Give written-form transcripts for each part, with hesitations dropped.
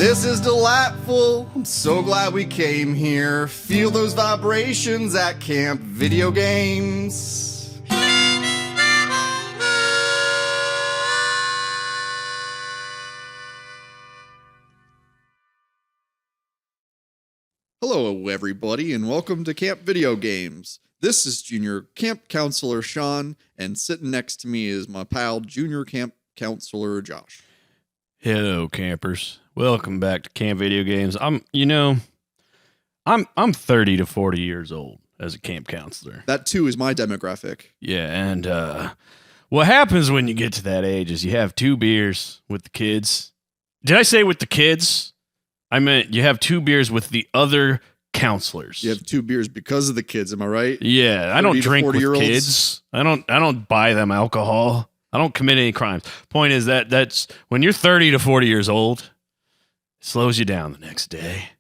This is delightful. I'm so glad we came here. Feel those vibrations at Camp Video Games. Hello, everybody, and welcome to Camp Video Games. This is Junior Camp Counselor Sean, and sitting next to me is my pal, Junior Camp Counselor Josh. Hello, campers. Welcome back to Camp Video Games. I'm 30 to 40 years old as a camp counselor. That too is my demographic. Yeah, and what happens when you get to that age is you have 2 beers with the kids. Did I say with the kids? I meant you have 2 beers with the other counselors. You have 2 beers because of the kids, am I right? Yeah, I don't drink with kids. I don't buy them alcohol. I don't commit any crimes. Point is that's when you're 30 to 40 years old, it slows you down the next day.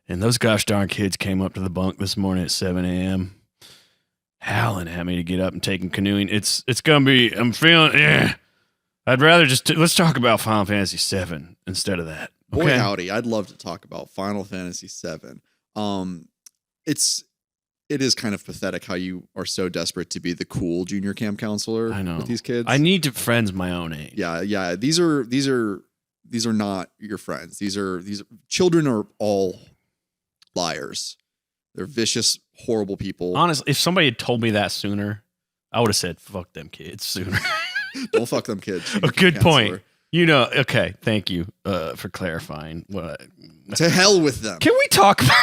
And those gosh darn kids came up to the bunk this morning at 7 a.m. howling at me to get up and take them canoeing. It's going to be, I'm feeling, I'd rather let's talk about Final Fantasy VII instead of that. Okay? Boy, howdy. I'd love to talk about Final Fantasy VII. It is kind of pathetic how you are so desperate to be the cool junior camp counselor with these kids. I need to friends my own age. Yeah. These are not your friends. These children are all liars. They're vicious, horrible people. Honestly, if somebody had told me that sooner, I would have said, fuck them kids sooner. Don't fuck them kids. A good point. Okay, thank you for clarifying. To hell with them. Can we talk about...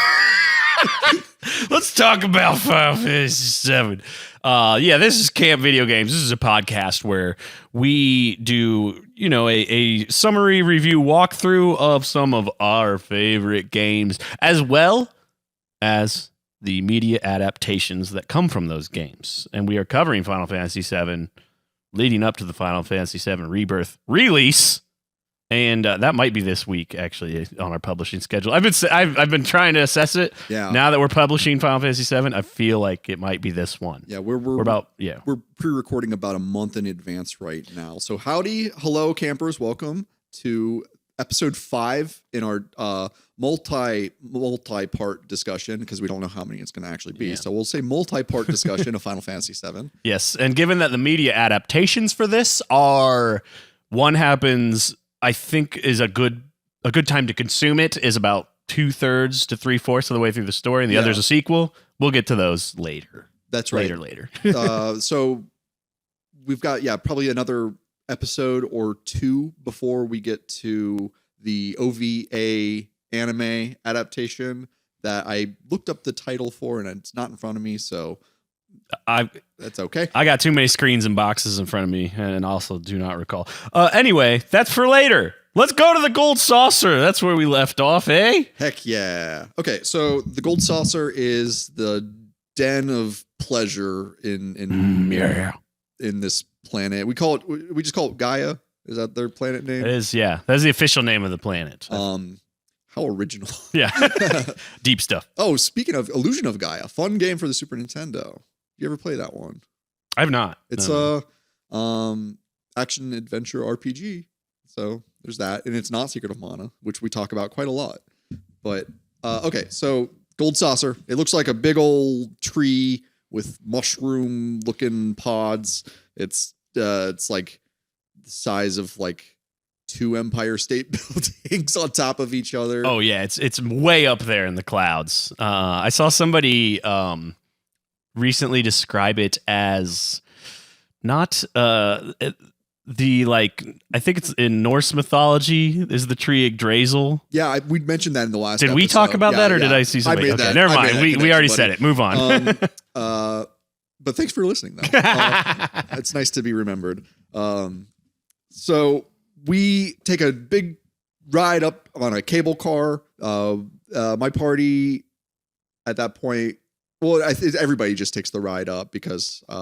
Let's talk about Final Fantasy VII. This is Camp Video Games. This is a podcast where we do, a summary review walkthrough of some of our favorite games, as well as the media adaptations that come from those games. And we are covering Final Fantasy VII leading up to the Final Fantasy VII Rebirth release. And that might be this week, actually, on our publishing schedule. I've been trying to assess it. Yeah. Now that we're publishing Final Fantasy VII, I feel like it might be this one. Yeah, we're pre-recording about a month in advance right now. So hello, campers, welcome to episode 5 in our multi-part discussion, because we don't know how many it's going to actually be. Yeah. So we'll say multi-part discussion of Final Fantasy VII. Yes, and given that the media adaptations for this are one happens. I think is a good time to consume it is about 2/3 to 3/4 of the way through the story, and the other's a sequel. We'll get to those later. That's right. Later. So we've got probably another episode or 2 before we get to the OVA anime adaptation that I looked up the title for, and it's not in front of me, so that's okay. I got too many screens and boxes in front of me, and also do not recall. Anyway, that's for later. Let's go to the Gold Saucer. That's where we left off, eh? Heck yeah. Okay, so the Gold Saucer is the den of pleasure in this planet. We just call it Gaia. Is that their planet name? It is, yeah. That's the official name of the planet. How original. Yeah. Deep stuff. Oh, speaking of Illusion of Gaia, fun game for the Super Nintendo. You ever play that one? I've not. It's a action adventure RPG. So there's that, and it's not Secret of Mana, which we talk about quite a lot. But okay, so Gold Saucer. It looks like a big old tree with mushroom-looking pods. It's like the size of like 2 Empire State Buildings on top of each other. Oh yeah, it's way up there in the clouds. I saw somebody recently describe it as not I think it's in Norse mythology is the tree Yggdrasil. Yeah, we mentioned that in the last Did episode. we talk about that, or did I see something? Okay, never mind. We already said it. Move on. But thanks for listening, though. It's nice to be remembered. So we take a big ride up on a cable car. My party at that point, everybody just takes the ride up because we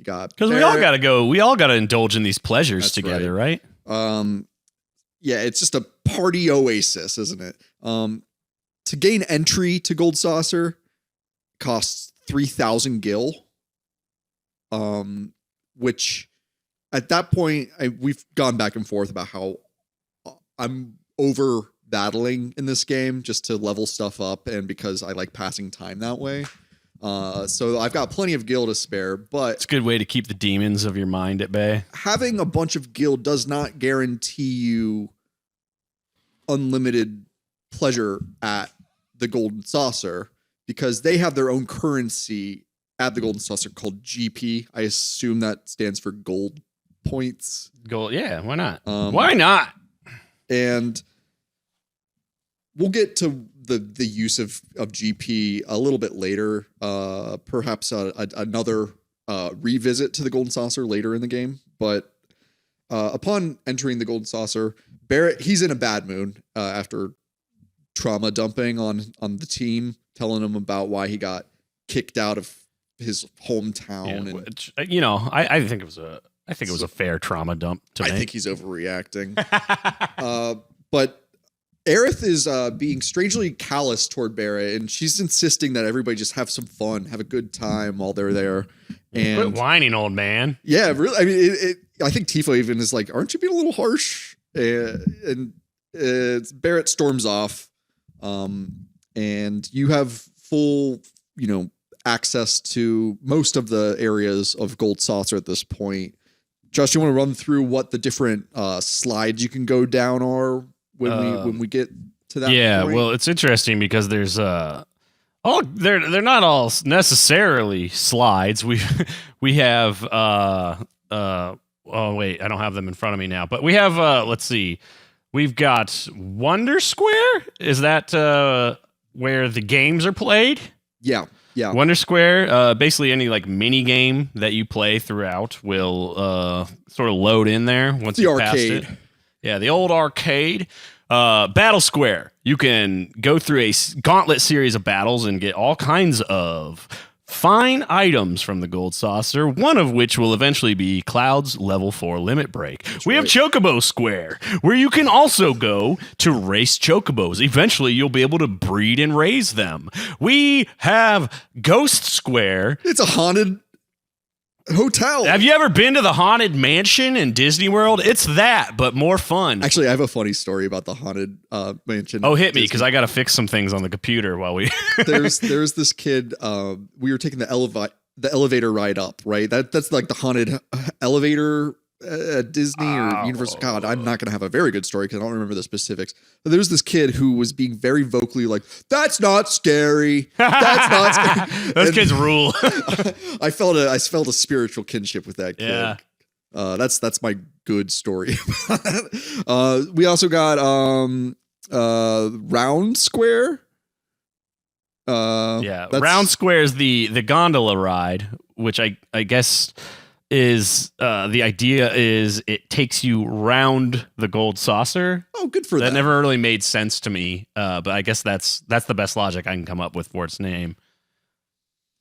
all got to go. We all got to indulge in these pleasures together, right? It's just a party oasis, isn't it? To gain entry to Gold Saucer costs 3,000 gil, which at that point we've gone back and forth about how I'm over battling in this game just to level stuff up, and because I like passing time that way. So I've got plenty of gil to spare, but It's a good way to keep the demons of your mind at bay. having a bunch of gil does not guarantee you unlimited pleasure at the Golden Saucer, because they have their own currency at the Golden Saucer called GP. I assume that stands for gold points. Gold, yeah, why not? Why not? And we'll get to the use of GP a little bit later. Perhaps another revisit to the Golden Saucer later in the game. But upon entering the Golden Saucer, Barrett, he's in a bad mood after trauma dumping on the team, telling him about why he got kicked out of his hometown. Yeah, and which, I think it was a fair trauma dump to me. I think he's overreacting. But Aerith is being strangely callous toward Barrett, and she's insisting that everybody just have some fun, have a good time while they're there. And quit whining, old man. yeah, really. I mean, I think Tifa even is like, "Aren't you being a little harsh?" And Barrett storms off, and you have full, access to most of the areas of Gold Saucer at this point. Josh, you want to run through what the different slides you can go down are when we get to that? Yeah, point? well, it's interesting because there's they're not all necessarily slides. We have oh wait, I don't have them in front of me now, but we have let's see. We've got Wonder Square. Is that where the games are played? Yeah. Wonder Square, basically any like mini game that you play throughout will sort of load in there once you pass it. Yeah, the old arcade. Battle Square. You can go through a gauntlet series of battles and get all kinds of fine items from the Gold Saucer, one of which will eventually be Cloud's level 4 limit break. We have Chocobo Square, where you can also go to race chocobos. Eventually, you'll be able to breed and raise them. We have Ghost Square. It's a haunted hotel. Have you ever been to the Haunted Mansion in Disney World? It's that, but more fun. Actually, I have a funny story about the haunted mansion. Oh, hit me, because I got to fix some things on the computer while we... there's this kid, we were taking the elevator ride up, right? That's like the haunted elevator at Disney or Universal. God, I'm not going to have a very good story because I don't remember the specifics. But there's this kid who was being very vocally like, "That's not scary. That's not scary." Those kids rule. I felt a spiritual kinship with that kid. Yeah. That's my good story. We also got Round Square. Round Square is the gondola ride, which I guess is the idea is it takes you round the Gold Saucer. Oh, good for that. That never really made sense to me, but I guess that's the best logic I can come up with for its name.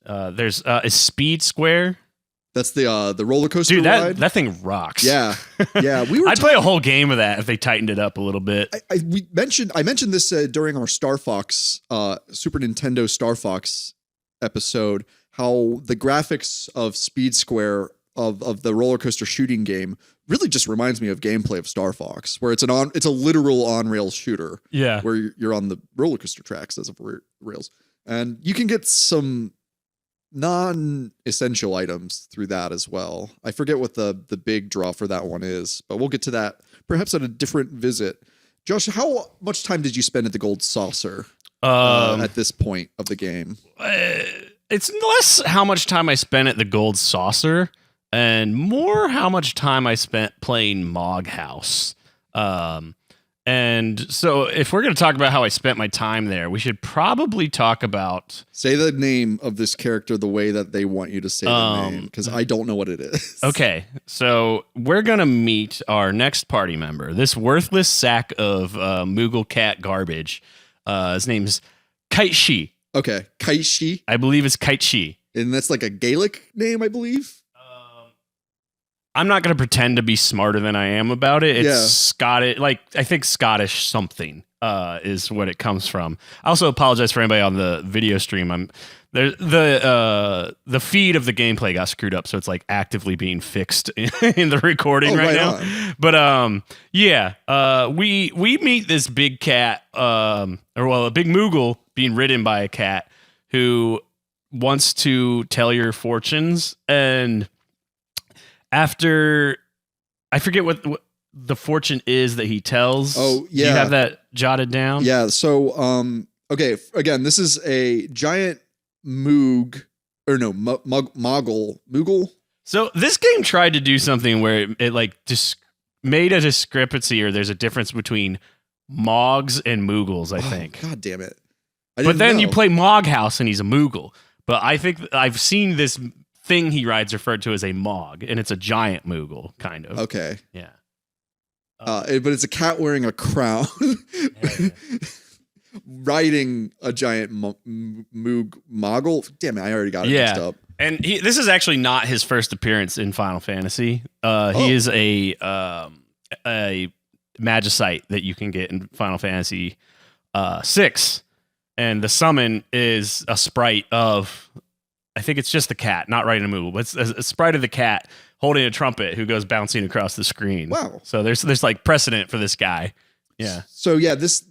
There's a Speed Square. That's the roller coaster ride. ride. That thing rocks. Yeah. I'd play a whole game of that if they tightened it up a little bit. I mentioned this during our Star Fox Super Nintendo Star Fox episode. How the graphics of Speed Square of the roller coaster shooting game really just reminds me of gameplay of Star Fox, where it's a literal on rails shooter. Yeah, where you're on the roller coaster tracks as of rails, and you can get some non-essential items through that as well. I forget what the big draw for that one is, but we'll get to that perhaps at a different visit. Josh, how much time did you spend at the Gold Saucer at this point of the game? It's less how much time I spent at the Gold Saucer and more how much time I spent playing Mog House. And so if we're going to talk about how I spent my time there, we should probably talk about... Say the name of this character the way that they want you to say the name, because I don't know what it is. Okay, so we're going to meet our next party member, this worthless sack of Moogle cat garbage. His name's Kaishi. Okay, Kaishi. I believe it's Kaishi. And that's like a Gaelic name, I believe. I'm not going to pretend to be smarter than I am about it. It's Scottish, I think Scottish something. is what it comes from. I also apologize for anybody on the video stream. The feed of the gameplay got screwed up, so it's like actively being fixed in the recording right now. On. But we meet this big cat, a big Moogle being ridden by a cat who wants to tell your fortunes, and after I forget what the fortune is that he tells. Oh, yeah. Do you have that jotted down? Yeah. So, okay. Again, this is a giant Moogle. So this game tried to do something where it like made a discrepancy, or there's a difference between Mogs and Moogles, I think. God damn it. But then you play Mog House and he's a Moogle. But I think I've seen this thing he rides referred to as a Mog, and it's a giant Moogle, kind of. Okay. Yeah. But it's a cat wearing a crown, riding a giant Moggle. Damn it, I already got it mixed up. And this is actually not his first appearance in Final Fantasy. He is a Magicite that you can get in Final Fantasy VI. And the summon is a sprite of, I think it's just the cat, not riding a Moogle, but it's a sprite of the cat holding a trumpet who goes bouncing across the screen. Wow. So there's like precedent for this guy. Yeah. So yeah, this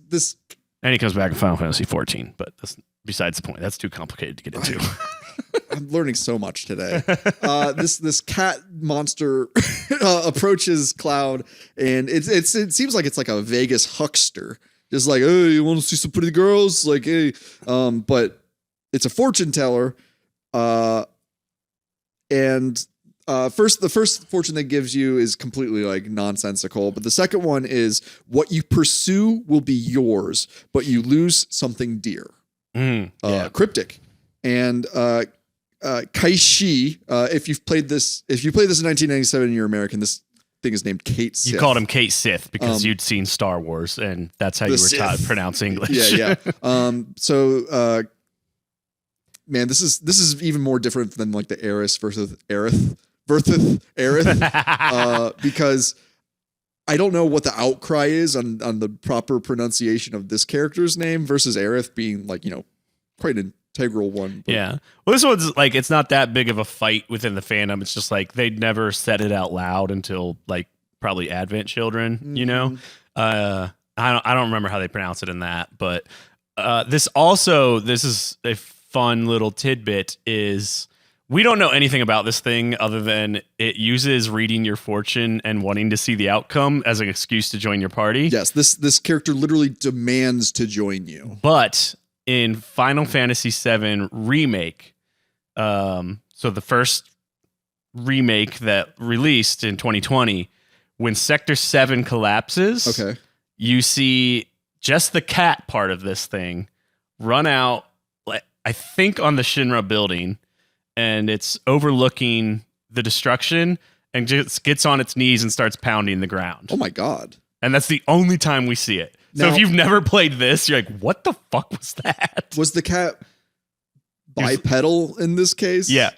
and he comes back in Final Fantasy XIV, but that's besides the point. That's too complicated to get into. I'm learning so much today. This cat monster approaches Cloud, and it seems like it's like a Vegas huckster, just like, hey, you want to see some pretty girls? Like, hey, but it's a fortune teller, and. The first fortune that gives you is completely like nonsensical, but the second one is what you pursue will be yours, but you lose something dear. Cryptic. And Kaishi, if you played this in 1997 and you're American, this thing is named Kate Sith. You called him Kate Sith because you'd seen Star Wars, and that's how you were taught to pronounce English. Yeah. Man, this is even more different than like the Aerith versus Aerith, because I don't know what the outcry is on the proper pronunciation of this character's name versus Aerith being like, quite an integral one. But. Yeah. Well, this one's like, it's not that big of a fight within the fandom. It's just like they'd never said it out loud until like probably Advent Children, Mm-hmm. I don't remember how they pronounce it in that, but this is a fun little tidbit is we don't know anything about this thing other than it uses reading your fortune and wanting to see the outcome as an excuse to join your party. Yes, this character literally demands to join you. But in Final Fantasy VII Remake, so the first remake that released in 2020, when Sector 7 collapses, you see just the cat part of this thing run out, I think on the Shinra building, and it's overlooking the destruction and just gets on its knees and starts pounding the ground. Oh my God. And that's the only time we see it. So if you've never played this, you're like, what the fuck was that? Was the cat bipedal in this case? Yeah.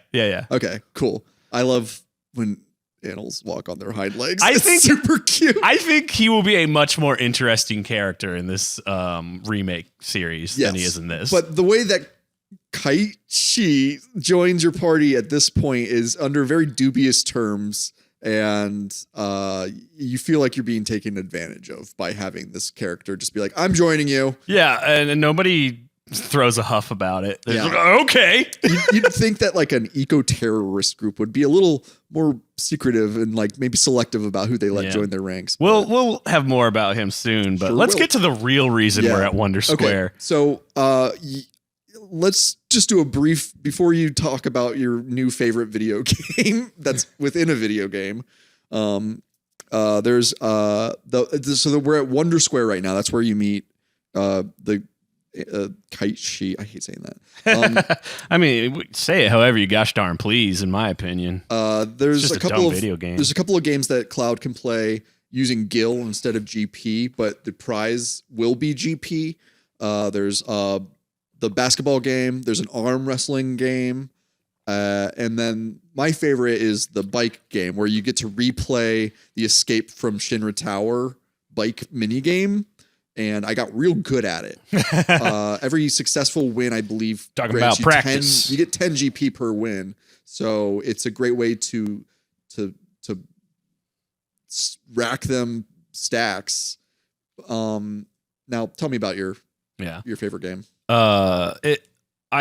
Okay, cool. I love when animals walk on their hind legs. I it's think super cute. I think he will be a much more interesting character in this remake series than he is in this. But the way that Kaishi joins your party at this point is under very dubious terms, and you feel like you're being taken advantage of by having this character just be like, I'm joining you. Yeah, and nobody throws a huff about it. They're like, okay. You'd think that like an eco-terrorist group would be a little more secretive and like maybe selective about who they let join their ranks. We'll have more about him soon, but let's get to the real reason we're at Wonder Square. Okay. So let's just do a brief, before you talk about your new favorite video game that's within a video game. There's so we're at Wonder Square right now. That's where you meet the Kaishi. I hate saying that. I mean, say it however you gosh darn please, in my opinion. There's a couple of video games. There's a couple of games that Cloud can play using Gil instead of GP, but the prize will be GP. There's the basketball game. There's an arm wrestling game. And then my favorite is the bike game where you get to replay the Escape from Shinra Tower bike mini game. and I got real good at it. Every successful win, I believe, Talking grants about you practice. you get 10 GP per win, so it's a great way to rack them stacks. Now tell me about your favorite game. I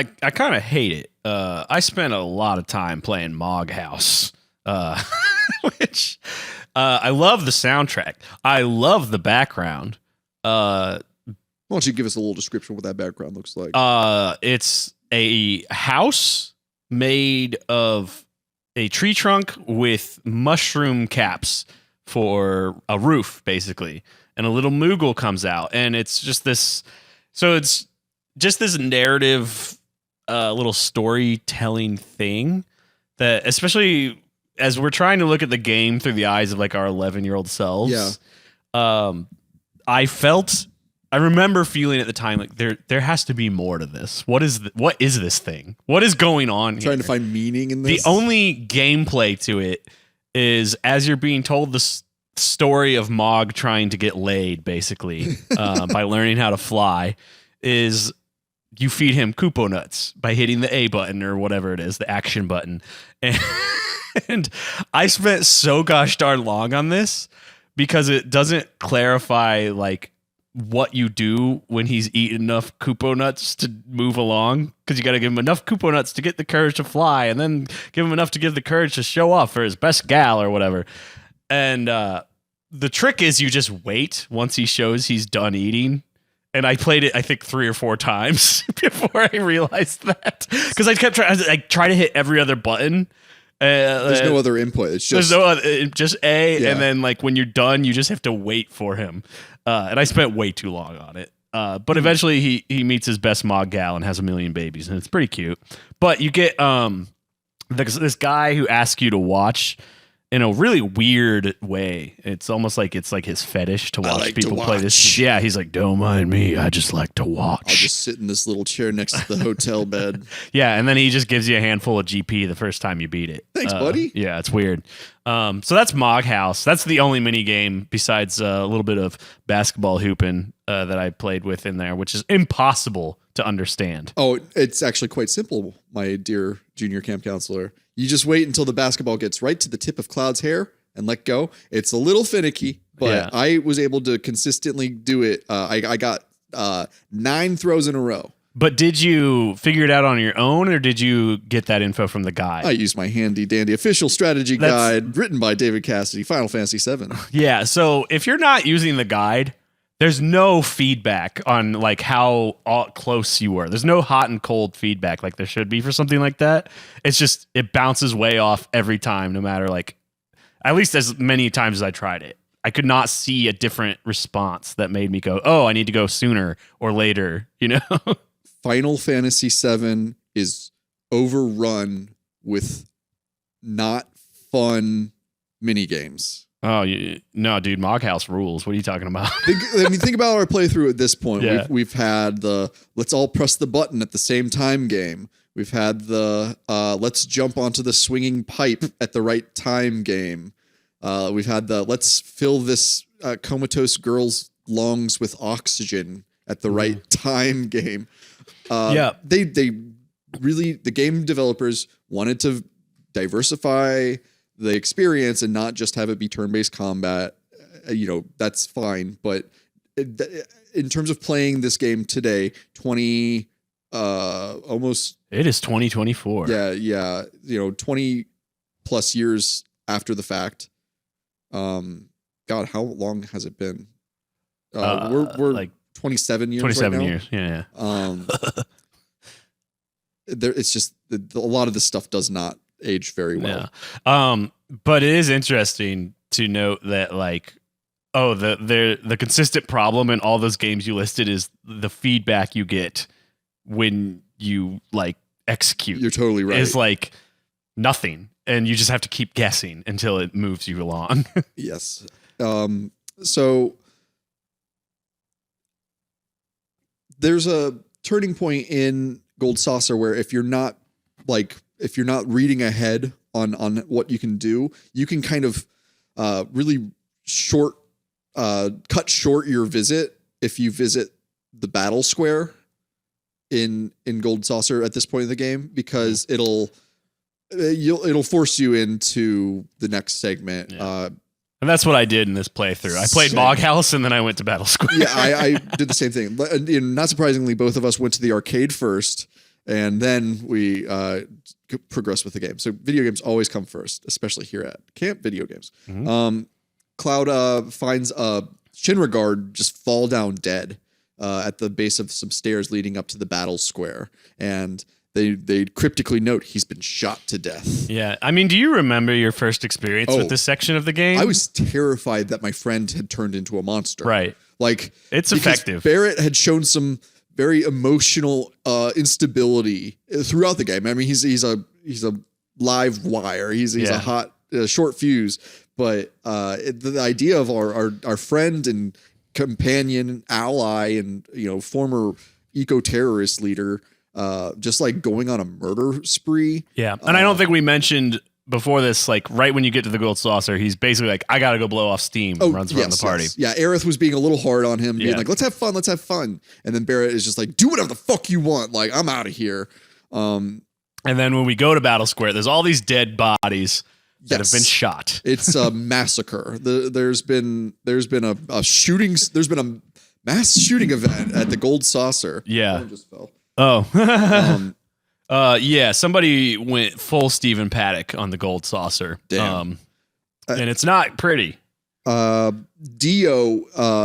kind of hate it. I spent a lot of time playing Mog House, which I love the soundtrack. I love the background. Why don't you give us a little description of what that background looks like? It's a house made of a tree trunk with mushroom caps for a roof, basically. And a little Moogle comes out, and it's just this. So it's just this narrative, little storytelling thing that, especially as we're trying to look at the game through the eyes of like our 11-year-old selves. Yeah. I remember feeling at the time like there has to be more to this. What is this thing? What is going on here? Trying to find meaning in this. The only gameplay to it is as you're being told the story of Mog trying to get laid, basically, by learning how to fly, is you feed him Koopo nuts by hitting the A button or whatever it is, the action button. And I spent so gosh darn long on this because it doesn't clarify like what you do when he's eaten enough Koopo nuts to move along, because you got to give him enough Koopo nuts to get the courage to fly, and then give him enough to give the courage to show off for his best gal or whatever. And the trick is you just wait once he shows he's done eating. And I played it, I think, 3 or 4 times before I realized that, because I kept trying. I try to hit every other button. There's no other input. It's just there's no other, just A, yeah. And then like when you're done, you just have to wait for him. And I spent way too long on it. But eventually he meets his best Mog gal and has a million babies, and it's pretty cute. But you get this guy who asks you to watch in a really weird way. It's almost like it's like his fetish to watch people play this. Yeah, he's like, don't mind me, I just like to watch. I'll just sit in this little chair next to the hotel bed. Yeah, and then he just gives you a handful of GP the first time you beat it. Thanks, buddy. Yeah, it's weird. So that's Mog House. That's the only mini game besides a little bit of basketball hooping that I played with in there, which is impossible to understand. Oh, it's actually quite simple, my dear junior camp counselor. You just wait until the basketball gets right to the tip of Cloud's hair and let go. It's a little finicky, but yeah. I was able to consistently do it. I got 9 throws in a row. But did you figure it out on your own, or did you get that info from the guide? I used my handy dandy official strategy guide written by David Cassidy, Final Fantasy VII. Yeah, so if you're not using the guide, there's no feedback on like how close you were. There's no hot and cold feedback like there should be for something like that. It's just, it bounces way off every time, no matter like, at least as many times as I tried it. I could not see a different response that made me go, oh, I need to go sooner or later, you know? Final Fantasy VII is overrun with not fun mini games. Oh, no, dude, Mog House rules. What are you talking about? Think about our playthrough at this point. Yeah. We've had the let's all press the button at the same time game. We've had the let's jump onto the swinging pipe at the right time game. We've had the let's fill this comatose girl's lungs with oxygen at the right time game. They really, the game developers wanted to diversify the experience and not just have it be turn-based combat. That's fine. But in terms of playing this game today, almost... It is 2024. Yeah. 20 plus years after the fact. God, how long has it been? We're like 27 years 27 right now. years, yeah. It's just a lot of this stuff does not age very well. Yeah. But it is interesting to note that like, the consistent problem in all those games you listed is the feedback you get when you like execute. You're totally right. Is like nothing, and you just have to keep guessing until it moves you along. Yes. So there's a turning point in Gold Saucer where if you're not reading ahead on what you can do, you can kind of really cut short your visit if you visit the battle square in Gold Saucer at this point in the game, because it'll force you into the next segment. Yeah. And that's what I did in this playthrough. I played Mog House and then I went to Battle Square. Yeah, I did the same thing. Not surprisingly, both of us went to the arcade first, and then we progressed with the game. So video games always come first, especially here at Camp Video Games. Mm-hmm. Cloud finds a Shinra guard just fall down dead at the base of some stairs leading up to the battle square, and they cryptically note he's been shot to death. Yeah. I mean, do you remember your first experience with this section of the game? I was terrified that my friend had turned into a monster. Right. Like, it's effective. Barrett had shown some very emotional instability throughout the game. I mean, he's a live wire. He's a hot short fuse. But the idea of our friend and companion, ally, and former eco-terrorist leader just like going on a murder spree. Yeah. And I don't think we mentioned before this, like right when you get to the Gold Saucer, he's basically like, I got to go blow off steam. Runs around the party. Yes. Yeah. Aerith was being a little hard on him, being like, let's have fun. And then Barrett is just like, do whatever the fuck you want. Like, I'm out of here. And then when we go to Battle Square, there's all these dead bodies that have been shot. It's a massacre. There's been a shooting. There's been a mass shooting event at the Gold Saucer. Yeah. Someone just fell. Oh. Yeah, somebody went full Stephen Paddock on the Gold Saucer. Damn. And it's not pretty. Dio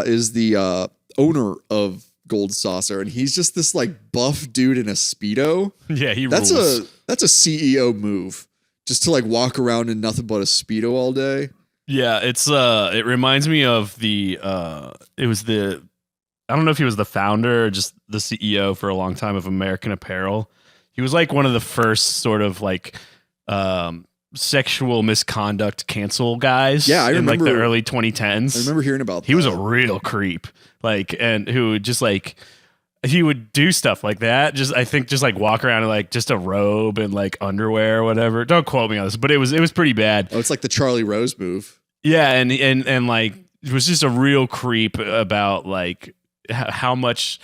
is the owner of Gold Saucer, and he's just this like buff dude in a Speedo. Yeah, he rules. That's a CEO move. Just to like walk around in nothing but a Speedo all day. Yeah, it reminds me of I don't know if he was the founder or just the CEO for a long time of American Apparel. He was like one of the first sort of like sexual misconduct cancel guys. Yeah, I remember in like the early 2010s. I remember hearing about that. He was a real creep. Like, and who just like he would do stuff like that. Just like walk around in like just a robe and like underwear or whatever. Don't quote me on this, but it was pretty bad. Oh, it's like the Charlie Rose move. Yeah, and like it was just a real creep about like how much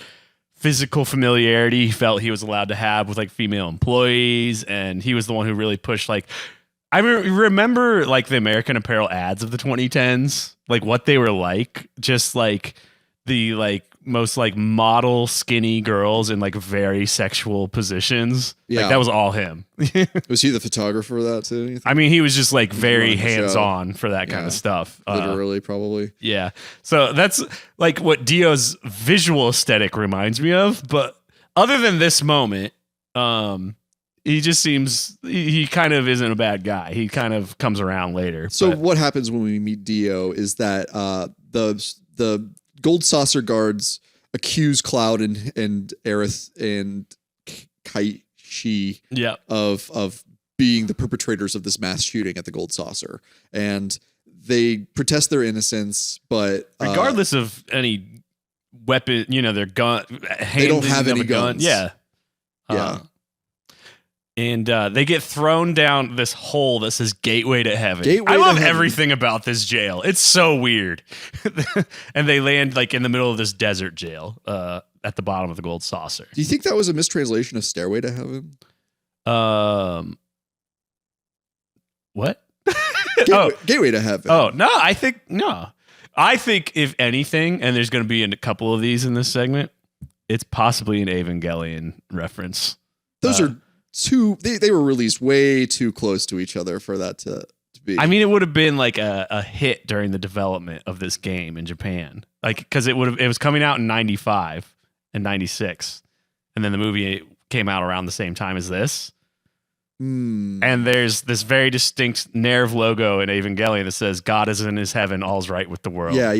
physical familiarity he felt he was allowed to have with like female employees, and he was the one who really pushed like I remember like the American Apparel ads of the 2010s, like what they were like, just like the like most like model skinny girls in like very sexual positions. Yeah. Like that was all him. Was he the photographer for that too? I mean, he was just like very hands-on for that kind of stuff. Literally, probably. Yeah. So that's like what Dio's visual aesthetic reminds me of. But other than this moment, he just seems he kind of isn't a bad guy. He kind of comes around later. So what happens when we meet Dio is that the Gold Saucer guards accuse Cloud and Aerith and Kaishi of being the perpetrators of this mass shooting at the Gold Saucer, and they protest their innocence. But regardless of any weapon, their gun, they don't have any guns. Yeah. And they get thrown down this hole that says Gateway to Heaven. I love everything about this jail. It's so weird. And they land like in the middle of this desert jail at the bottom of the Gold Saucer. Do you think that was a mistranslation of Stairway to Heaven? What? Gateway to Heaven. Oh, no, I think if anything, and there's going to be a couple of these in this segment, it's possibly an Evangelion reference. Those are they were released way too close to each other for that to be. I mean, it would have been like a hit during the development of this game in Japan, like because it was coming out in 95 and 96, and then the movie came out around the same time as this. And there's this very distinct Nerve logo in Evangelion that says "God is in His heaven, all's right with the world." Yeah.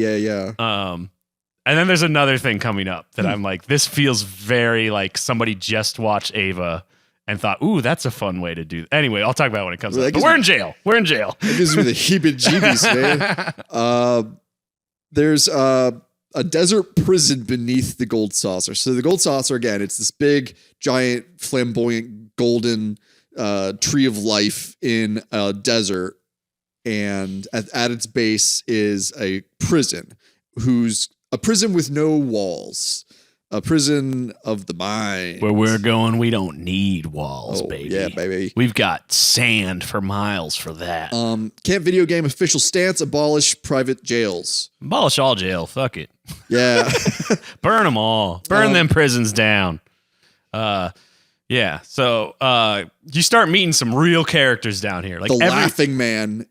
And then there's another thing coming up that I'm like, this feels very like somebody just watched Ava and thought, ooh, that's a fun way to do. Anyway, I'll talk about it when it comes up. But we're in jail. It gives me the heebie-jeebies, man. There's a desert prison beneath the Gold Saucer. So the Gold Saucer, again, it's this big, giant, flamboyant, golden tree of life in a desert. And at its base is a prison whose a prison with no walls, a prison of the mind. Where we're going, we don't need walls, baby. Yeah, baby. We've got sand for miles for that. Can't video game official stance abolish private jails. Abolish all jail. Fuck it. Yeah. Burn them all. Burn them prisons down. Yeah. So you start meeting some real characters down here. Like the laughing man.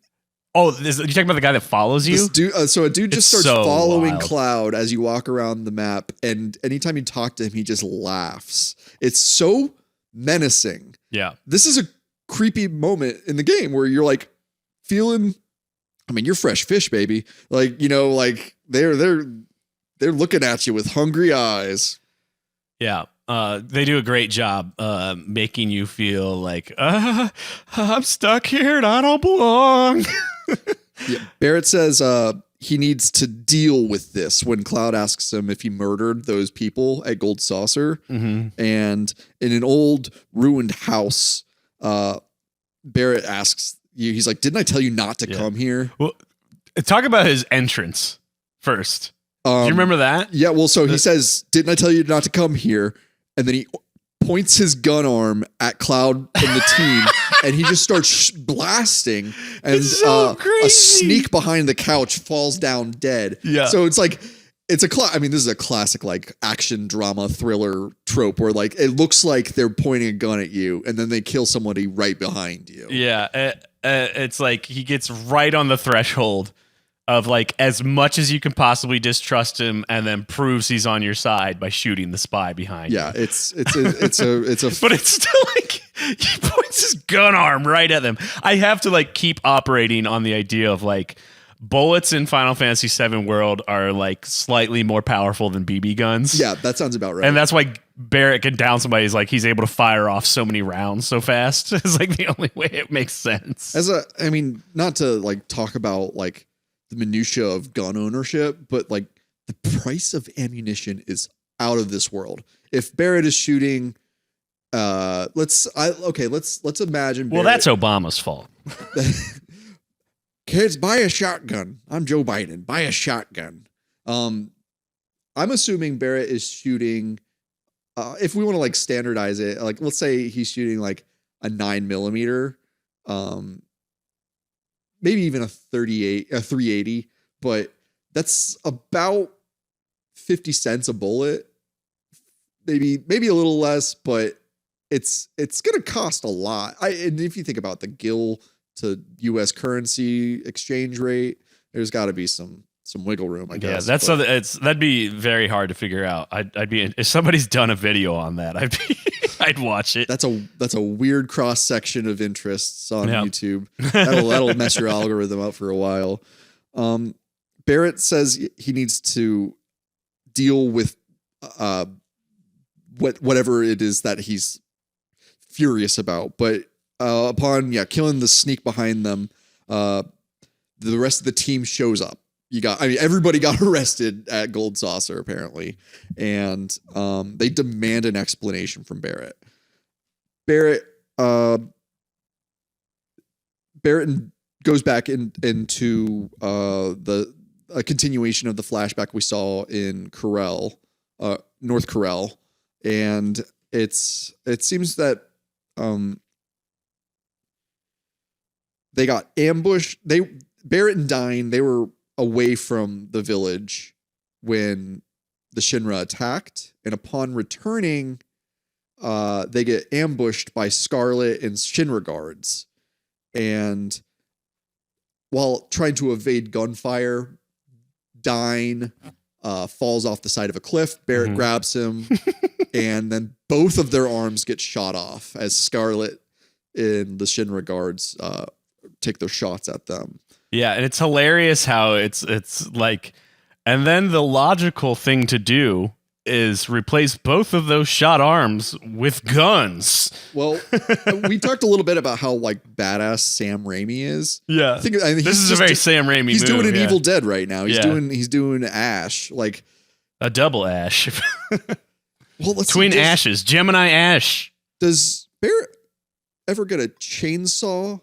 Oh, you talking about the guy that follows you? So a dude just starts so following wild. Cloud as you walk around the map, and anytime you talk to him, he just laughs. It's so menacing. Yeah. This is a creepy moment in the game where you're like feeling. I mean, you're fresh fish, baby. Like, you know, like they're looking at you with hungry eyes. Yeah. They do a great job making you feel like I'm stuck here and I don't belong. Yeah. Barrett says he needs to deal with this when Cloud asks him if he murdered those people at Gold Saucer. Mm-hmm. And in an old ruined house, Barrett asks you, he's like, didn't I tell you not to come here? Well, talk about his entrance first. Do you remember that? Yeah, well, so he says, didn't I tell you not to come here? And then he points his gun arm at Cloud and the team, and he just starts blasting. And It's so a crazy. sneak behind the couch falls down dead. Yeah. So it's like, this is a classic like action drama thriller trope where like it looks like they're pointing a gun at you, and then they kill somebody right behind you. Yeah. It's like he gets right on the threshold of like as much as you can possibly distrust him, and then proves he's on your side by shooting the spy behind. Yeah, you. it's a But it's still like he points his gun arm right at them. I have to like keep operating on the idea of like bullets in Final Fantasy VII World are like slightly more powerful than BB guns. Yeah, that sounds about right. And that's why Barrett can down somebody is like he's able to fire off so many rounds so fast. It's like the only way it makes sense. Not to like talk about like the minutia of gun ownership, but like the price of ammunition is out of this world. If Barrett is shooting, let's imagine. Well, that's Obama's fault. Kids, buy a shotgun. I'm Joe Biden. Buy a shotgun. I'm assuming Barrett is shooting. If we want to like standardize it, like let's say he's shooting like a 9mm, maybe even a 380, but that's about 50 cents a bullet. Maybe a little less, but it's going to cost a lot. And if you think about the GIL to US currency exchange rate, there's got to be some wiggle room, I guess. Yeah, that'd be very hard to figure out. I'd be if somebody's done a video on that, I'd watch it. That's a weird cross section of interests on YouTube. That'll mess your algorithm up for a while. Barrett says he needs to deal with whatever it is that he's furious about, but upon killing the sneak behind them, the rest of the team shows up. Everybody got arrested at Gold Saucer apparently, and they demand an explanation from Barrett. Barrett goes back into a continuation of the flashback we saw in Corel, North Corel, and it seems that they got ambushed. Barrett and Dine, they were away from the village when the Shinra attacked, and upon returning, they get ambushed by Scarlet and Shinra guards. And while trying to evade gunfire, Dine falls off the side of a cliff. Barrett grabs him, and then both of their arms get shot off as Scarlet and the Shinra guards take their shots at them. Yeah, and it's hilarious how it's like, and then the logical thing to do is replace both of those shot arms with guns. Well, we talked a little bit about how like badass Sam Raimi is. Yeah, this is a very Sam Raimi. He's move, doing an yeah. Evil Dead right now. He's doing Ash, like a double Ash. Well, Twin Ashes, Gemini Ash. Does Barrett ever get a chainsaw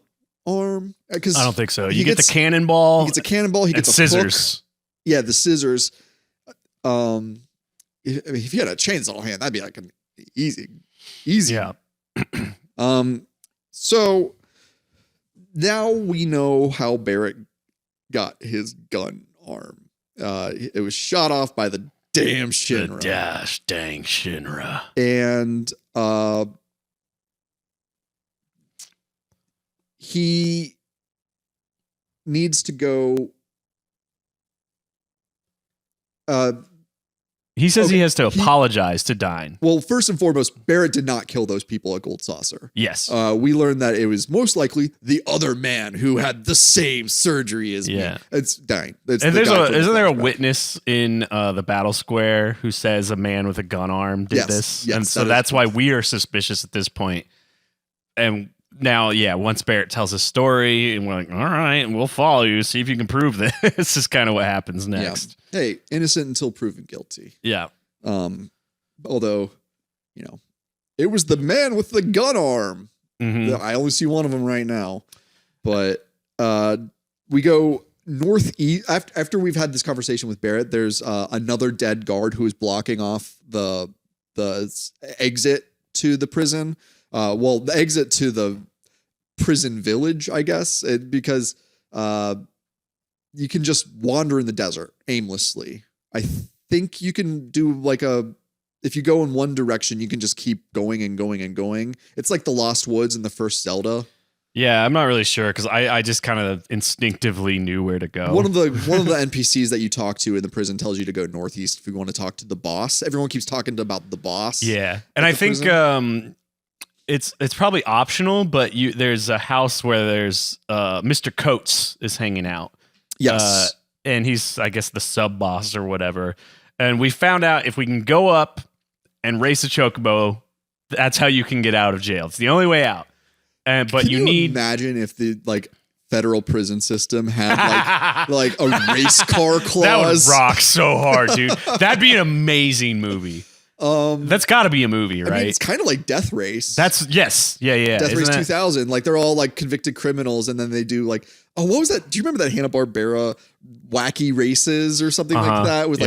arm? Because I don't think so. You get the cannonball. He gets a cannonball. He gets a scissors. hook. Yeah, the scissors. if you had a chainsaw hand, that'd be like an easy. Yeah. So now we know how Barrett got his gun arm. It was shot off by the damn Shinra. The dash dang Shinra. And he needs to go. He says Okay, he has to apologize to Dine. Well, first and foremost, Barrett did not kill those people at Gold Saucer. Yes. We learned that it was most likely the other man who had the same surgery as me. It's Dine. It's And the guy from the isn't there a flashback. witness in the battle square who says a man with a gun arm did this? Yes, and so that's why we are suspicious at this point. And now, once Barrett tells his story, and we're like, all right, we'll follow you, see if you can prove this. This is kind of what happens next. Yeah. Hey, innocent until proven guilty. Yeah. Although, it was the man with the gun arm. Mm-hmm. I only see one of them right now. But we go northeast. After we've had this conversation with Barrett, there's another dead guard who is blocking off the exit to the prison. The exit to the prison village, I guess, because you can just wander in the desert aimlessly. I think you can do if you go in one direction, you can just keep going and going and going. It's like the Lost Woods in the first Zelda. Yeah, I'm not really sure because I just kind of instinctively knew where to go. One of the NPCs that you talk to in the prison tells you to go northeast if you want to talk to the boss. Everyone keeps talking about the boss. Yeah, and I think it's probably optional, but there's a house where there's Mr. Coates is hanging out. Yes. And he's, I guess, the sub boss or whatever. And we found out if we can go up and race a chocobo, that's how you can get out of jail. It's the only way out. But Can you need imagine if the federal prison system had like a race car clause. That would rock so hard, dude. That'd be an amazing movie. That's got to be a movie, right? I mean, it's kind of like Death Race. Yeah. Death Race 2000. Like they're all like convicted criminals, and then they do like, what was that? Do you remember that Hanna-Barbera wacky races or something like that? With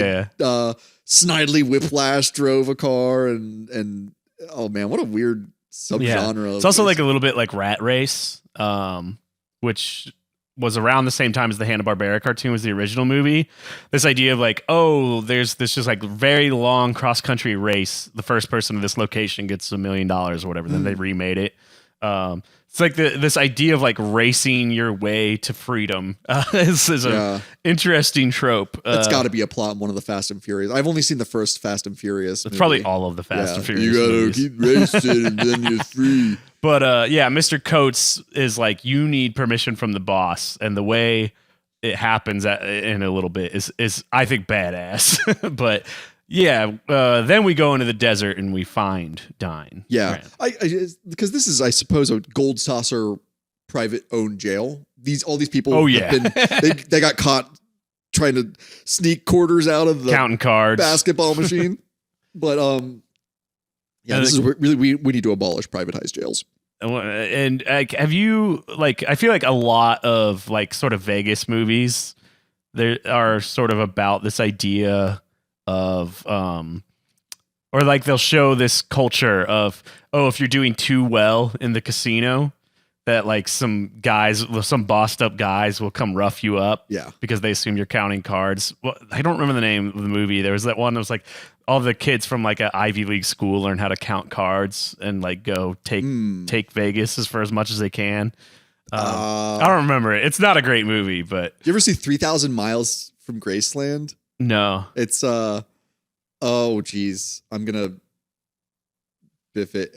Snidely Whiplash drove a car, and oh man, what a weird subgenre. Yeah. It's also like a little bit like Rat Race, which was around the same time as the Hanna-Barbera cartoon was the original movie. This idea of there's this just like very long cross-country race. The first person to this location gets $1 million or whatever. Then they remade it. It's like this idea of like racing your way to freedom. This is an interesting trope. That's got to be a plot in one of the Fast and Furious. I've only seen the first Fast and Furious. It's probably all of the Fast and Furious. You gotta movies. keep racing and then you're free. But Mr. Coates is like, you need permission from the boss, and the way it happens in a little bit is I think badass. But then we go into the desert and we find Dine. Yeah, because this is, I suppose, a Gold Saucer private owned jail. All these people. Oh yeah, they got caught trying to sneak quarters out of the counting cards basketball machine. But this is really we need to abolish privatized jails. And have you I feel like a lot of like sort of Vegas movies there are sort of about this idea of or like they'll show this culture of if you're doing too well in the casino, that like some bossed up guys will come rough you up because they assume you're counting cards. Well, I don't remember the name of the movie. There was that one that was like all the kids from like an Ivy League school learn how to count cards and like go take Vegas for as much as they can. I don't remember it. It's not a great movie, but you ever see 3,000 Miles from Graceland? No. It's geez, I'm gonna biff it.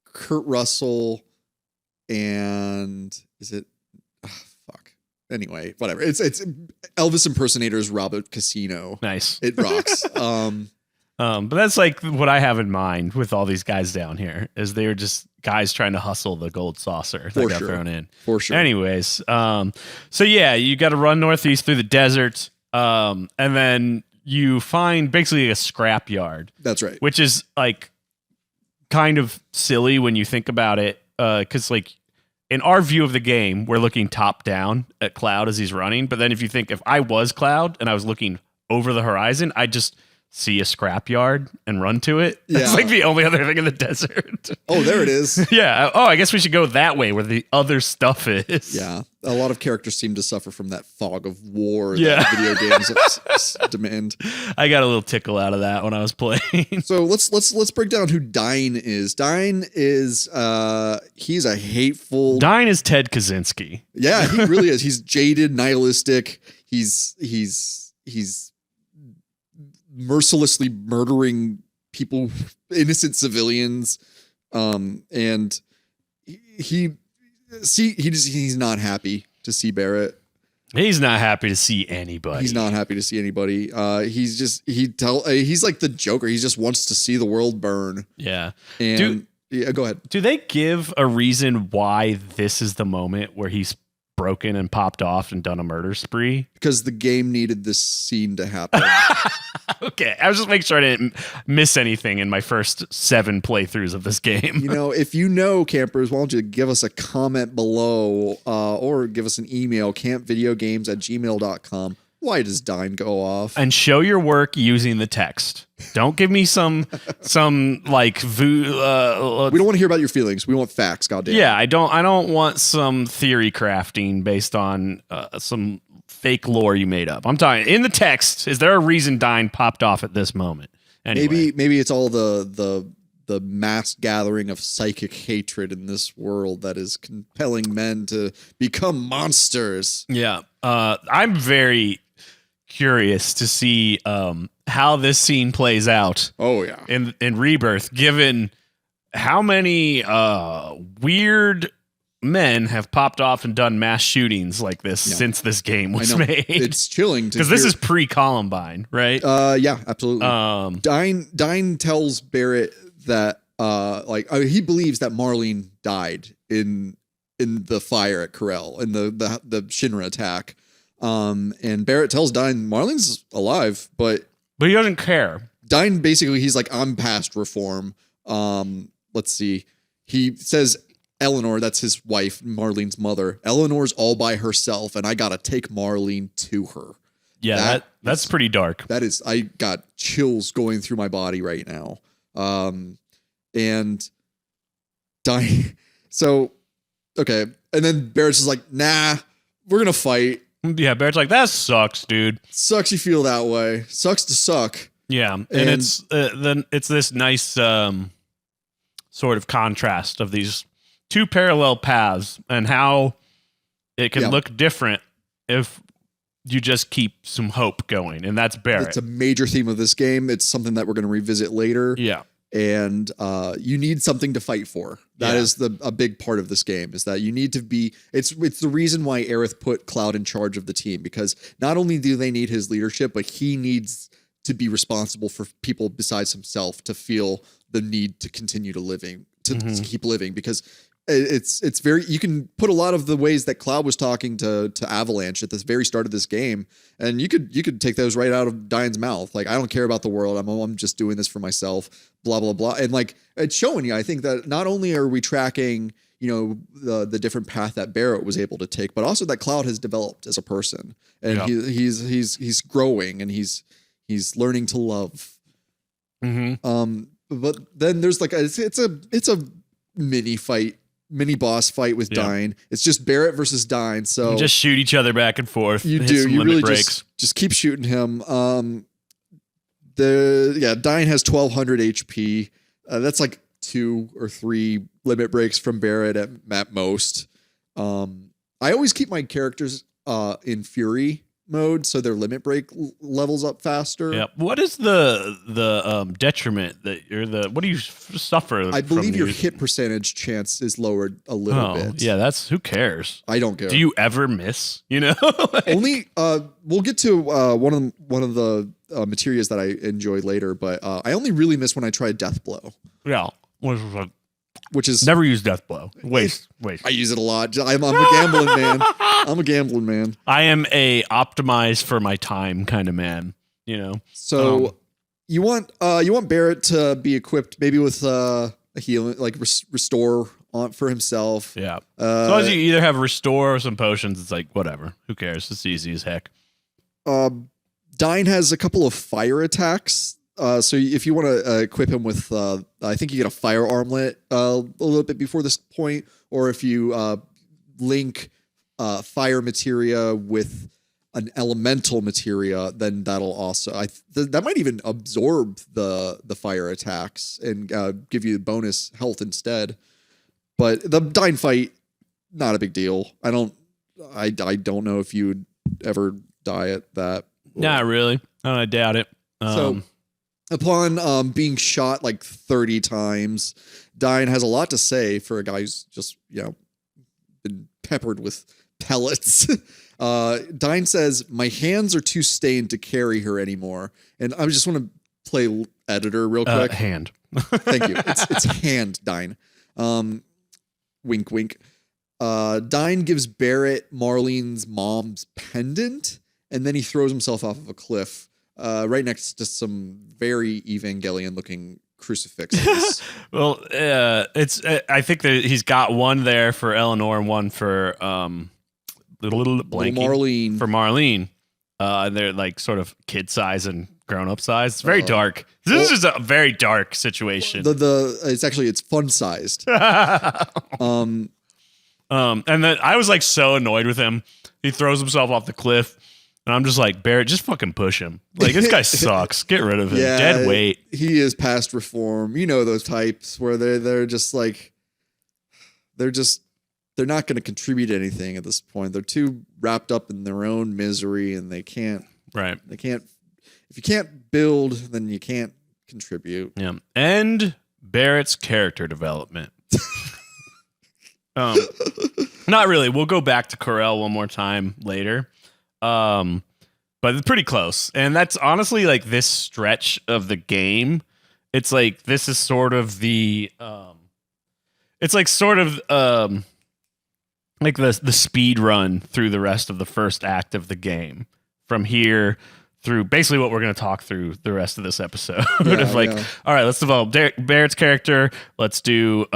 Kurt Russell and is it? Fuck. Anyway, whatever. It's Elvis impersonators rob a casino. Nice. It rocks. But that's like what I have in mind with all these guys down here, is they're just guys trying to hustle the Gold Saucer that got thrown in. For sure. Anyways, so you got to run northeast through the desert, and then you find basically a scrap yard. That's right. Which is like kind of silly when you think about it, because like in our view of the game, we're looking top down at Cloud as he's running. But then if you think, if I was Cloud and I was looking over the horizon, I just see a scrapyard and run to it. Yeah. It's like the only other thing in the desert. Oh, there it is. Yeah. Oh, I guess we should go that way where the other stuff is. Yeah. A lot of characters seem to suffer from that fog of war Yeah. that video games demand. I got a little tickle out of that when I was playing. So let's break down who Dine is. Dine is he's a hateful. Dine is Ted Kaczynski. Yeah, he really is. He's jaded, nihilistic. He's mercilessly murdering people, innocent civilians, and he's not happy to see Barrett. He's not happy to see anybody. He's not happy to see anybody. He's like the Joker. He just wants to see the world burn. Yeah. And yeah, go ahead. Do they give a reason why this is the moment where he's broken and popped off and done a murder spree? Because the game needed this scene to happen. Okay. I was just making sure I didn't miss anything in my first 7 playthroughs of this game. You know, if you know, campers, why don't you give us a comment below or give us an email, campvideogames@gmail.com. Why does Dine go off? And show your work using the text. Don't give me some like we don't want to hear about your feelings. We want facts, goddamn. Yeah, I don't want some theory crafting based on some fake lore you made up. I'm talking in the text. Is there a reason Dine popped off at this moment? Anyway. Maybe it's all the mass gathering of psychic hatred in this world that is compelling men to become monsters. Yeah. I'm very curious to see how this scene plays out. Oh yeah. In Rebirth, given how many weird men have popped off and done mass shootings like this since this game was made. It's chilling because this is pre-Columbine, right? Yeah, absolutely. Dine tells Barrett that he believes that Marlene died in the fire at Corel in the Shinra attack. And Barrett tells Dine Marlene's alive, but he doesn't care. Dine basically, he's like, I'm past reform. Let's see. He says Eleanor, that's his wife, Marlene's mother. Eleanor's all by herself, and I gotta take Marlene to her. Yeah, that's pretty dark. That is, I got chills going through my body right now. And Dine, so okay, and then Barrett's just like, nah, we're gonna fight. Yeah, Barrett's like, that sucks, dude. Sucks you feel that way. Sucks to suck. Yeah, and it's then it's this nice sort of contrast of these two parallel paths and how it can look different if you just keep some hope going, and that's Barrett. It's a major theme of this game. It's something that we're going to revisit later. Yeah. And you need something to fight for. That is a big part of this game, is that you need to be, it's the reason why Aerith put Cloud in charge of the team, because not only do they need his leadership, but he needs to be responsible for people besides himself to feel the need to continue to keep living, because it's very, you can put a lot of the ways that Cloud was talking to Avalanche at the very start of this game, and you could take those right out of Diane's mouth. Like, I don't care about the world. I'm just doing this for myself, blah, blah, blah. And like, it's showing you, I think, that not only are we tracking, you know, the different path that Barrett was able to take, but also that Cloud has developed as a person, and he's growing, and he's learning to love. But then there's like it's a mini boss fight with Dine. It's just Barrett versus Dine. So you just shoot each other back and forth. You really just keep shooting him. Dine has 1200 HP. That's like 2 or 3 limit breaks from Barrett at most. I always keep my characters in Fury mode, so their limit break levels up faster. Yeah. What is the detriment that what do you suffer? I believe your hit percentage chance is lowered a little bit. Yeah, that's, who cares? I don't care. Do you ever miss? You know, only we'll get to one of the materials that I enjoy later, but I only really miss when I try Death Blow. Yeah, which is never use Death Blow. Waste. I use it a lot. I'm a gambling man. I'm a gambling man. I am a optimized for my time kind of man. You know. So you want Barrett to be equipped maybe with a healing, like restore on for himself. Yeah. As long as you either have restore or some potions, it's like whatever. Who cares? It's easy as heck. Dine has a couple of fire attacks. So if you want to equip him with, I think you get a fire armlet a little bit before this point, or if you link fire materia with an elemental materia, then that'll also that might even absorb the fire attacks and give you bonus health instead. But the Dine fight, not a big deal. I don't know if you would ever die at that. Not really. I doubt it. So upon being shot like 30 times, Dine has a lot to say for a guy who's just, been peppered with pellets. Dine says, "My hands are too stained to carry her anymore." And I just want to play editor real quick. Hand. Thank you. It's hand, Dine. Wink, wink. Dine gives Barrett Marlene's mom's pendant, and then he throws himself off of a cliff right next to some very Evangelion-looking crucifixes. Well, it's. I think that he's got one there for Eleanor and one for little Marlene. For Marlene. They're like sort of kid size and grown up size. It's very dark. This is just a very dark situation. It's fun sized. And then I was like so annoyed with him. He throws himself off the cliff. And I'm just like, Barrett, just fucking push him. Like, this guy sucks. Get rid of him. Yeah, Dead weight. He is past reform. You know those types where they're just like, they're not going to contribute anything at this point. They're too wrapped up in their own misery, and they can't. Right. They can't. If you can't build, then you can't contribute. Yeah. And Barrett's character development. Not really. We'll go back to Corel one more time later. But it's pretty close. And that's honestly like this stretch of the game. It's like, this is sort of the, it's like sort of, like the speed run through the rest of the first act of the game from here through basically what we're going to talk through the rest of this episode. Of like, all right, let's develop Barrett's character. Let's do,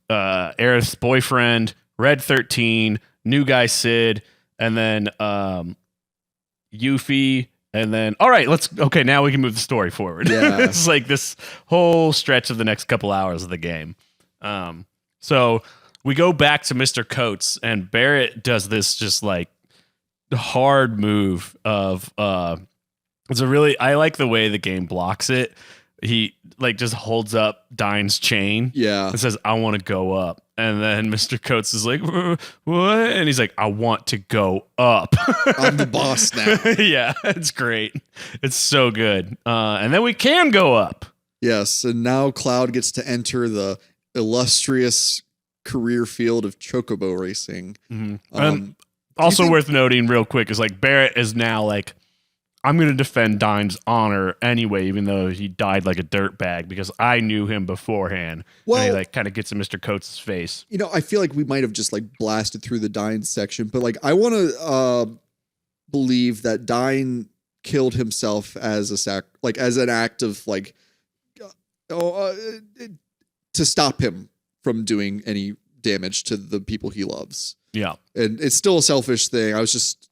Aerith's boyfriend, Red 13, new guy Sid, and then Yuffie, and then now we can move the story forward. Yeah. It's like this whole stretch of the next couple hours of the game. So we go back to Mr. Coates, and Barrett does this just like hard move of I like the way the game blocks it. He like just holds up Dine's chain, and says, "I want to go up." And then Mr. Coates is like, "What?" And he's like, "I want to go up. I'm the boss now." Yeah, it's great. It's so good. And then we can go up. Yes, and now Cloud gets to enter the illustrious career field of chocobo racing. Mm-hmm. Also worth noting real quick is like Barrett is now like, I'm going to defend Dine's honor anyway, even though he died like a dirtbag, because I knew him beforehand. Well, and he like kind of gets in Mr. Coates' face. I feel like we might have just like blasted through the Dine section, but like I want to believe that Dine killed himself as as an act of like to stop him from doing any damage to the people he loves. Yeah, and it's still a selfish thing. I was just.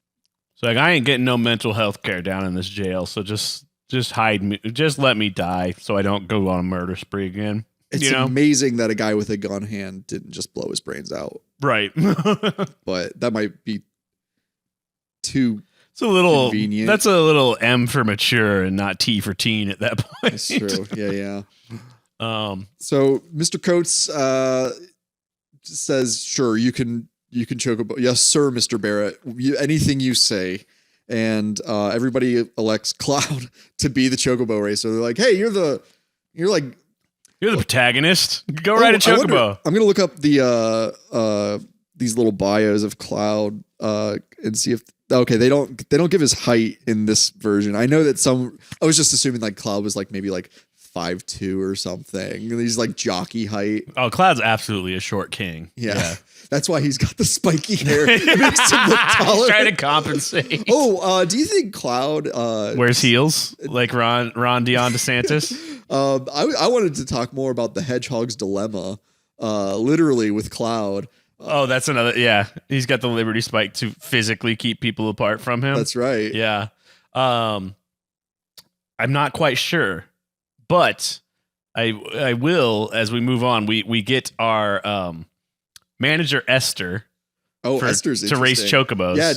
So like, I ain't getting no mental health care down in this jail. So just hide me. Just let me die so I don't go on a murder spree again. It's amazing that a guy with a gun hand didn't just blow his brains out. Right. But that might be too convenient. That's a little M for mature and not T for teen at that point. That's true. Yeah. So Mr. Coates says, "Sure, you can chocobo." "Yes, sir, Mr. Barrett. Anything you say." And everybody elects Cloud to be the chocobo racer. They're like, "Hey, you're the protagonist. Go ride a chocobo." I'm gonna look up the these little bios of Cloud and see if they don't give his height in this version. I know that I was just assuming like Cloud was like maybe like 5'2" or something. And he's like jockey height. Oh, Cloud's absolutely a short king. Yeah. That's why he's got the spiky hair. It makes him look taller. He's trying to compensate. Do you think Cloud wears heels like Ron Dion DeSantis? I wanted to talk more about the hedgehog's dilemma, literally with Cloud. Oh, that's another. Yeah, he's got the Liberty Spike to physically keep people apart from him. That's right. Yeah. I'm not quite sure, but I will as we move on. We get our manager Esther. Esther's to race chocobos. Yeah.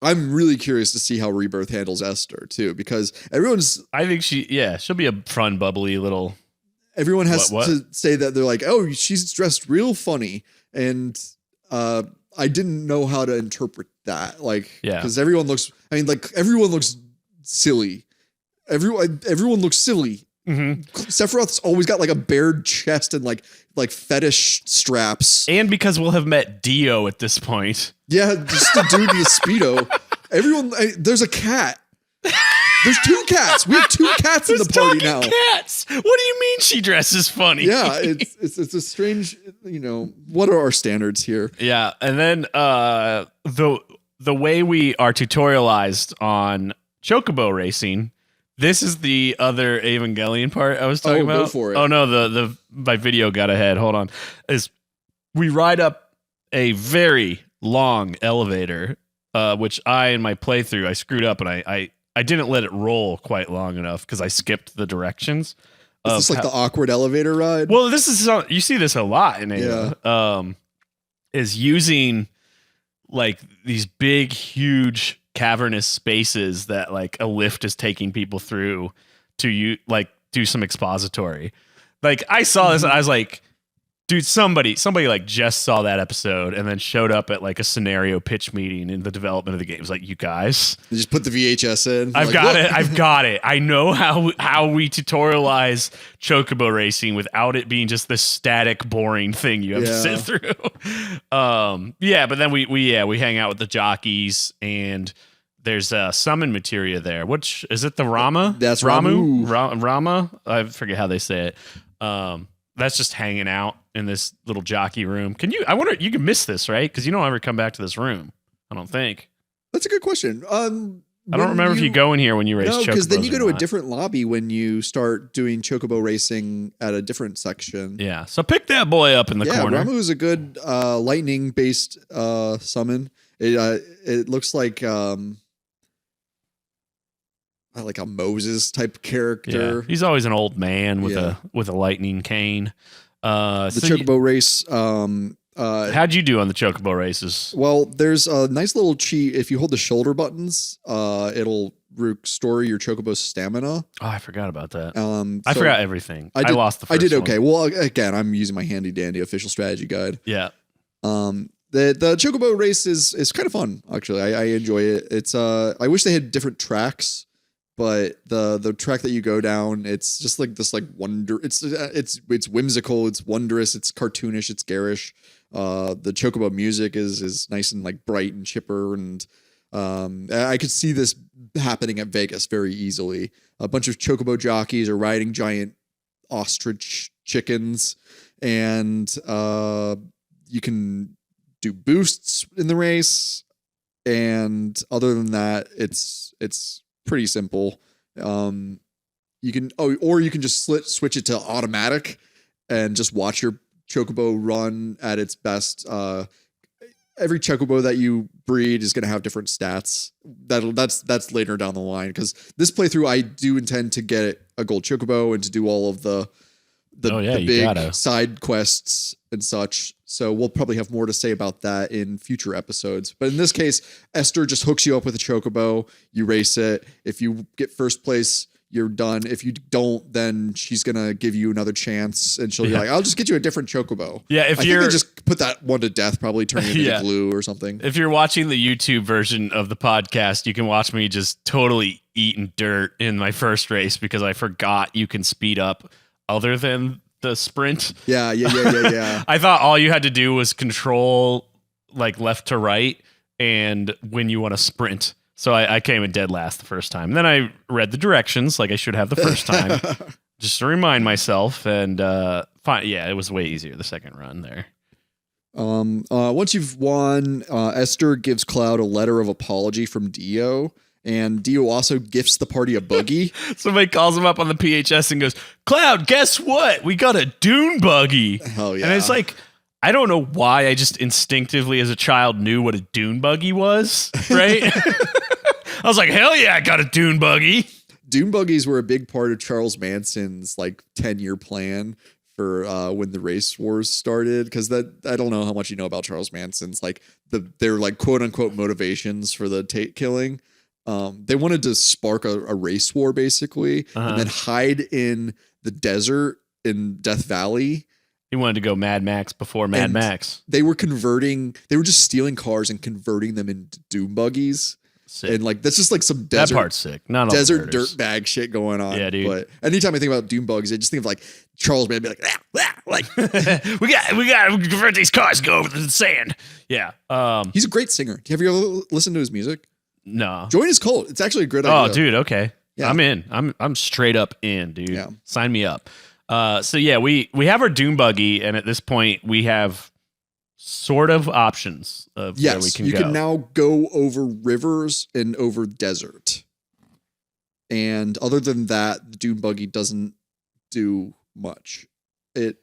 I'm really curious to see how Rebirth handles Esther too, because I think she'll be a fun, bubbly little. Everyone has to say that they're like, oh, she's dressed real funny, and I didn't know how to interpret that, because everyone looks. I mean, everyone looks silly. Everyone looks silly. Mm-hmm. Sephiroth's always got a bared chest and like fetish straps. And because we'll have met Dio at this point. Yeah, just the dude in the Speedo. There's a cat. There's 2 cats. We have 2 cats in the party now. Cats. What do you mean she dresses funny? Yeah, it's a strange. What are our standards here? Yeah, and then the way we are tutorialized on chocobo racing. This is the other Evangelion part I was talking about. Go for it. Oh no, my video got ahead. Hold on. Is we ride up a very long elevator, which in my playthrough I screwed up and I didn't let it roll quite long enough because I skipped the directions. Is this the awkward elevator ride? Well, this is you see this a lot in Ava. Yeah. Is using these big, huge cavernous spaces that a lift is taking people through to do some expository. I saw this and I was like, dude, somebody just saw that episode and then showed up at a scenario pitch meeting in the development of the game. It was like, you guys, you just put the VHS in. I've got it. I know how we tutorialize chocobo racing without it being just this static, boring thing you have to sit through. But then we hang out with the jockeys and there's summon materia there. Which is it? The Rama? That's Ramu. Rama. I forget how they say it. That's just hanging out in this little jockey room. I wonder, you can miss this, right? Because you don't ever come back to this room. I don't think. That's a good question. I don't remember if you go in here when you race chocobos. No, because then you go to a different lobby when you start doing chocobo racing at a different section. Yeah. So pick that boy up in the corner. Ramu is a good lightning-based summon. It looks like a Moses type character. Yeah. He's always an old man with a lightning cane. The chocobo race. How'd you do on the chocobo races? Well, there's a nice little cheat. If you hold the shoulder buttons, it'll restore your chocobo's stamina. Oh, I forgot about that. I forgot everything. I lost the first I did okay. one. Well, again, I'm using my handy dandy official strategy guide. Yeah. The chocobo race is kind of fun, actually. I enjoy it. It's I wish they had different tracks. But the track that you go down, it's just this wonder. It's whimsical. It's wondrous. It's cartoonish. It's garish. The chocobo music is nice and bright and chipper, and I could see this happening at Vegas very easily. A bunch of chocobo jockeys are riding giant ostrich chickens, and you can do boosts in the race. And other than that, it's pretty simple. You can just switch it to automatic and just watch your chocobo run at its best. Every chocobo that you breed is going to have different stats. That's later down the line, because this playthrough I do intend to get a gold chocobo and to do all of the big side quests and such. So we'll probably have more to say about that in future episodes. But in this case, Esther just hooks you up with a chocobo. You race it. If you get first place, you're done. If you don't, then she's going to give you another chance. And she'll be like, I'll just get you a different chocobo. Yeah, I think they just put that one to death, probably turning it into glue or something. If you're watching the YouTube version of the podcast, you can watch me just totally eating dirt in my first race because I forgot you can speed up other than the sprint. Yeah. I thought all you had to do was control left to right and when you want to sprint. So I came in dead last the first time. And then I read the directions like I should have the first time just to remind myself. And it was way easier the second run there. Once you've won, Esther gives Cloud a letter of apology from Dio. And Dio also gifts the party a buggy. Somebody calls him up on the PHS and goes, Cloud, guess what? We got a dune buggy. Hell yeah. And it's I don't know why I just instinctively as a child knew what a dune buggy was, right? I was like, hell yeah, I got a dune buggy. Dune buggies were a big part of Charles Manson's like 10-year plan for when the race wars started. Because that I don't know how much you know about Charles Manson's like their like quote unquote motivations for the Tate killing. They wanted to spark a race war basically, and then hide in the desert in Death Valley. He wanted to go Mad Max before Mad Max. They were just stealing cars and converting them into Dune buggies. Sick. And like that's just like some desert, that part's sick. Not all desert dirt bag shit going on. Yeah, dude. But anytime I think about Dune bugs, I just think of like Charles Manson be like, we got to convert these cars, go over the sand. Yeah. He's a great singer. Have you ever listened to his music? No. Join his cult. It's actually a great idea. Oh, dude. Okay. Yeah. I'm in. I'm straight up in, dude. Yeah. Sign me up. So yeah, we have our Dune buggy, and at this point we have sort of options of where we can you go. can now go over rivers and over desert. And other than that, the Dune buggy doesn't do much. Except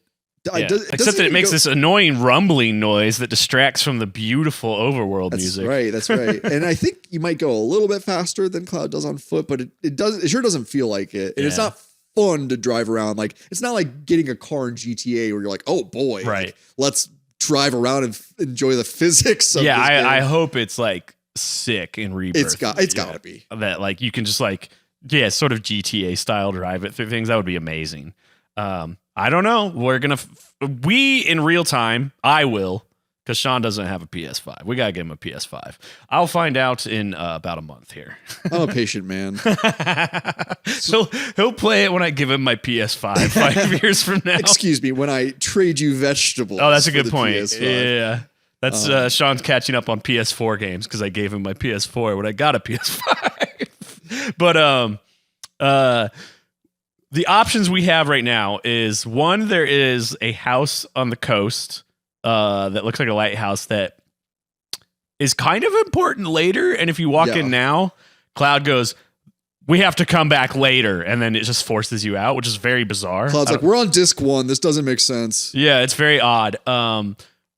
that it makes this annoying rumbling noise that distracts from the beautiful overworld music. That's right. And I think you might go a little bit faster than Cloud does on foot, but it sure doesn't feel like it. And it's not fun to drive around. Like it's not like getting a car in GTA where you're like, oh boy, right. Like, let's drive around and enjoy the physics of this game. I hope it's like sick in Rebirth. It's gotta be. That like you can just like, sort of GTA style drive it through things. That would be amazing. I don't know. We in real time, I will, because Sean doesn't have a PS5. We got to give him a PS5. I'll find out in about a month here. I'm a patient man. He'll play it when I give him my PS5 5 years from now. Excuse me, when I trade you vegetables. Oh, that's a good point. PS5. Yeah. That's Sean's catching up on PS4 games because I gave him my PS4 when I got a PS5. But the options we have right now is one, there is a house on the coast that looks like a lighthouse that is kind of important later. And if you walk in now, Cloud goes, we have to come back later. And then it just forces you out, which is very bizarre. Cloud's like, we're on disc 1. This doesn't make sense. Yeah, it's very odd.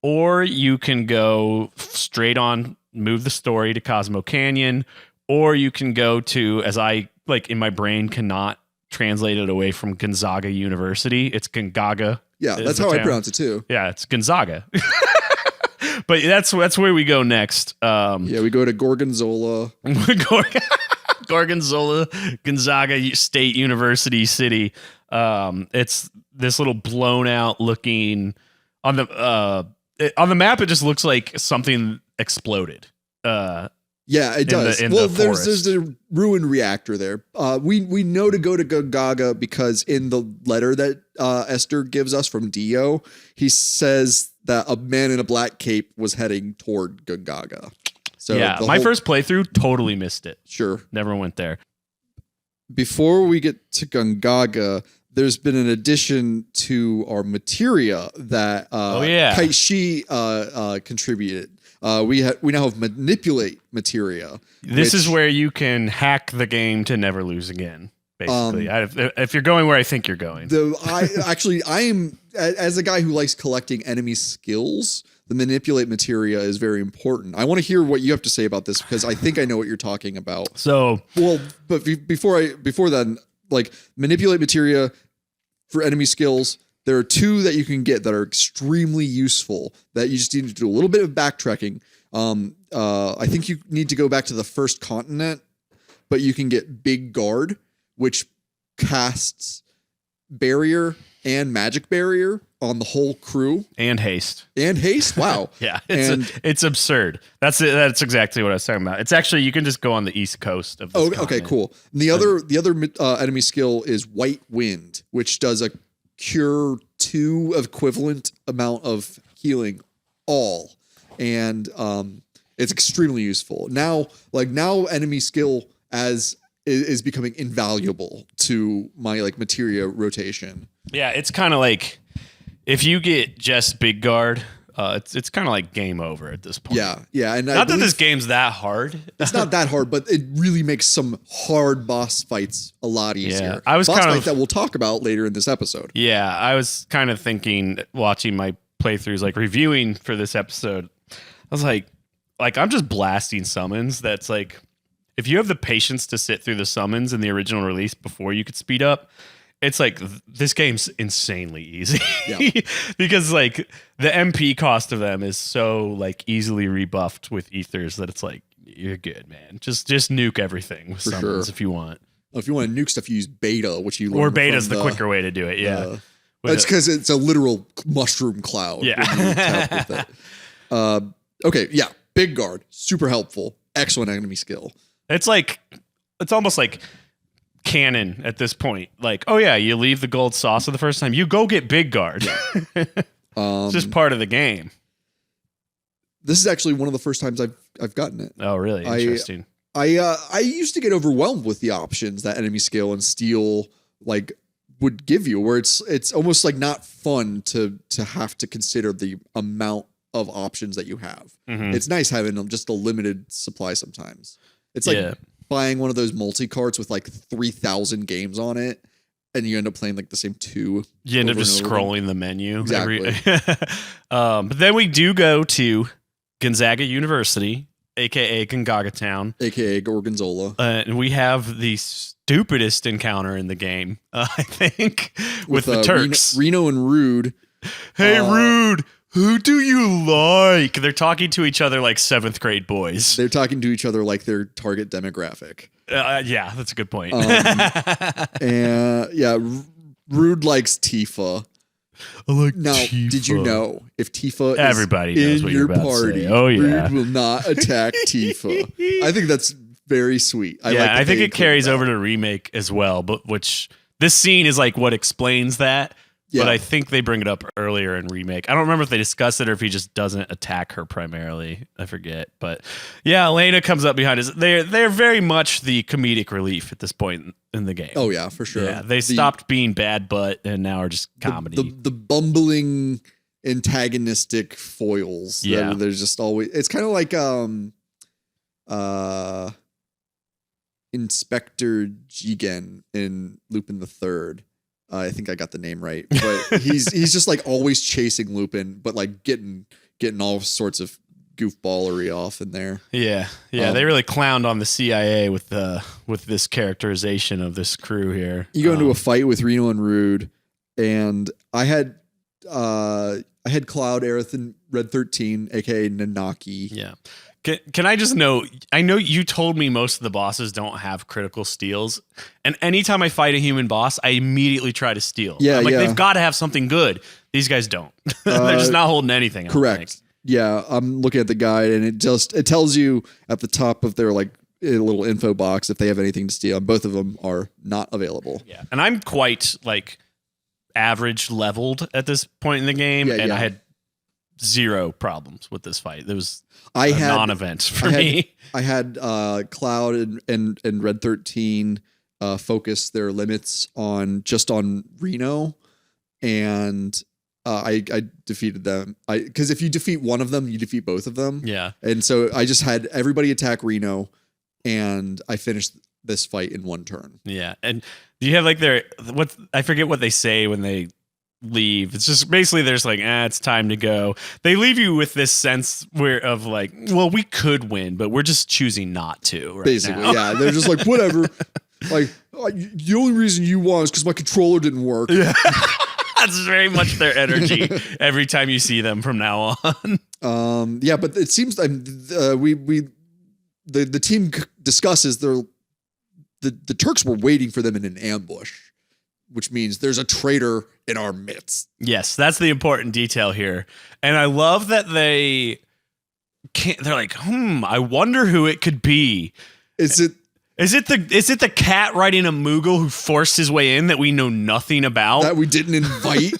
Or you can go straight on, move the story to Cosmo Canyon, or you can go to, as I like in my brain cannot translate it away from Gonzaga University. It's Gonzaga. Yeah, that's how I pronounce it too. Yeah, it's Gonzaga. But that's where we go next. We go to Gorgonzola. Gorgonzola, Gonzaga State University City. It's this little blown out looking on the map. It just looks like something exploded. Yeah, it does. There's a ruined reactor there. We know to go to Gonzaga because in the letter that Esther gives us from Dio, he says that a man in a black cape was heading toward Gonzaga. So yeah, my first playthrough totally missed it. Sure. Never went there. Before we get to Gonzaga, there's been an addition to our materia that Kaishi contributed. We now have manipulate materia. This is where you can hack the game to never lose again. Basically, if you're going where I think you're going. I am as a guy who likes collecting enemy skills. The manipulate materia is very important. I want to hear what you have to say about this because I think I know what you're talking about. But before then, like manipulate materia for enemy skills. There are 2 that you can get that are extremely useful that you just need to do a little bit of backtracking. I think you need to go back to the first continent, but you can get Big Guard, which casts barrier and magic barrier on the whole crew. And haste. Wow. Yeah. It's absurd. That's it. That's exactly what I was talking about. It's actually, you can just go on the East Coast of this continent. Okay, cool. And the other enemy skill is White Wind, which does a cure 2 equivalent amount of healing all. And it's extremely useful. Now enemy skill is becoming invaluable to my like materia rotation. Yeah, it's kind of like if you get just Big Guard, it's kind of like game over at this point. Yeah, and not that this game's that hard. It's not that hard, but it really makes some hard boss fights a lot easier. Yeah, I was boss fight that we'll talk about later in this episode. Yeah, I was kind of thinking, watching my playthroughs, like reviewing for this episode, I was like I'm just blasting summons. That's like, if you have the patience to sit through the summons in the original release before you could speed up, it's like this game's insanely easy. Yeah. Because like the MP cost of them is so like easily rebuffed with ethers that it's like you're good, man. Just nuke everything with For summons sure. if you want. If you want to nuke stuff, you use beta, which you learn Or beta's from the quicker way to do it. Yeah. That's because it's a literal mushroom cloud. Yeah. when you tap with it. Okay. Yeah. Big guard. Super helpful. Excellent enemy skill. It's like, it's almost like canon at this point. Like, oh yeah, you leave the gold saucer the first time, you go get big guard. It's just part of the game. This is actually one of the first times I've gotten it. Oh, really? Interesting. I used to get overwhelmed with the options that enemy skill and steel like would give you, where it's almost like not fun to have to consider the amount of options that you have. Mhm. It's nice having just a limited supply sometimes. It's like buying one of those multi-carts with like 3,000 games on it, and you end up playing like the same two. You end up over just and over scrolling the menu. Exactly. But then we do go to Gonzaga University, aka Gongaga Town, aka Gorgonzola, and we have the stupidest encounter in the game, I think, with the Turks. Reno and Rude. Hey, Rude, who do you like? They're talking to each other like 7th grade boys. They're talking to each other like their target demographic. Yeah, that's a good point. And yeah, Rude likes Tifa. I like Now, Tifa. did you know if Tifa Everybody is knows in what your you're about to party, say. Oh, yeah. Rude will not attack Tifa? I think that's very sweet. I think it carries over to remake as well, but this scene is like what explains that. Yeah. But I think they bring it up earlier in remake. I don't remember if they discuss it or if he just doesn't attack her primarily. I forget. But yeah, Elena comes up behind us. They're very much the comedic relief at this point in the game. Oh yeah, for sure. Yeah, they stopped being bad butt and now are just comedy. The bumbling antagonistic foils. Yeah. There's just always, it's kind of like Inspector Jigen in Lupin the Third. I think I got the name right, but he's just like always chasing Lupin, but like getting all sorts of goofballery off in there. Yeah, they really clowned on the CIA with this characterization of this crew here. You go into a fight with Reno and Rude, and I had Cloud, Aerith, and Red 13, aka Nanaki. Yeah. Can I just note, I know you told me most of the bosses don't have critical steals, and anytime I fight a human boss, I immediately try to steal. Yeah, I'm like, yeah. they've got to have something good. These guys don't. They're just not holding anything. Correct. Yeah, I'm looking at the guide, and it tells you at the top of their like a little info box if they have anything to steal. Both of them are not available. Yeah, and I'm quite like average leveled at this point in the game, I had zero problems with this fight. There was a non-event for me. I had Cloud and Red 13 focus their limits on Reno, and I defeated them. Because if you defeat one of them, you defeat both of them. Yeah. And so I just had everybody attack Reno, and I finished this fight in one turn. Yeah. And do you have like I forget what they say when they leave. It's just basically there's like, it's time to go. They leave you with this sense of like, well, we could win, but we're just choosing not to. Right Basically, now. yeah. They're just like, whatever. Like, the only reason you won is because my controller didn't work. Yeah. That's very much their energy every time you see them from now on. Yeah, but it seems the team discusses the Turks were waiting for them in an ambush, which means there's a traitor in our midst. Yes, that's the important detail here. And I love that they're like, I wonder who it could be. Is it the cat riding a Moogle who forced his way in that we know nothing about? That we didn't invite?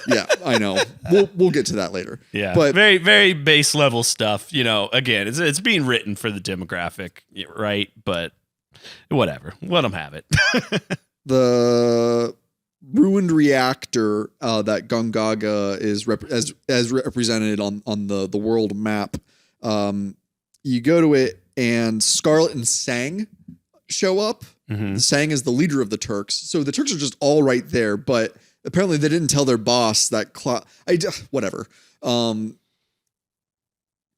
Yeah, I know. We'll get to that later. Yeah, but very, very base level stuff. You know, again, it's being written for the demographic, right? But whatever, let them have it. The ruined reactor that Gongaga is as represented on the world map. You go to it, and Scarlet and Sang show up. Mm-hmm. Sang is the leader of the Turks, so the Turks are just all right there. But apparently, they didn't tell their boss that whatever.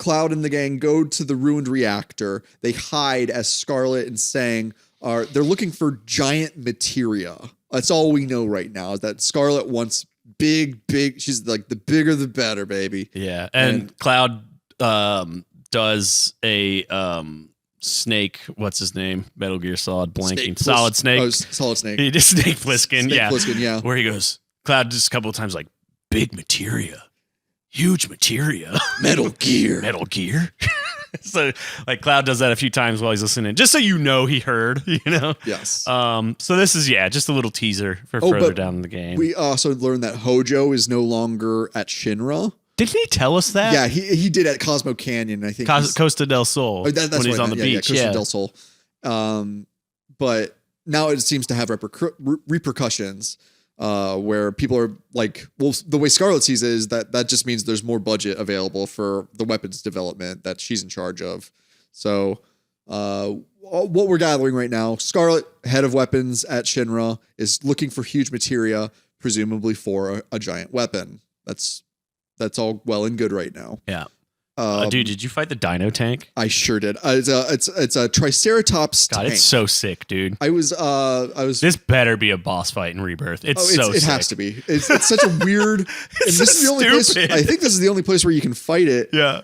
Cloud and the gang go to the ruined reactor. They hide as Scarlet and Sang they're looking for giant materia. That's all we know right now, is that Scarlet wants big. She's like, the bigger the better, baby. Yeah. And Cloud does a Snake, what's his name? Metal Gear Solid, blanking. Solid Snake. Oh, Solid Snake. He did Snake Plissken. Snake Plissken, yeah. Where he goes, Cloud just a couple of times like, big materia. Huge materia. Metal Gear. Metal Gear. So like Cloud does that a few times while he's listening, just so you know he heard, you know? Yes. So this is, just a little teaser for further down in the game. We also learned that Hojo is no longer at Shinra. Didn't he tell us that? Yeah, he did at Cosmo Canyon, I think. Costa del Sol. That's when he's on the beach. Costa del Sol. But now it seems to have repercussions. Where people are like, well, the way Scarlet sees it is that just means there's more budget available for the weapons development that she's in charge of. So what we're gathering right now, Scarlet, head of weapons at Shinra, is looking for huge materia, presumably for a giant weapon. That's all well and good right now. Yeah. Dude, did you fight the Dino Tank? I sure did. It's a Triceratops God, tank. it's so sick, dude. I was. This better be a boss fight in Rebirth. It sick. Has to be. It's such a weird. It's this is the only place. I think this is the only place where you can fight it. Yeah.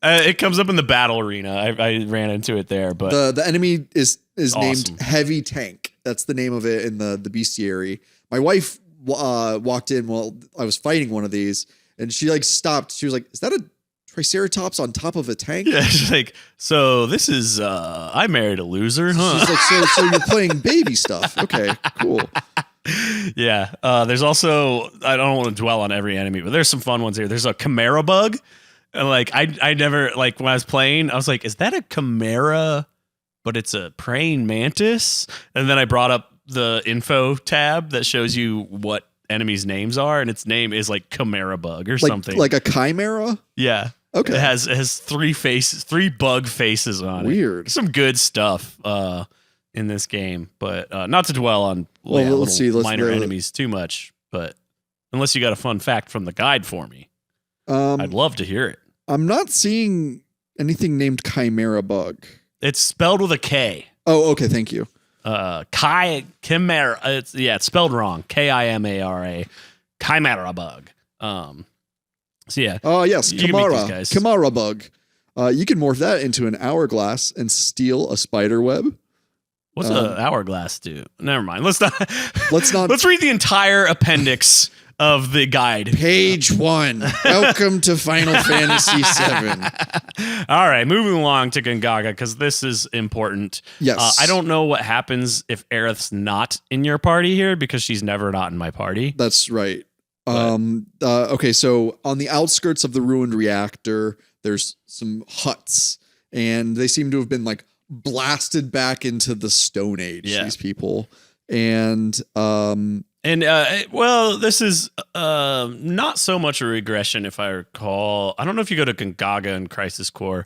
It comes up in the battle arena. I ran into it there, but the enemy is awesome. Named Heavy Tank. That's the name of it in the bestiary. My wife walked in while I was fighting one of these, and she like stopped. She was like, "Is that a Triceratops on top of a tank?" Yeah, she's like, so this is I married a loser, huh? She's like, so you're playing baby stuff. Okay, cool. Yeah. There's also, I don't want to dwell on every enemy, but there's some fun ones here. There's a Chimera bug. And like I never, like when I was playing, I was like, is that a Chimera, but it's a praying mantis? And then I brought up the info tab that shows you what enemies' names are, and its name is like Chimera bug or something. Like a chimera? Yeah. Okay. It has three bug faces on it. Weird. Some good stuff in this game, but not to dwell on let's minor enemies too much. But unless you got a fun fact from the guide for me, I'd love to hear it. I'm not seeing anything named Chimera bug. It's spelled with a K. Oh, okay. Thank you. Chimera. It's spelled wrong. Kimara. Chimera bug. So yeah. Oh yes, Chimera. Chimera bug. You can morph that into an hourglass and steal a spider web. What's an hourglass do? Never mind. Let's not. Let's read the entire appendix of the guide. Page 1. Welcome to Final Fantasy VII. All right, moving along to Gongaga because this is important. Yes. I don't know what happens if Aerith's not in your party here because she's never not in my party. That's right. Okay, so on the outskirts of the ruined reactor, there's some huts, and they seem to have been like blasted back into the Stone Age. Yeah. These people, and this is not so much a regression, if I recall. I don't know if you go to Gongaga and Crisis Core,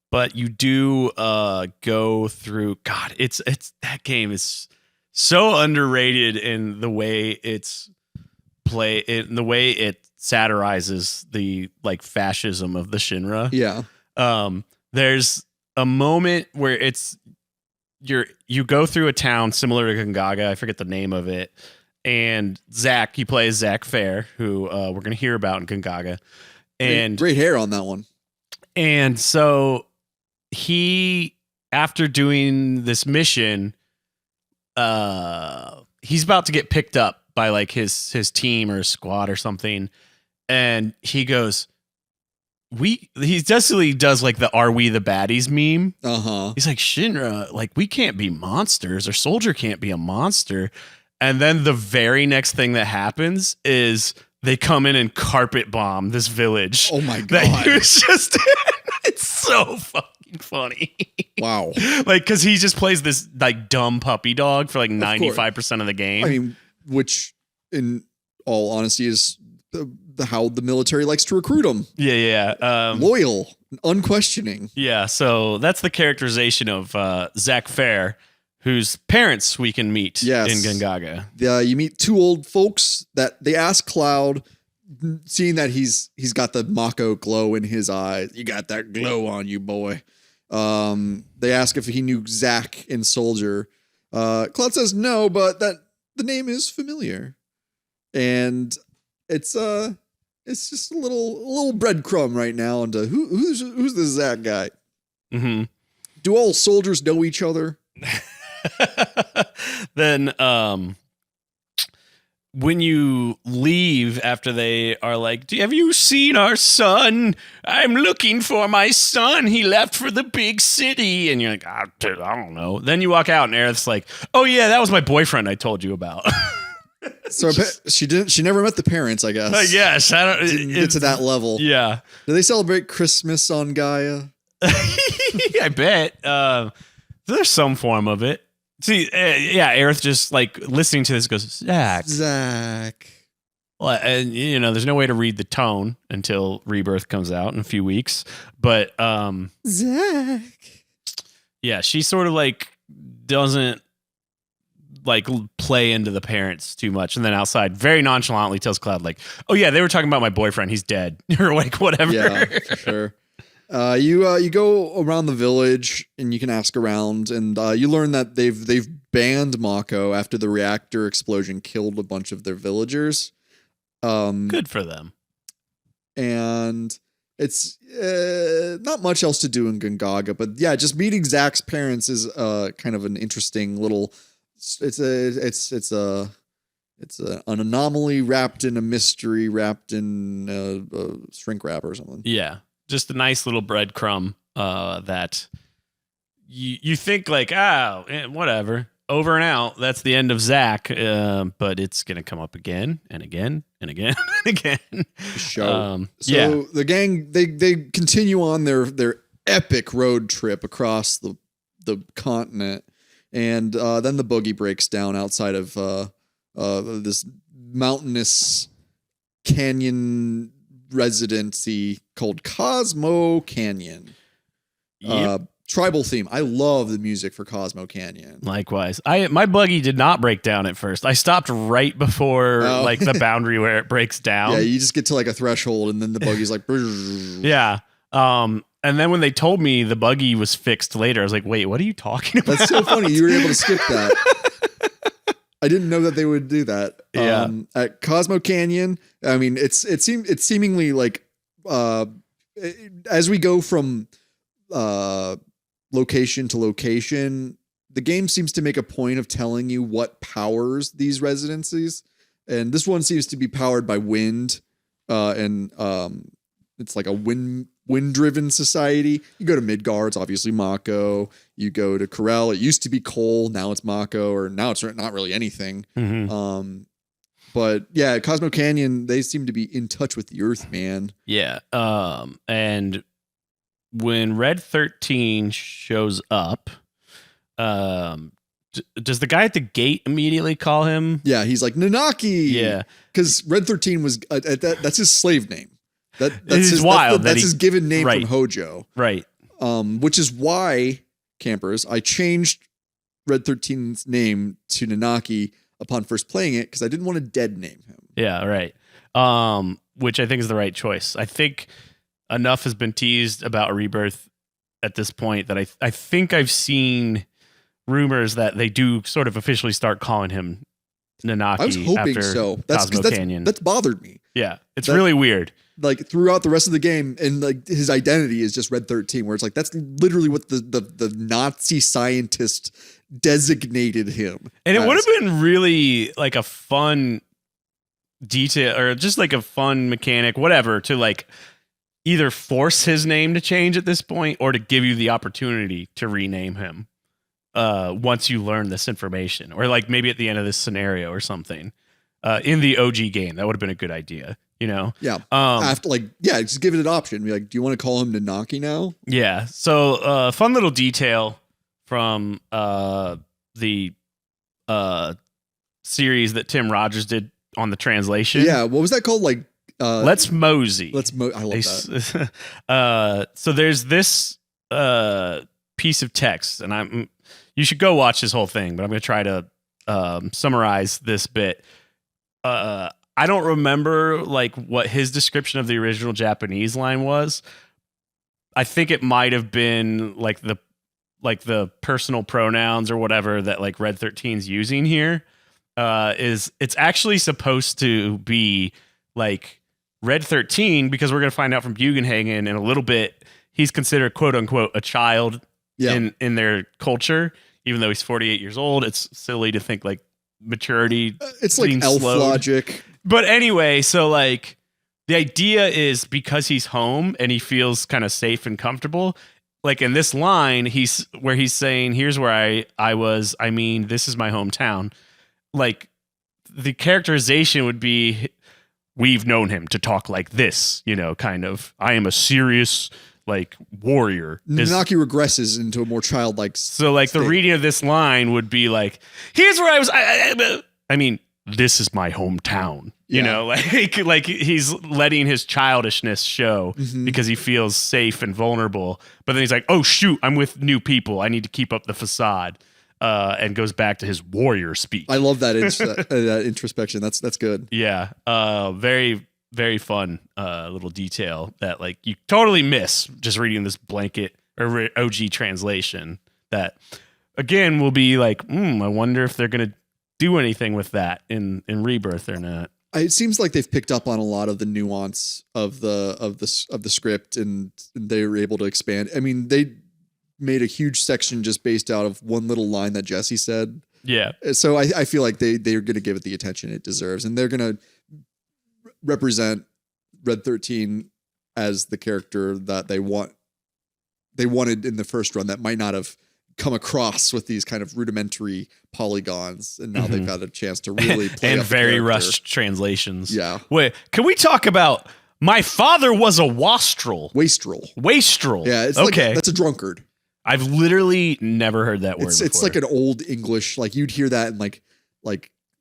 but you do go through. God, it's that game is so underrated in the way it's in the way it satirizes the like fascism of the Shinra. Yeah. There's a moment where you go through a town similar to Gongaga. I forget the name of it. And Zach, he plays Zach Fair, who we're going to hear about in Gongaga. And great hair on that one. And so he, after doing this mission, he's about to get picked up by like his team or his squad or something. And he goes, he definitely does like the "Are we the baddies" meme. He's like, Shinra, like we can't be monsters. Our soldier can't be a monster. And then the very next thing that happens is they come in and carpet bomb this village. Oh my God. That he was just in. It's so fucking funny. Wow. Like, cause he just plays this like dumb puppy dog for like 95% of the game. I mean, which in all honesty is how the military likes to recruit them. Yeah. Loyal, unquestioning. Yeah. So that's the characterization of Zach Fair, whose parents we can meet in Gongaga. You meet two old folks that they ask Cloud, seeing that he's got the Mako glow in his eyes. You got that glow on you, boy. They ask if he knew Zack in Soldier. Cloud says no, but that the name is familiar, and it's just a little breadcrumb right now into who's the Zack guy. Mm-hmm. Do all soldiers know each other? Then when you leave after they are like, have you seen our son? I'm looking for my son. He left for the big city. And you're like, I don't know. Then you walk out and Aerith's like, oh yeah, that was my boyfriend I told you about. So she never met the parents, I guess. I guess. I don't Didn't get to that level. Yeah. Do they celebrate Christmas on Gaia? I bet. There's some form of it. See, yeah, Aerith just like listening to this goes, Zack. Well, and there's no way to read the tone until Rebirth comes out in a few weeks. But Zack. Yeah, she sort of like doesn't like play into the parents too much, and then outside very nonchalantly tells Cloud like, oh yeah, they were talking about my boyfriend, he's dead, or like whatever. Yeah, for sure. You go around the village and you can ask around, and you learn that they've banned Mako after the reactor explosion killed a bunch of their villagers. Good for them. And it's not much else to do in Gongaga, but yeah, just meeting Zack's parents is kind of an interesting little. It's an anomaly wrapped in a mystery, wrapped in shrink wrap or something. Yeah. Just a nice little breadcrumb that you think like, whatever, over and out. That's the end of Zack, but it's going to come up again and again and again and again. So the gang, they continue on their epic road trip across the continent, and then the boogie breaks down outside of this mountainous canyon residency called Cosmo Canyon. Yep. Tribal theme. I love the music for Cosmo Canyon. Likewise. My buggy did not break down at first. I stopped right before like the boundary where it breaks down. Yeah, you just get to like a threshold and then the buggy's like yeah. And then when they told me the buggy was fixed later, I was like, wait, what are you talking about? That's so funny. You were able to skip that. I didn't know that they would do that. Yeah. At Cosmo Canyon, I mean, it's seemingly like as we go from location to location, the game seems to make a point of telling you what powers these residencies, and this one seems to be powered by wind, and it's like a wind-driven society. You go to Midgar, it's obviously Mako. You go to Corel, it used to be coal, now it's Mako, or now it's not really anything. Mm-hmm. But yeah, Cosmo Canyon, they seem to be in touch with the Earth, man. Yeah. And when Red 13 shows up, does the guy at the gate immediately call him? Yeah, he's like, Nanaki! Yeah. Because Red 13 was, that's his slave name. That's his wild. That's his given name right. from Hojo. Right. Which is why, campers, I changed Red 13's name to Nanaki upon first playing it because I didn't want to dead name him. Yeah, right. Which I think is the right choice. I think enough has been teased about Rebirth at this point that I think I've seen rumors that they do sort of officially start calling him Nanaki. I was hoping after so. Cosmo Canyon. That's bothered me. Yeah, it's really weird. Like throughout the rest of the game, and like his identity is just Red 13, where it's like that's literally what the Nazi scientist designated him. And it would have been really like a fun detail, or just like a fun mechanic, whatever, to like either force his name to change at this point, or to give you the opportunity to rename him once you learn this information, or like maybe at the end of this scenario or something. In the OG game, that would have been a good idea. Yeah. After just give it an option. Be like, do you want to call him Nanaki now? Yeah. So, fun little detail from the series that Tim Rogers did on the translation. Yeah. What was that called? Like, Let's Mosey. I love that. So there's this piece of text, and you should go watch this whole thing, but I'm going to try to summarize this bit. I don't remember like what his description of the original Japanese line was. I think it might have been like the personal pronouns or whatever that like Red 13's using here. It's actually supposed to be like Red 13, because we're going to find out from Bugenhagen in a little bit, he's considered quote unquote a child in their culture, even though he's 48 years old. It's silly to think like maturity. It's like elf logic. But anyway, so like the idea is because he's home and he feels kind of safe and comfortable. Like in this line, he's saying, here's where I was. I mean, this is my hometown. Like the characterization would be, we've known him to talk like this, kind of, I am a serious like warrior. Nanaki regresses into a more childlike So like state. The reading of this line would be like, here's where I was. I mean, this is my hometown, like he's letting his childishness show because he feels safe and vulnerable. But then he's like, oh shoot, I'm with new people. I need to keep up the facade. And goes back to his warrior speak. I love that that introspection. That's good. Yeah. Very, very fun little detail that like you totally miss just reading this blanket or OG translation. That again will be like, I wonder if they're gonna do anything with that in Rebirth or not. It seems like they've picked up on a lot of the nuance of the script, and they were able to expand. I mean, they made a huge section just based out of one little line that Jesse said. Yeah. So I feel like they're going to give it the attention it deserves, and they're going to represent Red 13 as the character that they wanted in the first run that might not have come across with these kind of rudimentary polygons, and now they've had a chance to really play and up very rushed translations. Yeah. Wait, can we talk about my father was a wastrel? Wastrel. Yeah. It's okay. Like, that's a drunkard. I've literally never heard that word before. It's like an old English, like you'd hear that in like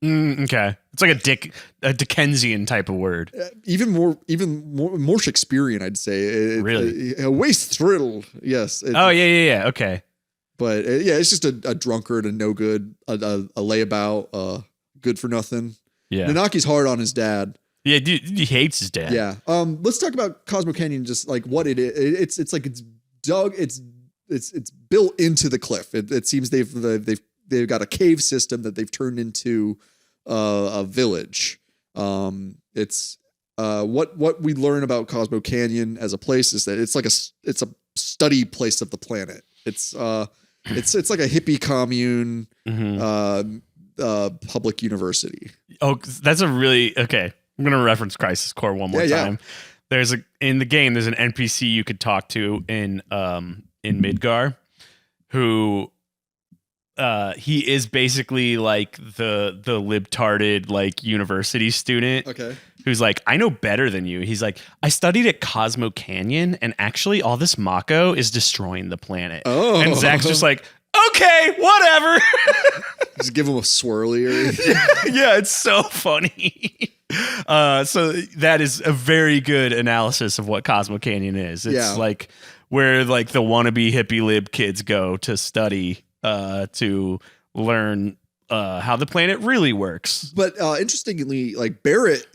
okay. It's like a Dickensian type of word. Even more Shakespearean, I'd say. Really? A wastrel. Yes. Yeah. Okay. But it's just a drunkard, a no good, a layabout, good for nothing. Yeah. Nanaki's hard on his dad. Yeah, dude, he hates his dad. Yeah. Let's talk about Cosmo Canyon, just like what it is. It's like it's dug. It's built into the cliff. It seems they've got a cave system that they've turned into a village. It's what we learn about Cosmo Canyon as a place is that it's a study place of the planet. It's like a hippie commune, public university. Oh, that's a really okay. I'm gonna reference Crisis Core one more time. There's in the game. There's an NPC you could talk to in Midgar, who he is basically like the libtarded like university student. Okay. Who's like, I know better than you. He's like, I studied at Cosmo Canyon, and actually all this Mako is destroying the planet. Oh. And Zach's just like, okay, whatever. Just give him a swirly. Yeah, it's so funny. So that is a very good analysis of what Cosmo Canyon is. It's like where like the wannabe hippie lib kids go to study, to learn how the planet really works. But interestingly, like Barrett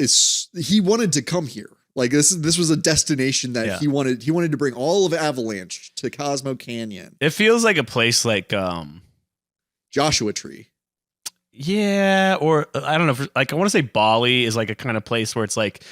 he wanted to come here. Like this was a destination that he wanted to bring all of Avalanche to Cosmo Canyon. It feels like a place like Joshua Tree. Yeah, or I don't know, like I want to say Bali is like a kind of place where it's like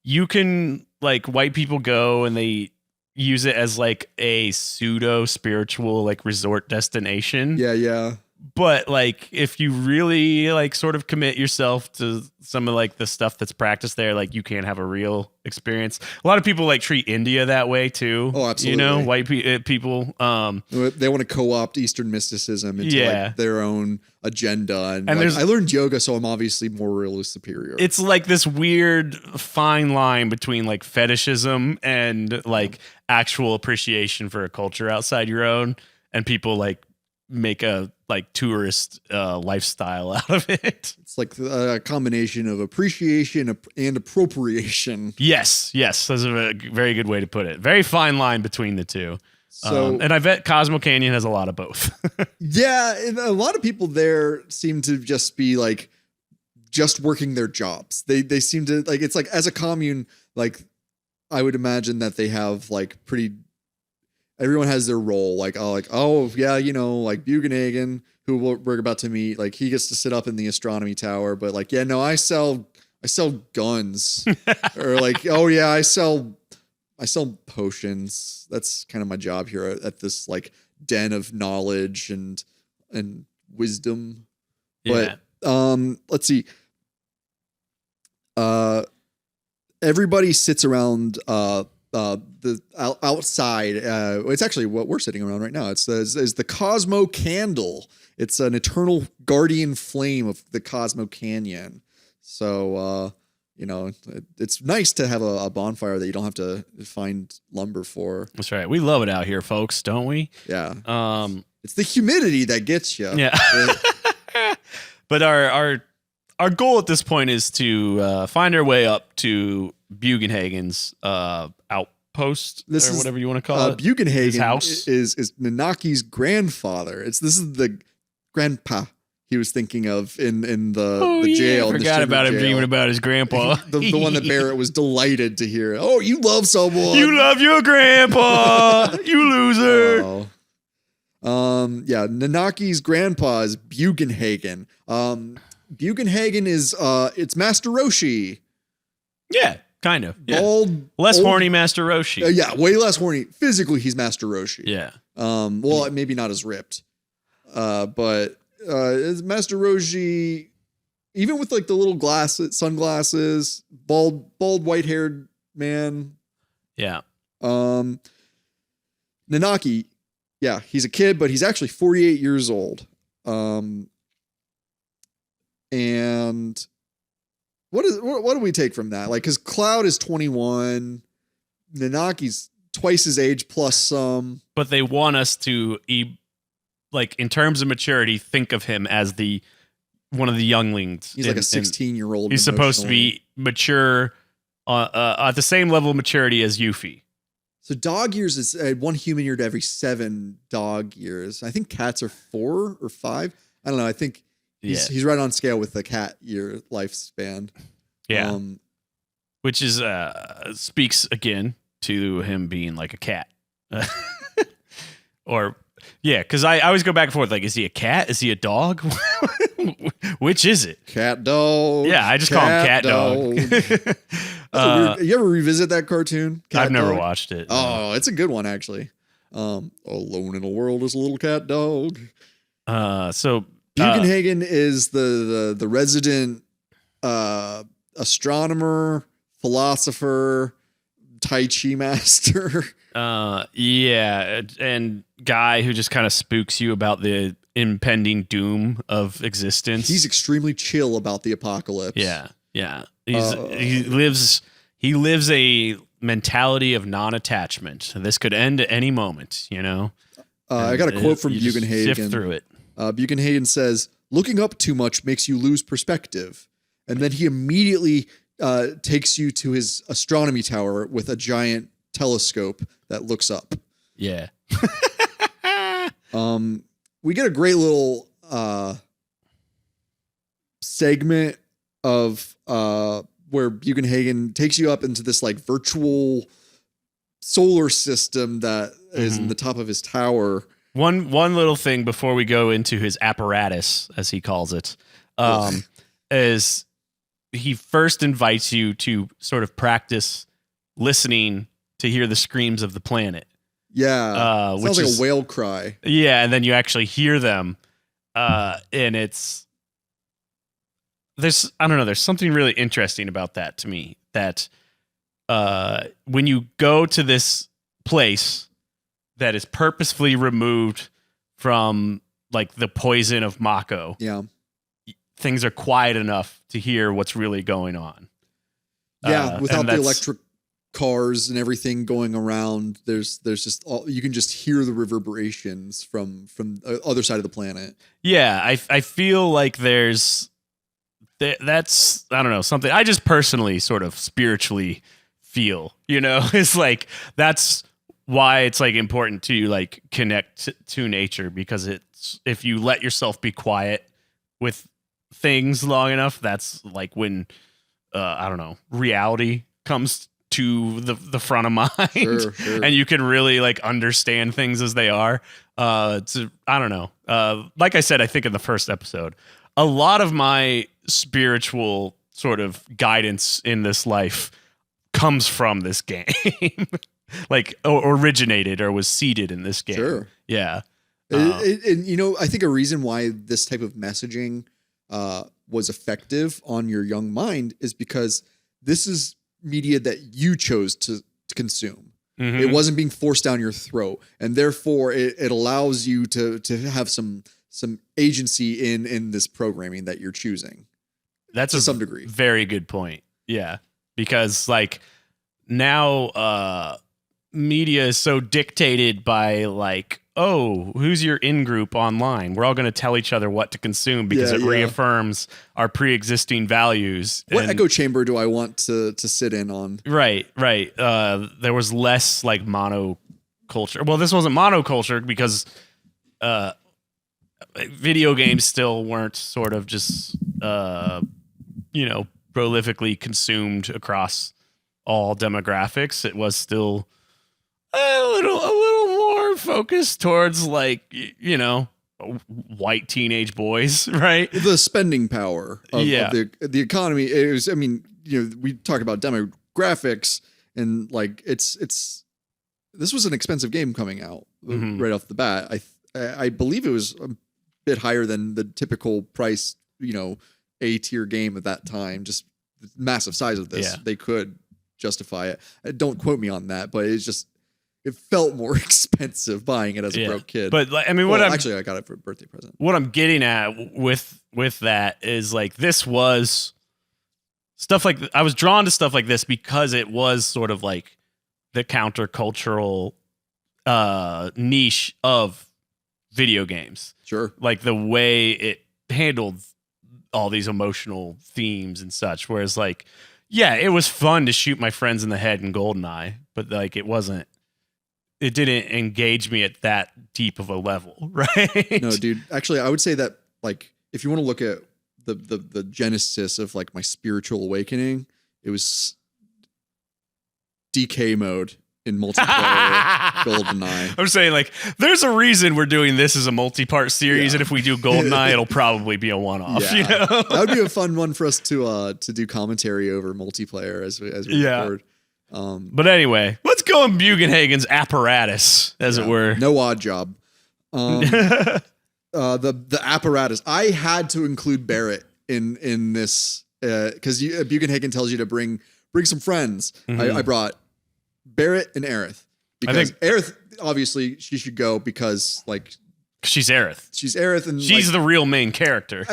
you can like white people go and they use it as like a pseudo spiritual like resort destination. Yeah. But like if you really like sort of commit yourself to some of like the stuff that's practiced there, like you can't have a real experience. A lot of people like treat India that way too. Oh, absolutely. White people. They want to co-opt Eastern mysticism into like their own agenda. And like, I learned yoga, so I'm obviously morally superior. It's like this weird fine line between like fetishism and like actual appreciation for a culture outside your own, and people like make a like tourist lifestyle out of it. It's like a combination of appreciation and appropriation. Yes, that's a very good way to put it. Very fine line between the two. So, and I bet Cosmo Canyon has a lot of both. Yeah, and a lot of people there seem to just be like just working their jobs. They seem to like, it's like as a commune, like I would imagine that they have like everyone has their role. Like, oh yeah, you know, like Bugenhagen, who we're about to meet, like he gets to sit up in the astronomy tower, but like, yeah, no, I sell guns or like, oh yeah, I sell potions. That's kind of my job here at this like den of knowledge and wisdom. Yeah. But let's see. Everybody sits around the outside. It's actually what we're sitting around right now. It's the Cosmo Candle. It's an eternal guardian flame of the Cosmo Canyon. So you know, it's nice to have a bonfire that you don't have to find lumber for. That's right. We love it out here, folks, don't we? Yeah. It's the humidity that gets you. Yeah. But our goal at this point is to find our way up to Bugenhagen's outpost, or whatever you want to call it. Bugenhagen His house is Nanaki's grandfather. This is the grandpa he was thinking of in the jail. I forgot about him dreaming about his grandpa. the one that Barrett was delighted to hear. Oh, you love someone. You love your grandpa. You loser. Oh. Yeah, Nanaki's grandpa is Bugenhagen. Bugenhagen is it's Master Roshi. Yeah, kind of. Yeah. Less horny Master Roshi. Yeah, way less horny. Physically, he's Master Roshi. Yeah. Well, maybe not as ripped. But is Master Roshi, even with like the little sunglasses, bald white-haired man. Yeah. Nanaki, yeah, he's a kid, but he's actually 48 years old. And what do we take from that? Like, because Cloud is 21, Nanaki's twice his age plus some. But they want us to, like, in terms of maturity, think of him as one of the younglings. He's like a 16-year-old. He's supposed to be mature at the same level of maturity as Yuffie. So dog years is 1 human year to every 7 dog years. I think cats are 4 or 5. I don't know. I think he's right on scale with the cat year lifespan. Yeah. Which is speaks again to him being like a cat. Or yeah, because I always go back and forth, like, is he a cat? Is he a dog? Which is it? Cat dog. Yeah, I just call him cat dog. You ever revisit that cartoon? I've never watched it. Oh, it's a good one, actually. Alone in the world is a little cat dog. So Bugenhagen is the resident astronomer, philosopher, Tai Chi master. Yeah, and guy who just kind of spooks you about the impending doom of existence. He's extremely chill about the apocalypse. Yeah. He lives a mentality of non-attachment. This could end at any moment, you know. I got a quote from Bugenhagen. Sift through it. Bugenhagen says, "Looking up too much makes you lose perspective," and then he immediately takes you to his astronomy tower with a giant telescope that looks up. Yeah. We get a great little segment of where Bugenhagen takes you up into this like virtual solar system that is in the top of his tower. One little thing before we go into his apparatus, as he calls it, is he first invites you to sort of practice listening to hear the screams of the planet. Yeah. Sounds like a whale cry. Yeah, and then you actually hear them. And there's something really interesting about that to me, that when you go to this place that is purposefully removed from like the poison of Mako, things are quiet enough to hear what's really going on. Yeah, without the electric cars and everything going around, there's just you can just hear the reverberations from the other side of the planet. Yeah, I feel like that's I don't know, something I just personally sort of spiritually feel, you know. It's like that's why it's like important to like connect to nature, because it's if you let yourself be quiet with things long enough, that's like when I don't know, reality comes to the front of mind, Sure. and you can really like understand things as they are. I don't know. Like I said, I think in the first episode, a lot of my spiritual sort of guidance in this life comes from this game. Like originated or was seeded in this game. Sure. Yeah. And you know, I think a reason why this type of messaging was effective on your young mind is because this is media that you chose to consume. Mhm. It wasn't being forced down your throat, and therefore it allows you to have some agency in this programming that you're choosing. That's to a some degree. Very good point. Yeah. Because like now media is so dictated by like, oh, who's your in-group online? We're all going to tell each other what to consume because it reaffirms our pre-existing values. What echo chamber do I want to sit in on? Right. There was less like monoculture. Well, this wasn't monoculture because video games still weren't sort of just prolifically consumed across all demographics. It was still a little more focused towards like, white teenage boys, right? The spending power of the economy. It was, I mean, we talk about demographics and like this was an expensive game coming out right off the bat. I believe it was a bit higher than the typical price, A tier game at that time. Just the massive size of this, they could justify it. Don't quote me on that, but it felt more expensive buying it as a broke kid. But I mean, I got it for a birthday present. What I'm getting at with that is like, this was stuff like, I was drawn to stuff like this because it was sort of like the countercultural niche of video games. Sure. Like the way it handled all these emotional themes and such. Whereas like, yeah, it was fun to shoot my friends in the head in GoldenEye, but like it didn't engage me at that deep of a level, right? No, dude. Actually, I would say that like if you want to look at the genesis of like my spiritual awakening, it was DK mode in multiplayer GoldenEye. I'm saying like there's a reason we're doing this as a multi-part series, and if we do GoldenEye, it'll probably be a one-off. Yeah. That would be a fun one for us to do commentary over multiplayer as we record. But anyway, let's go on Bugenhagen's apparatus, as it were. No odd job. The apparatus. I had to include Barrett in this because Bugenhagen tells you to bring some friends. I brought Barrett and Aerith because Aerith, obviously she should go because like she's Aerith. And she's the real main character.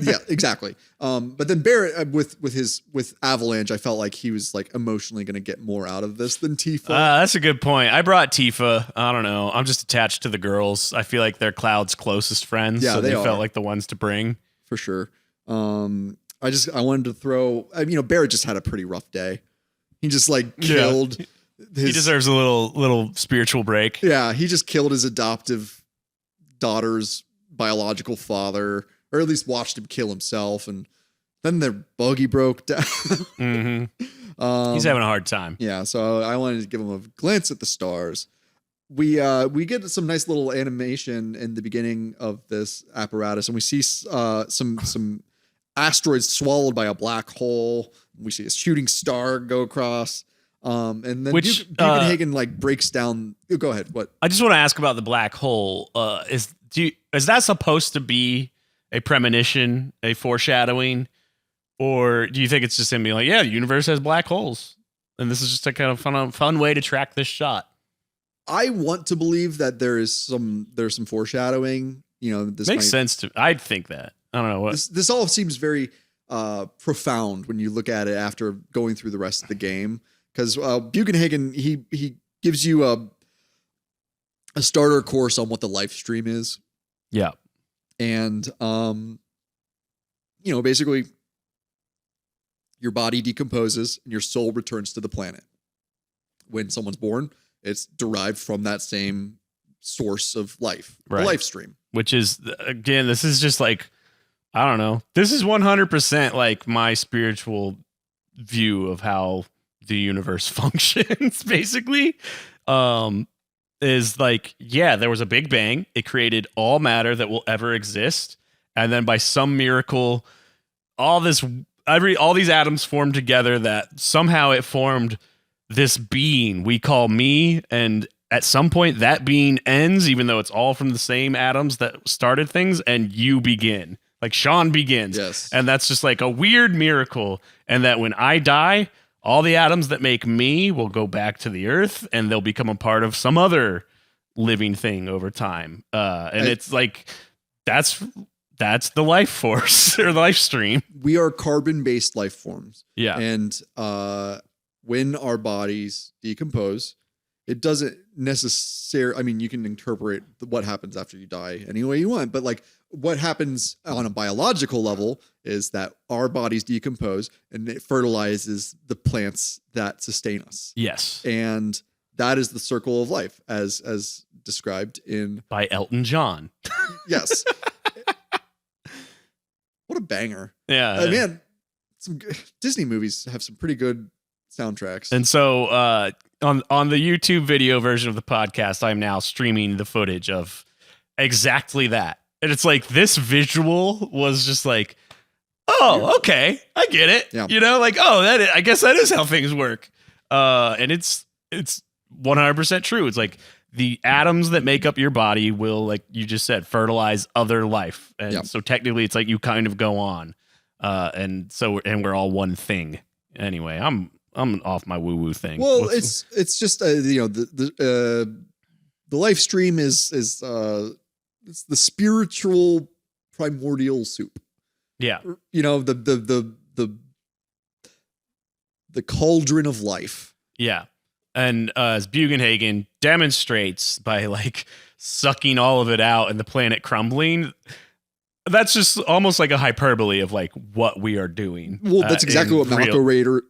Yeah, exactly. But then Barrett with Avalanche, I felt like he was like emotionally going to get more out of this than Tifa. That's a good point. I brought Tifa. I don't know. I'm just attached to the girls. I feel like they're Cloud's closest friends. Yeah, so they felt like the ones to bring for sure. I wanted to throw. Barrett just had a pretty rough day. He just like killed. He deserves a little spiritual break. Yeah, he just killed his adoptive daughter's biological father, or at least watched him kill himself, and then their buggy broke down. He's having a hard time. Yeah, so I wanted to give him a glance at the stars. We get some nice little animation in the beginning of this apparatus, and we see some asteroids swallowed by a black hole. We see a shooting star go across. And then Bugenhagen like breaks down. Go ahead. What? I just want to ask about the black hole. Is that supposed to be a premonition, a foreshadowing, or do you think it's just him being like, yeah, the universe has black holes, and this is just a kind of fun way to track this shot? I want to believe that there's some foreshadowing. This makes sense to. I'd think that. I don't know what this all seems very profound when you look at it after going through the rest of the game. Because Bugenhagen, he gives you a starter course on what the life stream is. Yeah. And, basically your body decomposes and your soul returns to the planet. When someone's born, it's derived from that same source of life, the life stream. Which is, again, this is just like I don't know. This is 100% like my spiritual view of how the universe functions, basically. Is like, yeah, there was a big bang. It created all matter that will ever exist. And then by some miracle, all these atoms formed together that somehow it formed this being we call me. And at some point that being ends, even though it's all from the same atoms that started things, and you begin. Like Sean begins. Yes. And that's just like a weird miracle. And that when I die, all the atoms that make me will go back to the earth and they'll become a part of some other living thing over time. It's like, that's the life force or the life stream. We are carbon-based life forms. Yeah. And when our bodies decompose, it doesn't necessarily, I mean, you can interpret what happens after you die any way you want, but like what happens on a biological level is that our bodies decompose and it fertilizes the plants that sustain us. Yes. And that is the circle of life as described in by Elton John. Yes. What a banger. Yeah. Man, some Disney movies have some pretty good soundtracks. And so on the YouTube video version of the podcast, I'm now streaming the footage of exactly that. And it's like this visual was just like, oh, okay, I get it. Yeah. You know, like, oh, I guess that is how things work. And it's 100% true. It's like the atoms that make up your body will, like you just said, fertilize other life. And so technically it's like you kind of go on. And we're all one thing. Anyway, I'm off my woo-woo thing. Well, it's just the life stream is it's the spiritual primordial soup. Yeah. You know, the cauldron of life. Yeah. And as Bugenhagen demonstrates by like sucking all of it out and the planet crumbling, that's just almost like a hyperbole of like what we are doing. Well, that's exactly what Mako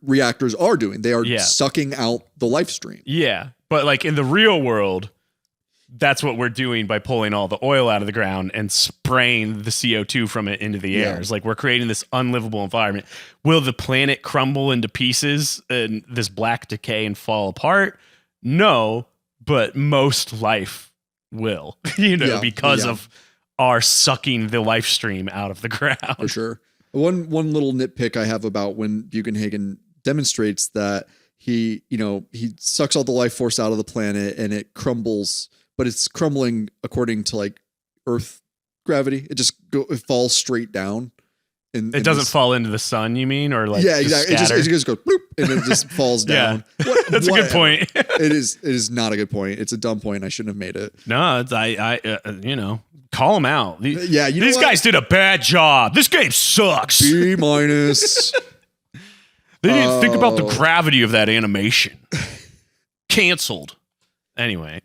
reactors are doing. They are sucking out the life stream. Yeah. But like in the real world, that's what we're doing by pulling all the oil out of the ground and spraying the CO2 from it into the air. It's like we're creating this unlivable environment. Will the planet crumble into pieces and this black decay and fall apart? No, but most life will, because of our sucking the life stream out of the ground. For sure. One little nitpick I have about when Bugenhagen demonstrates that he sucks all the life force out of the planet and it crumbles, but it's crumbling according to like Earth gravity. It falls straight down. And it doesn't fall into the sun, you mean? Or like, yeah, exactly. It just goes bloop and it just falls down. That's a good point. It is not a good point. It's a dumb point. I shouldn't have made it. No, call them out. These guys did a bad job. This game sucks. B-. They didn't think about the gravity of that animation. Canceled. Anyway.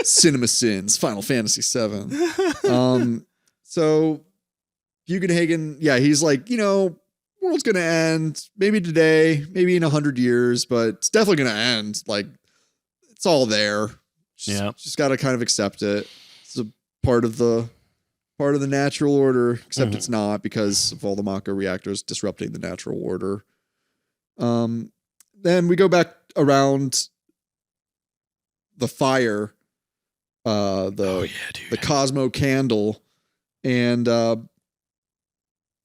Cinema sins. Final Fantasy VII. So Bugenhagen, he's like, world's gonna end. Maybe today, maybe in 100 years, but it's definitely gonna end. Like, it's all there. Just got to kind of accept it. It's a part of the natural order, except it's not because of all the Mako reactors disrupting the natural order. Then we go back around the fire, the Cosmo candle, and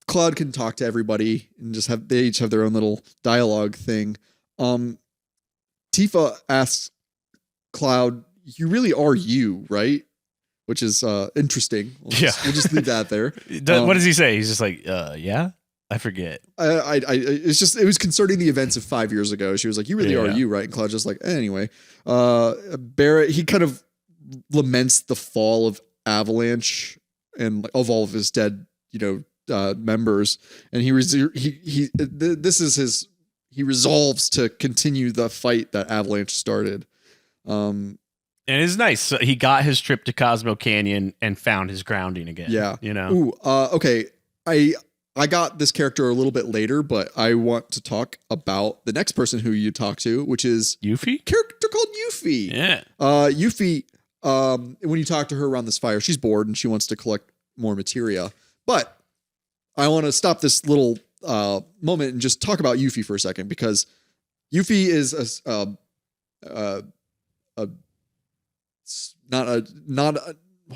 Cloud can talk to everybody and they each have their own little dialogue thing. Tifa asks Cloud, "You really are you, right?" Which is interesting. We'll just leave that there. What does he say? He's just like, yeah. I forget. It was concerning the events of 5 years ago. She was like, "You really are you, right?" And Cloud's just like, anyway. Barrett, he kind of laments the fall of Avalanche and of all of his dead, members. And he resolves to continue the fight that Avalanche started. And it's nice. So he got his trip to Cosmo Canyon and found his grounding again. Yeah. Ooh, okay. I got this character a little bit later, but I want to talk about the next person who you talk to, which is Yuffie? Character called Yuffie. Yeah. Yuffie, when you talk to her around this fire, she's bored and she wants to collect more materia. But I want to stop this little moment and just talk about Yuffie for a second, because Yuffie is what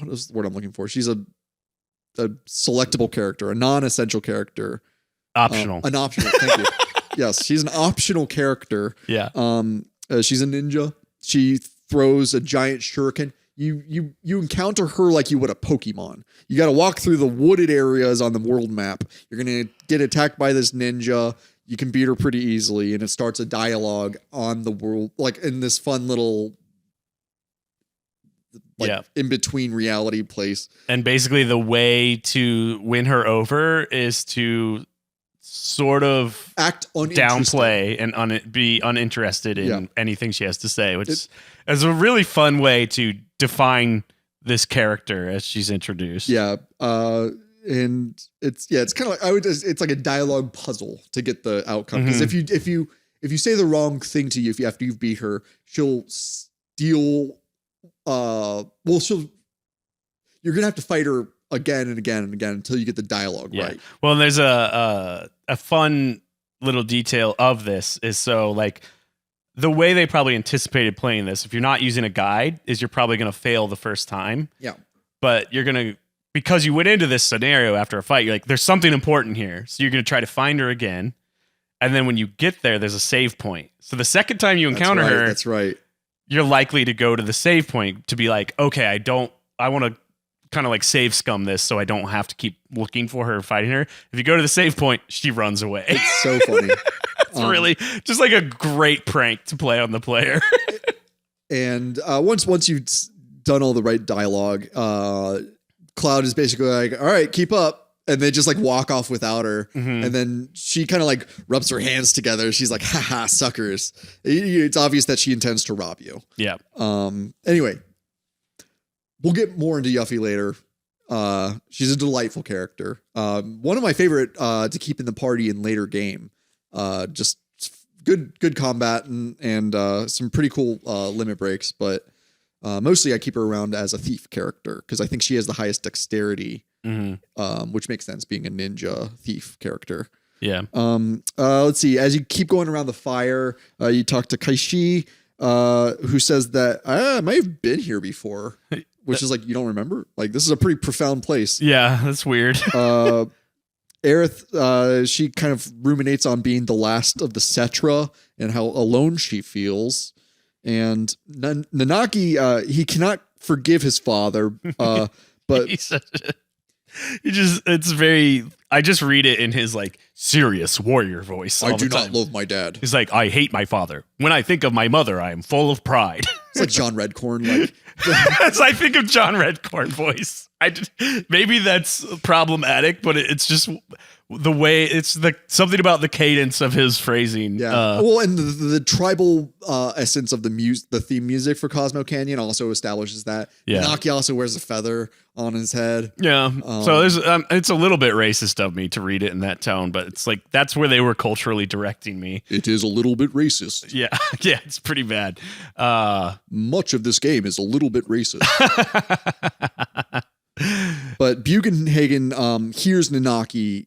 is the word I'm looking for? She's a selectable character, a non-essential character. Optional. An optional. Thank you. Yes, she's an optional character. Yeah. She's a ninja. She throws a giant shuriken. You encounter her like you would a Pokemon. You got to walk through the wooded areas on the world map. You're gonna get attacked by this ninja. You can beat her pretty easily, and it starts a dialogue on the world, like in this fun little, in between reality place. And basically, the way to win her over is to sort of act uninterested. downplay and be uninterested in anything she has to say, which is a really fun way to define this character as she's introduced. Yeah. And it's kind of like, it's like a dialogue puzzle to get the outcome. Because if you say the wrong thing to you, after you've beat her, she'll steal, you're going to have to fight her again and again and again until you get the dialogue right. Well, there's a fun little detail of this is, so like the way they probably anticipated playing this, if you're not using a guide, is you're probably going to fail the first time. Yeah. But you're going to, because you went into this scenario after a fight, you're like, there's something important here. So you're going to try to find her again. And then when you get there, there's a save point. So the second time you encounter her, that's right. You're likely to go to the save point to be like, okay, I want to kind of like save scum this so I don't have to keep looking for her, fighting her. If you go to the save point, she runs away. It's so funny. It's really just like a great prank to play on the player. And once you've done all the right dialogue, Cloud is basically like, all right, keep up. And they just like walk off without her. Mm-hmm. And then she kind of like rubs her hands together. She's like, haha, suckers. It's obvious that she intends to rob you. Yeah. Anyway, we'll get more into Yuffie later. She's a delightful character. One of my favorite to keep in the party in later game. Just good combat and some pretty cool limit breaks. But mostly I keep her around as a thief character because I think she has the highest dexterity, which makes sense being a ninja thief character. Yeah. Let's see. As you keep going around the fire, you talk to Kaishi, who says that I might have been here before. Which is like, you don't remember? Like, this is a pretty profound place. Yeah, that's weird. Aerith, she kind of ruminates on being the last of the Cetra and how alone she feels. And Nanaki, he cannot forgive his father, but... I just read it in his like serious warrior voice. I do not love my dad. He's like, I hate my father. When I think of my mother, I am full of pride. It's like John Redcorn. Like, as I think of John Redcorn voice. Maybe that's problematic, but it's just the way something about the cadence of his phrasing. Yeah. Well, and the tribal essence of the theme music for Cosmo Canyon also establishes that. Yeah. Naki also wears a feather on his head. Yeah. So there's it's a little bit racist of me to read it in that tone, but it's like that's where they were culturally directing me. It is a little bit racist. Yeah. Yeah, it's pretty bad. Much of this game is a little bit racist. But Bugenhagen hears Nanaki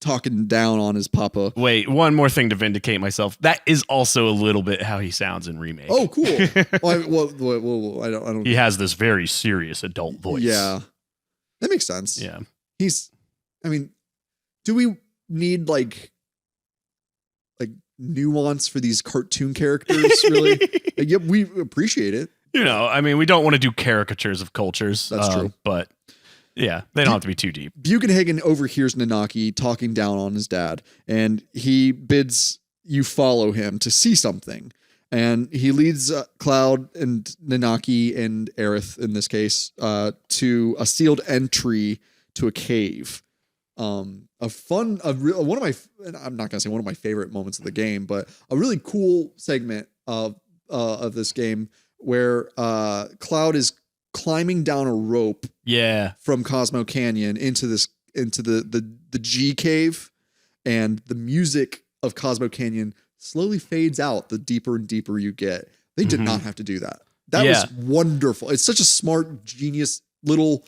talking down on his papa. Wait, one more thing to vindicate myself. That is also a little bit how he sounds in Remake. Oh, cool. I don't. He has this very serious adult voice. Yeah, that makes sense. Yeah, do we need like nuance for these cartoon characters? Really? Yeah, we appreciate it. We don't want to do caricatures of cultures. That's true. But yeah, they don't have to be too deep. Bugenhagen overhears Nanaki talking down on his dad, and he bids you follow him to see something. And he leads Cloud and Nanaki and Aerith, in this case, to a sealed entry to a cave. I'm not going to say one of my favorite moments of the game, but a really cool segment of this game where Cloud is climbing down a rope from Cosmo Canyon into the G cave, and the music of Cosmo Canyon slowly fades out the deeper and deeper you get. They did not have to do that. That was wonderful. It's such a smart, genius little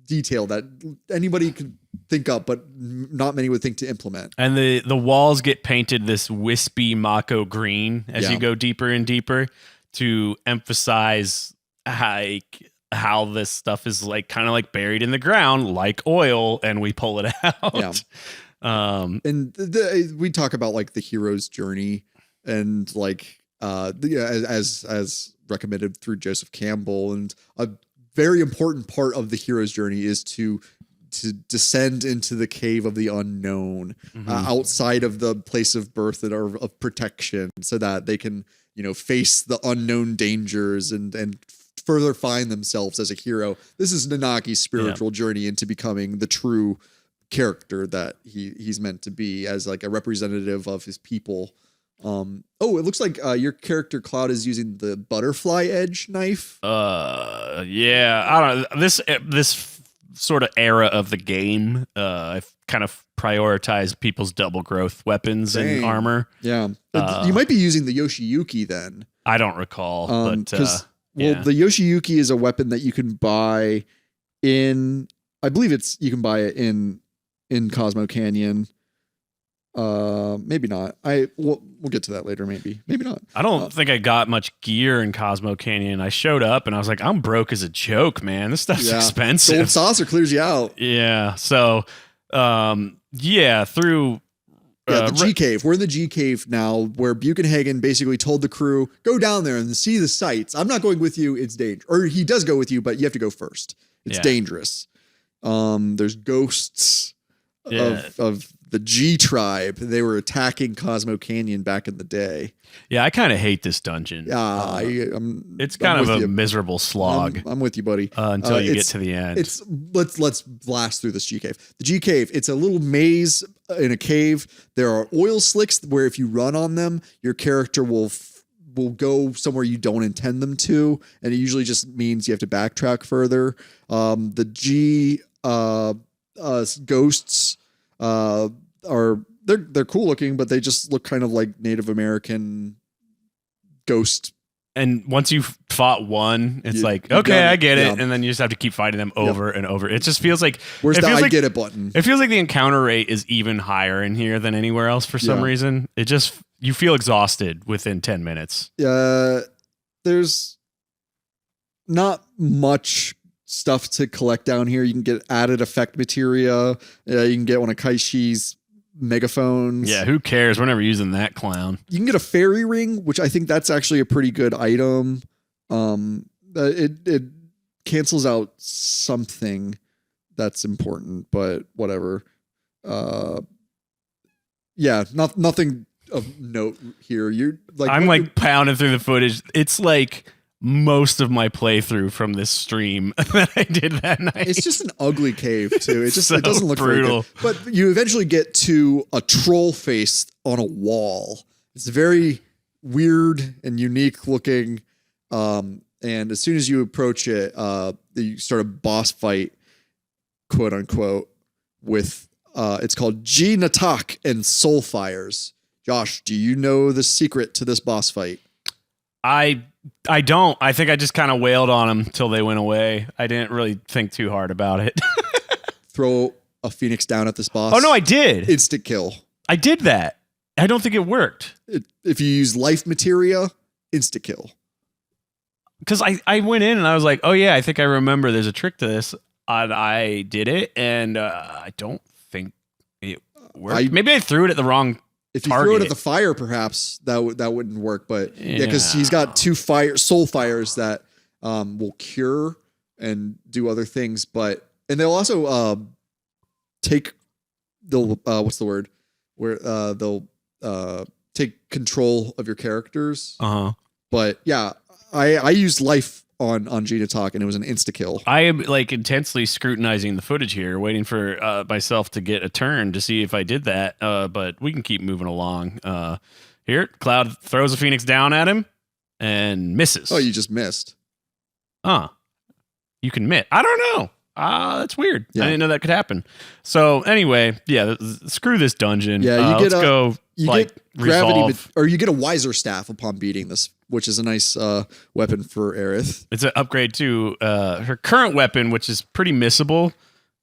detail that anybody could think up, but not many would think to implement. And the walls get painted this wispy Mako green as you go deeper and deeper to emphasize how this stuff is like kind of like buried in the ground like oil, and we pull it out. Yeah. And we talk about like the hero's journey and like as recommended through Joseph Campbell, and a very important part of the hero's journey is to descend into the cave of the unknown, outside of the place of birth that are of protection, so that they can, face the unknown dangers and further find themselves as a hero. This is Nanaki's spiritual journey into becoming the true character that he's meant to be, as like a representative of his people. It looks like your character Cloud is using the butterfly edge knife. Yeah, I don't know. This sort of era of the game, I've kind of prioritized people's double growth weapons and armor. Yeah, but you might be using the Yoshiyuki then. I don't recall, but the Yoshiyuki is a weapon that you can buy in. I believe you can buy it in Cosmo Canyon. Maybe not. We'll get to that later. Maybe not. I don't think I got much gear in Cosmo Canyon. I showed up and I was like, I'm broke as a joke, man. This stuff's expensive. Gold saucer clears you out. Yeah. So, through the G cave. We're in the G cave now, where Buchenhagen basically told the crew, go down there and see the sights. I'm not going with you. It's dangerous. Or he does go with you, but you have to go first. It's dangerous. There's ghosts of the G tribe. They were attacking Cosmo Canyon back in the day. Yeah, I kind of hate this dungeon. It's kind of a miserable slog. I'm with you, buddy. Until you get to the end. Let's blast through this G cave. The G cave, it's a little maze in a cave. There are oil slicks where if you run on them, your character will go somewhere you don't intend them to, and it usually just means you have to backtrack further. The G ghosts they're cool looking, but they just look kind of like Native American ghost. And once you've fought one, it's like, okay, I get it. And then you just have to keep fighting them over and over. It just feels like, where's the I get it button? It feels like the encounter rate is even higher in here than anywhere else for some reason. It just, you feel exhausted within 10 minutes. There's not much stuff to collect down here. You can get added effect materia. You can get one of Kaishi's megaphones. Yeah, who cares? We're never using that clown. You can get a fairy ring, which I think that's actually a pretty good item. It cancels out something that's important, but whatever. Nothing of note here. You're like, I'm pounding through the footage. It's like most of my playthrough from this stream that I did that night. It's just an ugly cave too. It just So it doesn't look brutal. very good. But you eventually get to a troll face on a wall. It's very weird and unique looking. And as soon as you approach it, you start a boss fight, quote unquote, with it's called G Natak and Soul Fires. Josh, do you know the secret to this boss fight? I don't. I think I just kind of wailed on them till they went away. I didn't really think too hard about it. Throw a phoenix down at this boss. Oh, no, I did. Instant kill. I did that. I don't think it worked. If you use life materia, instant kill. Because I went in and I was like, oh, yeah, I think I remember there's a trick to this. And I did it, and I don't think it worked. Maybe I threw it at the wrong If you throw it at the fire, perhaps that wouldn't work. But because he's got two soul fires that will cure and do other things. And they'll also what's the word? Where they'll take control of your characters. But yeah, I used life on Gina Talk, and it was an insta kill. I am like intensely scrutinizing the footage here, waiting for myself to get a turn to see if I did that. But we can keep moving along. Here, Cloud throws a phoenix down at him and misses. Oh, you just missed. You can miss. I don't know. That's weird. Yeah. I didn't know that could happen. So anyway, screw this dungeon. Yeah, you get gravity, or you get a wiser staff upon beating this, which is a nice weapon for Aerith. It's an upgrade to her current weapon, which is pretty missable.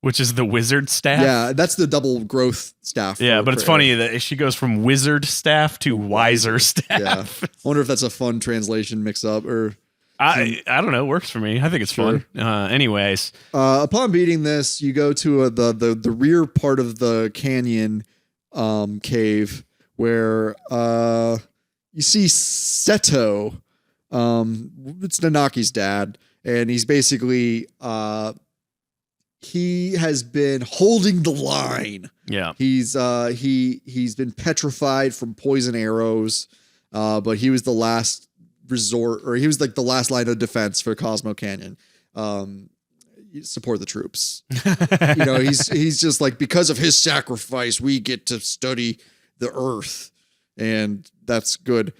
which is the wizard staff. Yeah, that's the double growth staff. Yeah, but it's funny that she goes from wizard staff to wiser staff. Yeah, I wonder if that's a fun translation mix up or. I don't know. It works for me. I think it's fun. Anyways, upon beating this, you go to the rear part of the canyon cave where you see Seto. It's Nanaki's dad, and he's basically he has been holding the line. Yeah, he's been petrified from poison arrows, but he was the last resort, or he was like the last line of defense for Cosmo Canyon. Support the troops. He's just like, because of his sacrifice, we get to study the earth, and that's good.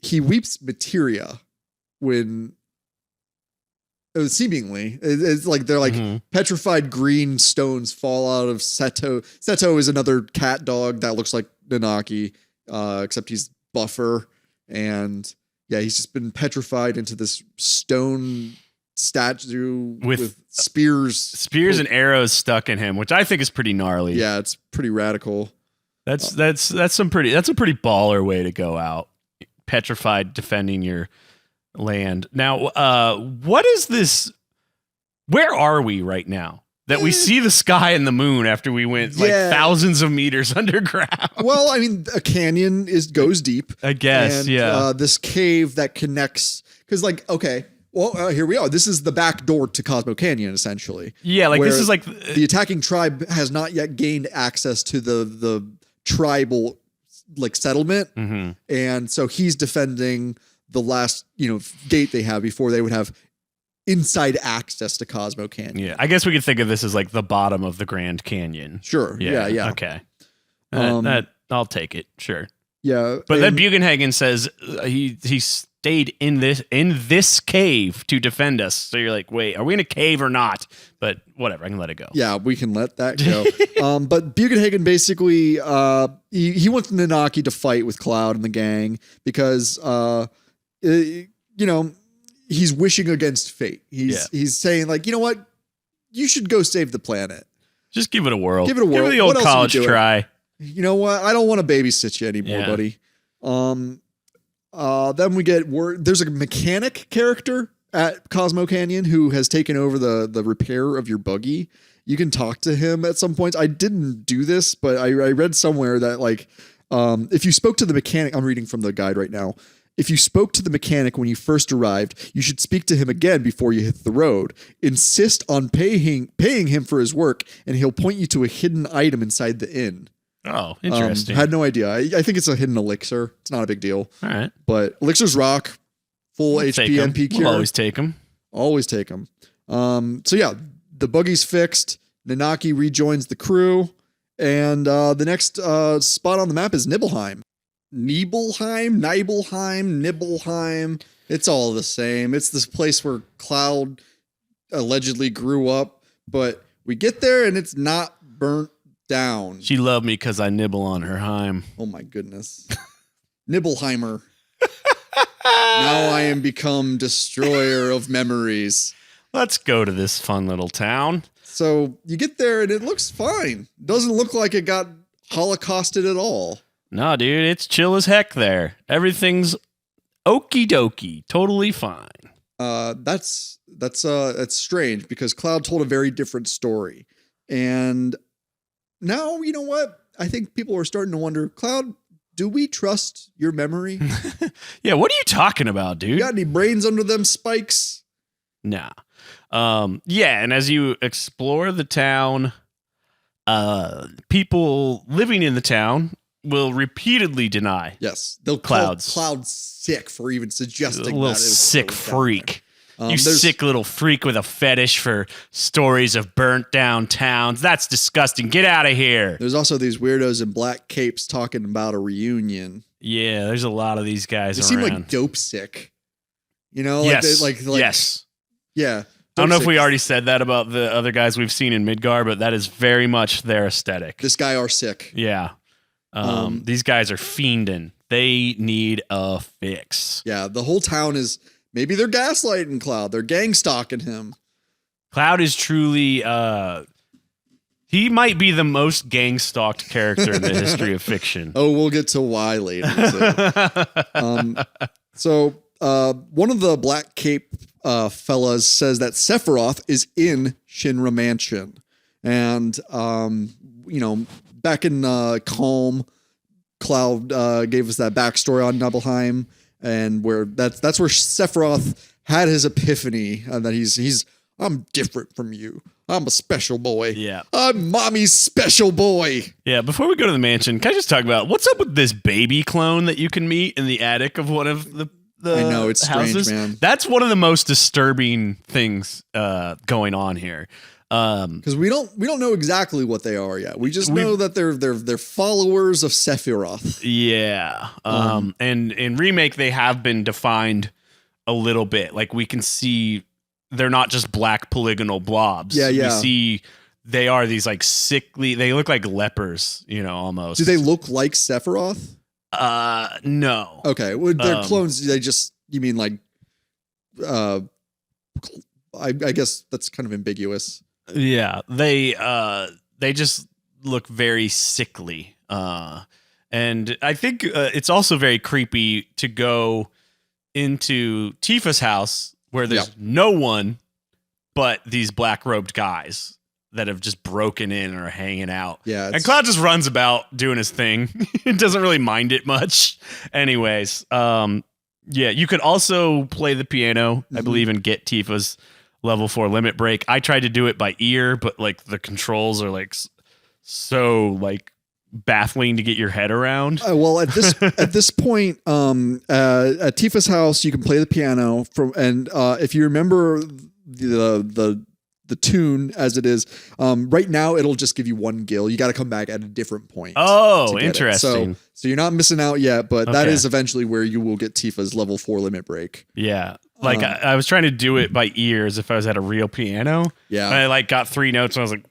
He weeps materia when seemingly it's like they're like petrified green stones fall out of Seto. Seto is another cat dog that looks like Nanaki, except he's buffer. And yeah, he's just been petrified into this stone statue with spears and arrows stuck in him, which I think is pretty gnarly. Yeah, it's pretty radical. That's a pretty baller way to go out. Petrified, defending your land. Now, what is this? Where are we right now? That we see the sky and the moon after we went like thousands of meters underground. Well, I mean, a canyon goes deep, I guess. And, this cave that connects, because like, okay, well, here we are. This is the back door to Cosmo Canyon, essentially. Yeah, like this is like the attacking tribe has not yet gained access to the tribal like settlement, and so he's defending the last gate they have before they would have inside access to Cosmo Canyon. Yeah, I guess we could think of this as like the bottom of the Grand Canyon. Sure. Yeah. Okay. I'll take it. Sure. Yeah. But then Bugenhagen says he stayed in this cave to defend us. So you're like, wait, are we in a cave or not? But whatever, I can let it go. Yeah, we can let that go. But Bugenhagen basically he wants Nanaki to fight with Cloud and the gang because he's wishing against fate. He's saying like, you know what? You should go save the planet. Just give it a whirl. Give it a whirl. Give it the old college try. You know what? I don't want to babysit you anymore, buddy. Then we get there's a mechanic character at Cosmo Canyon who has taken over the repair of your buggy. You can talk to him at some points. I didn't do this, but I read somewhere that like if you spoke to the mechanic, I'm reading from the guide right now. If you spoke to the mechanic when you first arrived, you should speak to him again before you hit the road. Insist on paying him for his work, and he'll point you to a hidden item inside the inn. Oh, interesting. Had no idea. I think it's a hidden elixir. It's not a big deal. All right. But elixirs rock. Full HP, NP cure. We'll always take them. Always take them. So yeah, the buggy's fixed. Nanaki rejoins the crew. And the next spot on the map is Nibelheim. Nibelheim. It's all the same. It's this place where Cloud allegedly grew up. But we get there and it's not burnt down. She loved me because I nibble on her heim. Oh my goodness. Nibelheimer. Now I am become destroyer of memories. Let's go to this fun little town. So you get there and it looks fine. Doesn't look like it got holocausted at all. No, dude, it's chill as heck there. Everything's okie dokie, totally fine. That's strange because Cloud told a very different story. And now, you know what? I think people are starting to wonder, Cloud, do we trust your memory? Yeah, what are you talking about, dude? You got any brains under them spikes? Nah. Yeah, and as you explore the town, people living in the town will repeatedly deny. Yes, they'll Cloud's call Cloud sick for even suggesting a little that. Sick freak. You sick little freak with a fetish for stories of burnt down towns. That's disgusting. Get out of here. There's also these weirdos in black capes talking about a reunion. Yeah, there's a lot of these guys they around. Seem like dope sick. You know? Yes. Like yes. Yeah. I don't know if we already said that about the other guys we've seen in Midgar, but that is very much their aesthetic. This guy are sick. Yeah. These guys are fiending. They need a fix. Yeah, the whole town is... Maybe they're gaslighting Cloud. They're gang stalking him. Cloud is truly he might be the most gang-stalked character in the history of fiction. Oh, we'll get to why later. So one of the Black Cape fellas says that Sephiroth is in Shinra Mansion. And, back in Calm, Cloud gave us that backstory on Nibelheim, and where that's where Sephiroth had his epiphany, and that I'm different from you. I'm a special boy. Yeah. I'm mommy's special boy. Yeah, before we go to the mansion, can I just talk about what's up with this baby clone that you can meet in the attic of one of the I know, it's houses? strange, man. That's one of the most disturbing things going on here. Because we don't know exactly what they are yet. We just know that they're followers of Sephiroth. Yeah. And in Remake, they have been defined a little bit. Like, we can see they're not just black polygonal blobs. Yeah. We see they are these like sickly, they look like lepers, almost. Do they look like Sephiroth? No. Okay. Well, they're clones. You mean like, I guess that's kind of ambiguous. Yeah. They just look very sickly. And I think it's also very creepy to go into Tifa's house where there's no one but these black robed guys that have just broken in or are hanging out. Yeah. And Cloud just runs about doing his thing. He doesn't really mind it much. Anyways, you could also play the piano, I believe, and get Tifa's level 4 limit break. I tried to do it by ear, but like the controls are like so like baffling to get your head around. Well, at this point, at Tifa's house, you can play the piano and if you remember the tune as it is, right now it'll just give you 1 gil. You got to come back at a different point. Oh, interesting. So you're not missing out yet, but that is eventually where you will get Tifa's level 4 limit break. Yeah. Like I was trying to do it by ear as if I was at a real piano. Yeah. And I like got 3 notes and I was like,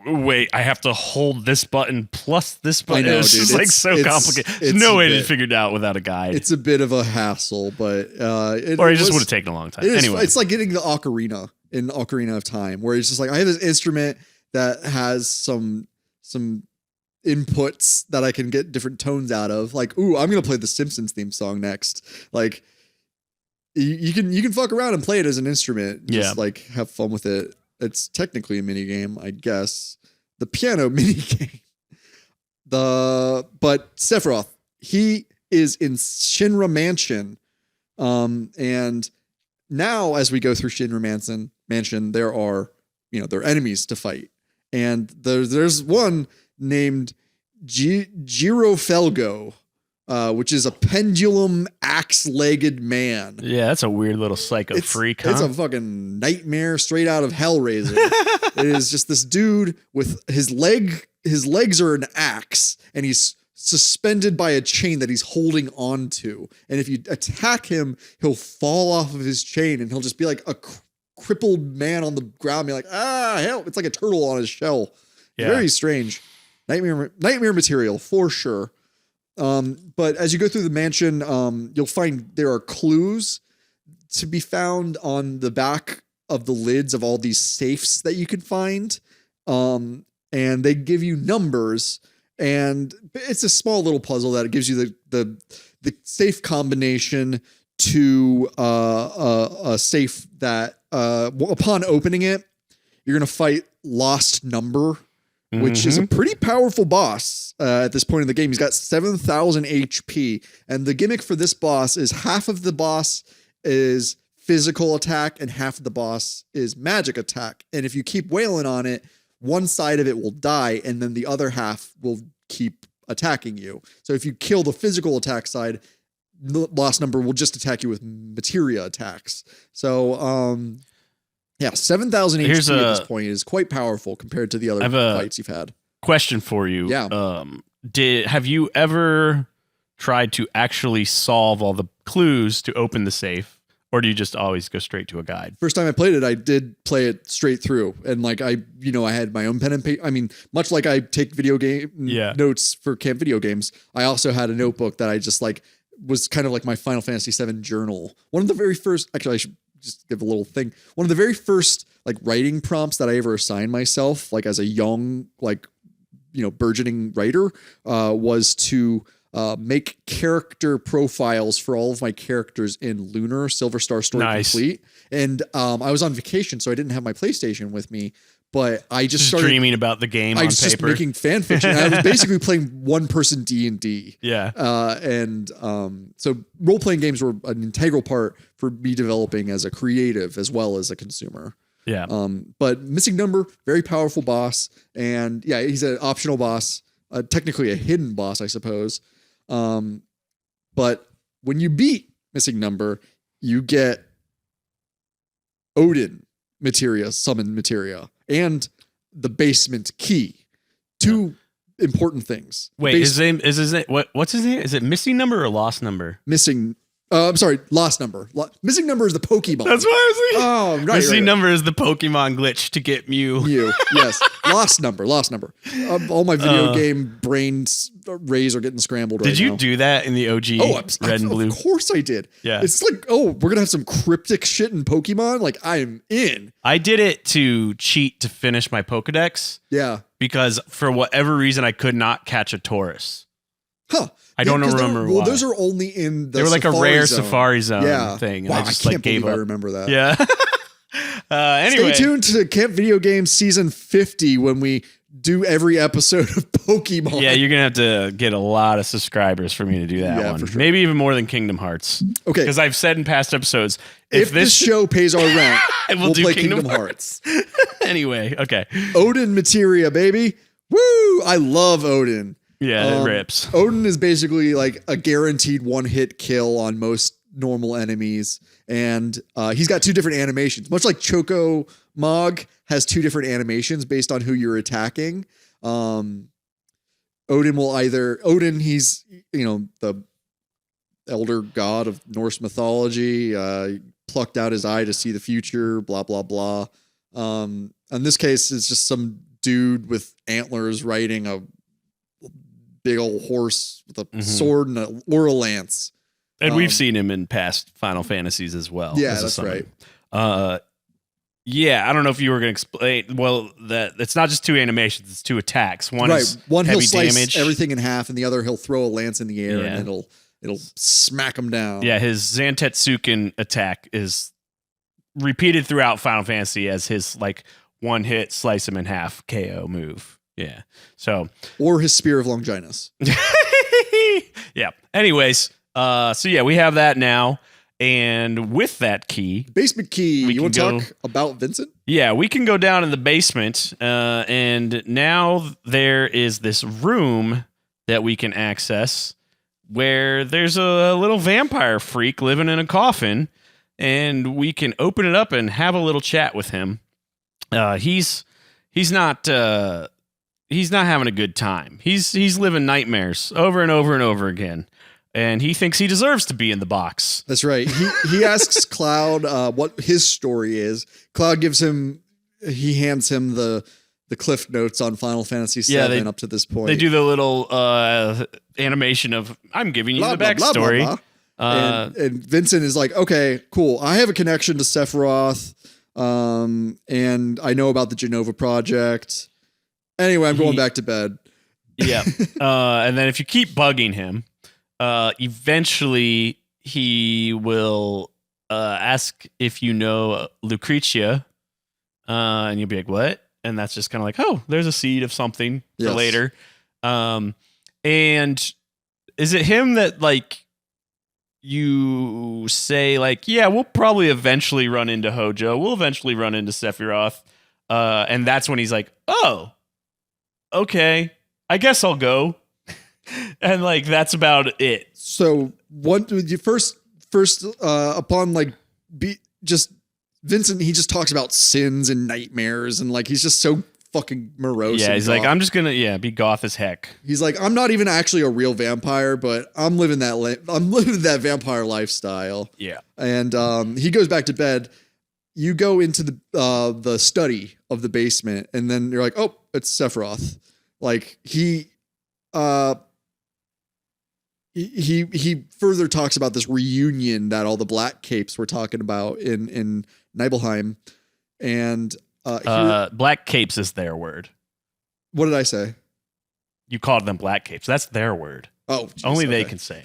wait, I have to hold this button plus this button. I know, it's dude. just like so complicated. There's no way to figure it out without a guide. It's a bit of a hassle, but it just would have taken a long time. Anyway, it's like getting the ocarina in Ocarina of Time, where it's just like I have this instrument that has some inputs that I can get different tones out of. Like, ooh, I'm gonna play the Simpsons theme song next. Like, you can fuck around and play it as an instrument. Just like have fun with it. It's technically a mini game, I guess. The piano mini game. But Sephiroth, he is in Shinra Mansion, and now as we go through Shinra Mansion, there are there are enemies to fight, and there's one named Girofelgo, which is a pendulum axe-legged man. Yeah, that's a weird little psycho freak, huh? It's a fucking nightmare straight out of Hellraiser. It is just this dude with his legs are an axe, and he's suspended by a chain that he's holding on to. And if you attack him, he'll fall off of his chain, and he'll just be like a crippled man on the ground, be like, help. It's like a turtle on his shell. Yeah. Very strange. Nightmare material for sure. But as you go through the mansion, you'll find there are clues to be found on the back of the lids of all these safes that you can find. And they give you numbers, and it's a small little puzzle that gives you the safe combination to a safe that upon opening it, you're going to fight Lost Number, which is a pretty powerful boss at this point in the game. He's got 7,000 HP. And the gimmick for this boss is half of the boss is physical attack and half of the boss is magic attack. And if you keep wailing on it, one side of it will die and then the other half will keep attacking you. So if you kill the physical attack side, the Lost Number will just attack you with materia attacks. So, 7,000 HP at this point is quite powerful compared to the other fights you've had. Question for you. Yeah. Have you ever tried to actually solve all the clues to open the safe, or do you just always go straight to a guide? First time I played it, I did play it straight through, and like I had my own pen and paper. I mean, much like I take video game notes for camp video games, I also had a notebook that I just like was kind of like my Final Fantasy VII journal. One of the very first, actually, just give a little thing. One of the very first like writing prompts that I ever assigned myself, like as a young, like, burgeoning writer, was to make character profiles for all of my characters in Lunar Silver Star Story Complete. And I was on vacation, so I didn't have my PlayStation with me. But I just started dreaming about the game. I was just making fan fiction. I was basically playing one-person D&D. Yeah. So role-playing games were an integral part for me developing as a creative as well as a consumer. Yeah. But Missing Number, very powerful boss. And yeah, he's an optional boss, technically a hidden boss, I suppose. But when you beat Missing Number, you get Odin materia, summoned materia, and the basement key. Two important things. Wait, his name is his name? What's his name? Is it Missing Number or Lost Number? I'm sorry, Lost Number. Missing Number is the Pokemon. That's what I was thinking. Oh, right. Missing Number is the Pokemon glitch to get Mew. Yes. Lost Number. All my video game brains rays are getting scrambled right now. Did you do that in the OG Red and Blue? Of course I did. Yeah. It's like, we're going to have some cryptic shit in Pokemon? Like, I'm in. I did it to cheat to finish my Pokedex. Yeah. Because for whatever reason, I could not catch a Taurus. Huh. I don't remember why. Those are only in the They were like a rare zone. Safari Zone thing. And Wow, I just can't gave believe up. I remember that. Yeah. Anyway. Stay tuned to Camp Video Games Season 50 when we do every episode of Pokemon. Yeah, you're going to have to get a lot of subscribers for me to do that one. For sure. Maybe even more than Kingdom Hearts. Okay. Because I've said in past episodes, if this show pays our rent, we'll do play Kingdom Hearts. Anyway, okay. Odin materia, baby. Woo! I love Odin. Yeah, it rips. Odin is basically like a guaranteed one-hit kill on most normal enemies. And he's got two different animations. Much like Choco Mog has two different animations based on who you're attacking. Odin, he's, the elder god of Norse mythology. Plucked out his eye to see the future, blah, blah, blah. In this case, it's just some dude with antlers riding a big old horse with a sword and a laurel lance. And we've seen him in past Final Fantasies as well. Yeah, that's right. Yeah, I don't know if you were going to explain. Well, that it's not just two animations; it's two attacks. One is one heavy he'll slice damage, everything in half, and the other he'll throw a lance in the air, and it'll smack him down. Yeah, his Zantetsuken attack is repeated throughout Final Fantasy as his like one hit, slice him in half KO move. Yeah, or his Spear of Longinus. Yeah. Anyways. So yeah, we have that now, and with that key, basement key, you want to talk about Vincent? Yeah, we can go down in the basement, and now there is this room that we can access where there's a little vampire freak living in a coffin, and we can open it up and have a little chat with him. He's not having a good time. He's living nightmares over and over and over again. And he thinks he deserves to be in the box. That's right. He asks Cloud what his story is. Cloud hands him the cliff notes on Final Fantasy VII up to this point. They do the little animation of, I'm giving you the backstory. Blah, blah, blah. And Vincent is like, okay, cool. I have a connection to Sephiroth, and I know about the Genova Project. Anyway, I'm going back to bed. Yeah. And then if you keep bugging him, eventually he will ask if you know Lucretia, and you'll be like, what? And that's just kind of like, oh, there's a seed of something for later. And is it him that like you say like, yeah, we'll probably eventually run into Hojo, we'll eventually run into Sephiroth, and that's when he's like, oh, okay, I guess I'll go. And like that's about it. So first upon like Vincent, he just talks about sins and nightmares, and like he's just so fucking morose. Yeah, he's like, I'm just gonna be goth as heck. He's like, I'm not even actually a real vampire, but I'm living that vampire lifestyle. Yeah, and he goes back to bed. You go into the study of the basement, and then you're like, oh, it's Sephiroth. Like he he further talks about this reunion that all the Black Capes were talking about in Nibelheim, and Black Capes is their word. What did I say? You called them Black Capes. That's their word. Oh, geez, only okay. they can say.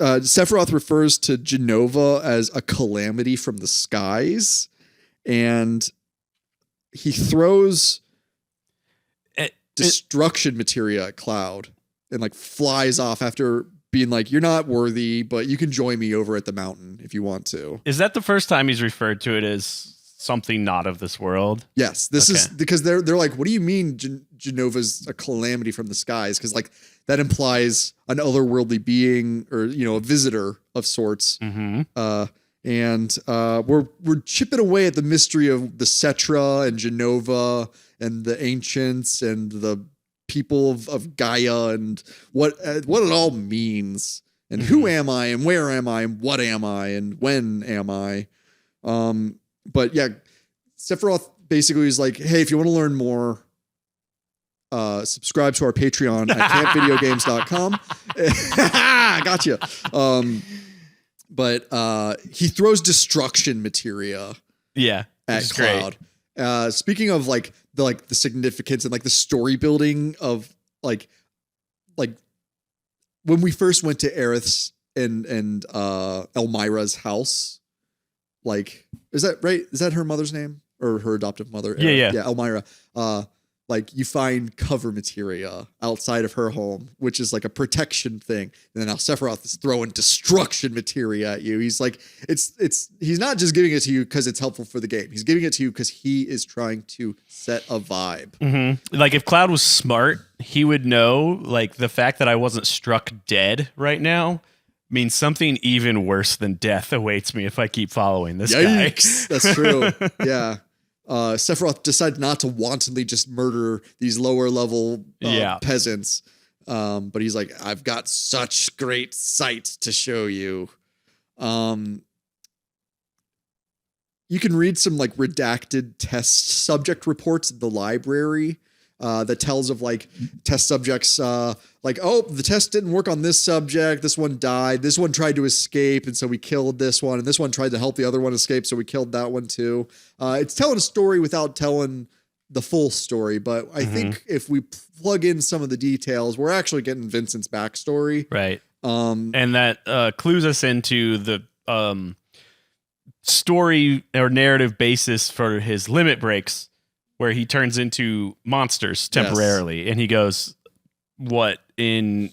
Sephiroth refers to Genova as a calamity from the skies, and he throws destruction materia at Cloud and like flies off after being like, "You're not worthy, but you can join me over at the mountain if you want to." Is that the first time he's referred to it as something not of this world? Yes, this is because they're like, "What do you mean Genova's a calamity from the skies?" Because like that implies an otherworldly being or a visitor of sorts. Mm-hmm. And we're chipping away at the mystery of the Cetra and Genova and the ancients and the people of Gaia and what it all means and who am I and where am I and what am I and when am I. But yeah, Sephiroth basically is like, hey, if you want to learn more, subscribe to our Patreon at campvideogames.com. Gotcha. But he throws destruction materia at Cloud. Speaking of like the significance and like the story building of like when we first went to Aerith's and Elmira's house, like, is that right? Is that her mother's name or her adoptive mother? Yeah. Elmira. Like you find cover materia outside of her home, which is like a protection thing. And then now Sephiroth is throwing destruction materia at you. He's like, he's not just giving it to you because it's helpful for the game. He's giving it to you because he is trying to set a vibe. Mm-hmm. Like if Cloud was smart, he would know like the fact that I wasn't struck dead right now means something even worse than death awaits me if I keep following this Yikes. guy. That's true. Yeah. Sephiroth decided not to wantonly just murder these lower level peasants. But he's like, I've got such great sight to show you. You can read some like redacted test subject reports at the library that tells of like test subjects like, oh, the test didn't work on this subject. This one died. This one tried to escape. And so we killed this one. And this one tried to help the other one escape. So we killed that one too. It's telling a story without telling the full story. But I think if we plug in some of the details, we're actually getting Vincent's backstory. Right. And that clues us into the story or narrative basis for his limit breaks, where he turns into monsters temporarily. Yes. And he goes, what in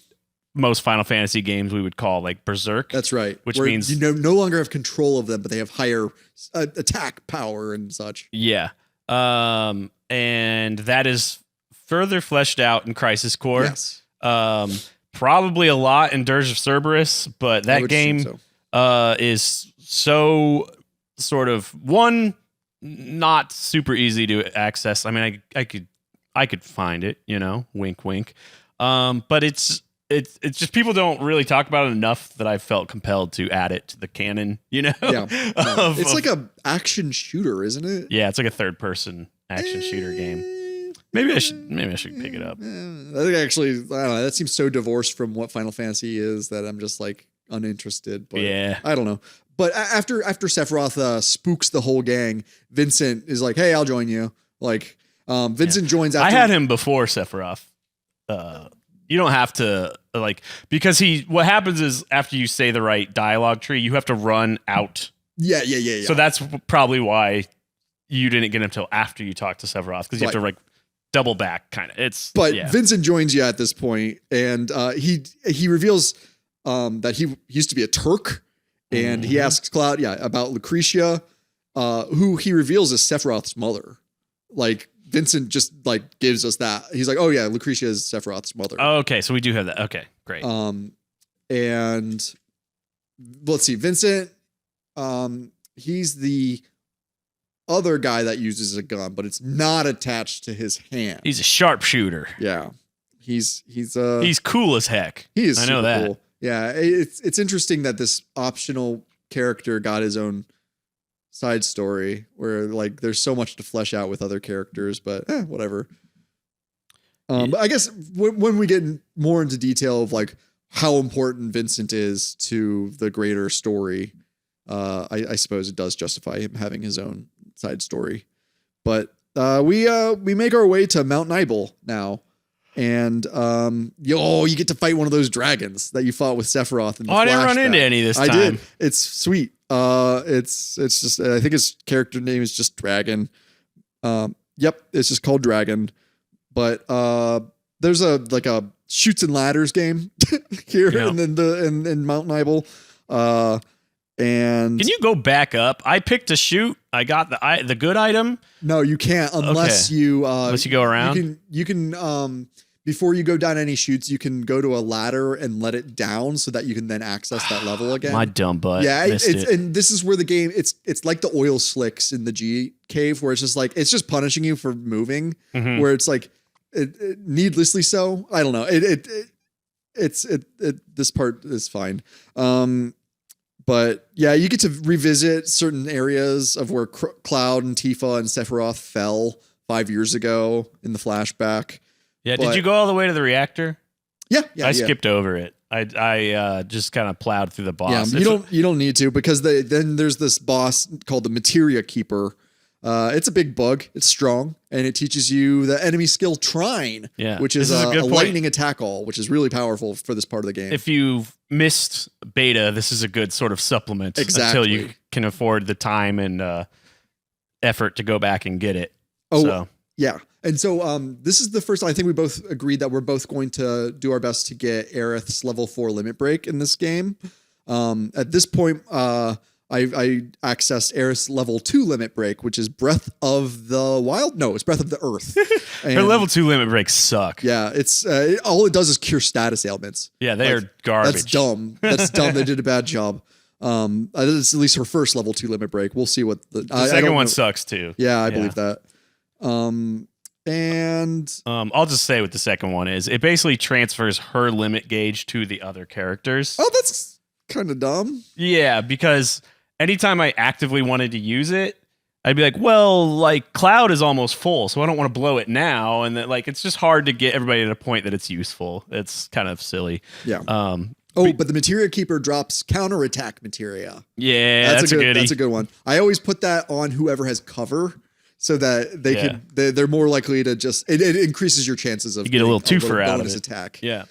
most Final Fantasy games we would call like berserk. That's right. Which where means you no longer have control of them, but they have higher attack power and such. Yeah. And that is further fleshed out in Crisis Core. Yes. Probably a lot in Dirge of Cerberus, but that game is so sort of not super easy to access. I mean, I could find it, wink, wink. But it's just people don't really talk about it enough that I felt compelled to add it to the canon, Yeah. It's like a action shooter, isn't it? Yeah, it's like a third person action shooter game. Maybe I should pick it up. I think actually, I don't know, that seems so divorced from what Final Fantasy is that I'm just like uninterested. But yeah. I don't know. But after Sephiroth spooks the whole gang, Vincent is like, "Hey, I'll join you." Like, Vincent joins after. I had him before Sephiroth. You don't have to because what happens is after you say the right dialogue tree, you have to run out. Yeah. So that's probably why you didn't get him until after you talked to Sephiroth, because you have to like double back kind of. Vincent joins you at this point, and he reveals that he used to be a Turk. And he asks Cloud, about Lucretia, who he reveals is Sephiroth's mother. Like Vincent just like gives us that. He's like, oh yeah, Lucretia is Sephiroth's mother. Oh, okay, so we do have that. Okay, great. And let's see, Vincent, he's the other guy that uses a gun, but it's not attached to his hand. He's a sharpshooter. Yeah, he's cool as heck. He is. I know that. Cool. Yeah, it's interesting that this optional character got his own side story where like there's so much to flesh out with other characters, but whatever. But I guess when we get more into detail of like how important Vincent is to the greater story, I suppose it does justify him having his own side story. But we make our way to Mount Nibel now. And you get to fight one of those dragons that you fought with Sephiroth in the I didn't run flashback. into any this time. I did. It's sweet. It's just I think his character name is just Dragon. Yep, it's just called Dragon. But there's a shoots and ladders game here in Mount Nibel. And can you go back up? I picked a shoot. I got the good item. No, you can't unless you go around. You can before you go down any chutes, you can go to a ladder and let it down so that you can then access that level again. My dumb butt. Yeah, and this is where the game it's like the oil slicks in the G cave where it's just like it's just punishing you for moving, where it's like it needlessly so. I don't know. This part is fine. But yeah, you get to revisit certain areas of where Cloud and Tifa and Sephiroth fell 5 years ago in the flashback. Yeah, did you go all the way to the reactor? Yeah. I skipped over it. I just kind of plowed through the boss. Yeah, you don't need to because then there's this boss called the Materia Keeper. It's a big bug. It's strong, and it teaches you the enemy skill Trine, which is a lightning attack all, which is really powerful for this part of the game. If you've missed beta, this is a good sort of supplement until you can afford the time and effort to go back and get it. Yeah. And so this is the first time I think we both agreed that we're both going to do our best to get Aerith's level 4 limit break in this game. At this point, I accessed Aerith's level 2 limit break, which is Breath of the Wild. No, it's Breath of the Earth. Her level 2 limit breaks suck. Yeah, it's all it does is cure status ailments. Yeah, they are garbage. That's dumb. They did a bad job. It's at least her first level 2 limit break. We'll see what the second one sucks too. Yeah, I believe that. I'll just say what the second one is. It basically transfers her limit gauge to the other characters. Oh, that's kind of dumb. Yeah, because anytime I actively wanted to use it, I'd be like, well, like Cloud is almost full, so I don't want to blow it now. And that, like, it's just hard to get everybody to a point that it's useful. It's kind of silly. Yeah. But the Materia Keeper drops counterattack materia. Yeah, that's a goodie. That's a good one. I always put that on whoever has cover, so that they're more likely to just it increases your chances of you get a little twofer out of bonus it. Attack. Yeah.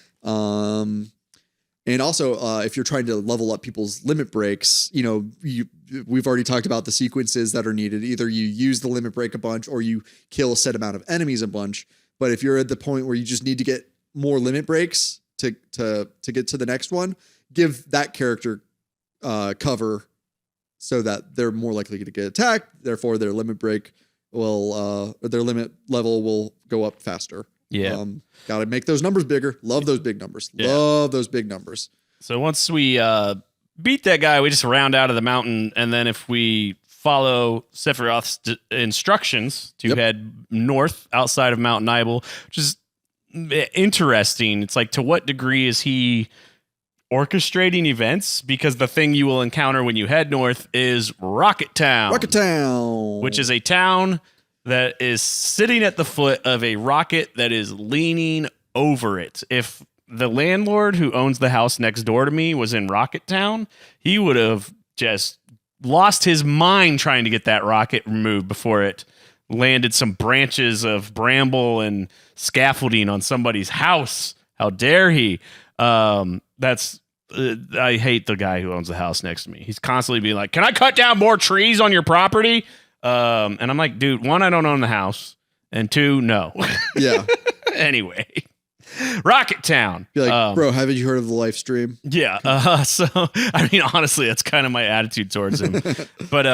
And also, if you're trying to level up people's limit breaks, we've already talked about the sequences that are needed. Either you use the limit break a bunch or you kill a set amount of enemies a bunch. But if you're at the point where you just need to get more limit breaks to get to the next one, give that character cover so that they're more likely to get attacked. Therefore, their limit break their limit level will go up faster. Yeah. Got to make those numbers bigger. Love those big numbers. Yeah. Love those big numbers. So once we beat that guy, we just round out of the mountain. And then if we follow Sephiroth's instructions to head north outside of Mount Nibel, which is interesting. It's like, to what degree is he orchestrating events? Because the thing you will encounter when you head north is Rocket Town. Rocket Town. Which is a town that is sitting at the foot of a rocket that is leaning over it. If the landlord who owns the house next door to me was in Rocket Town, he would have just lost his mind trying to get that rocket removed before it landed some branches of bramble and scaffolding on somebody's house. How dare he? I hate the guy who owns the house next to me. He's constantly being like, "Can I cut down more trees on your property?" And I'm like, dude, one, I don't own the house, and two, no. Yeah. Anyway, Rocket Town. Be like, bro, haven't you heard of the live stream? Yeah. So I mean, honestly, that's kind of my attitude towards him. But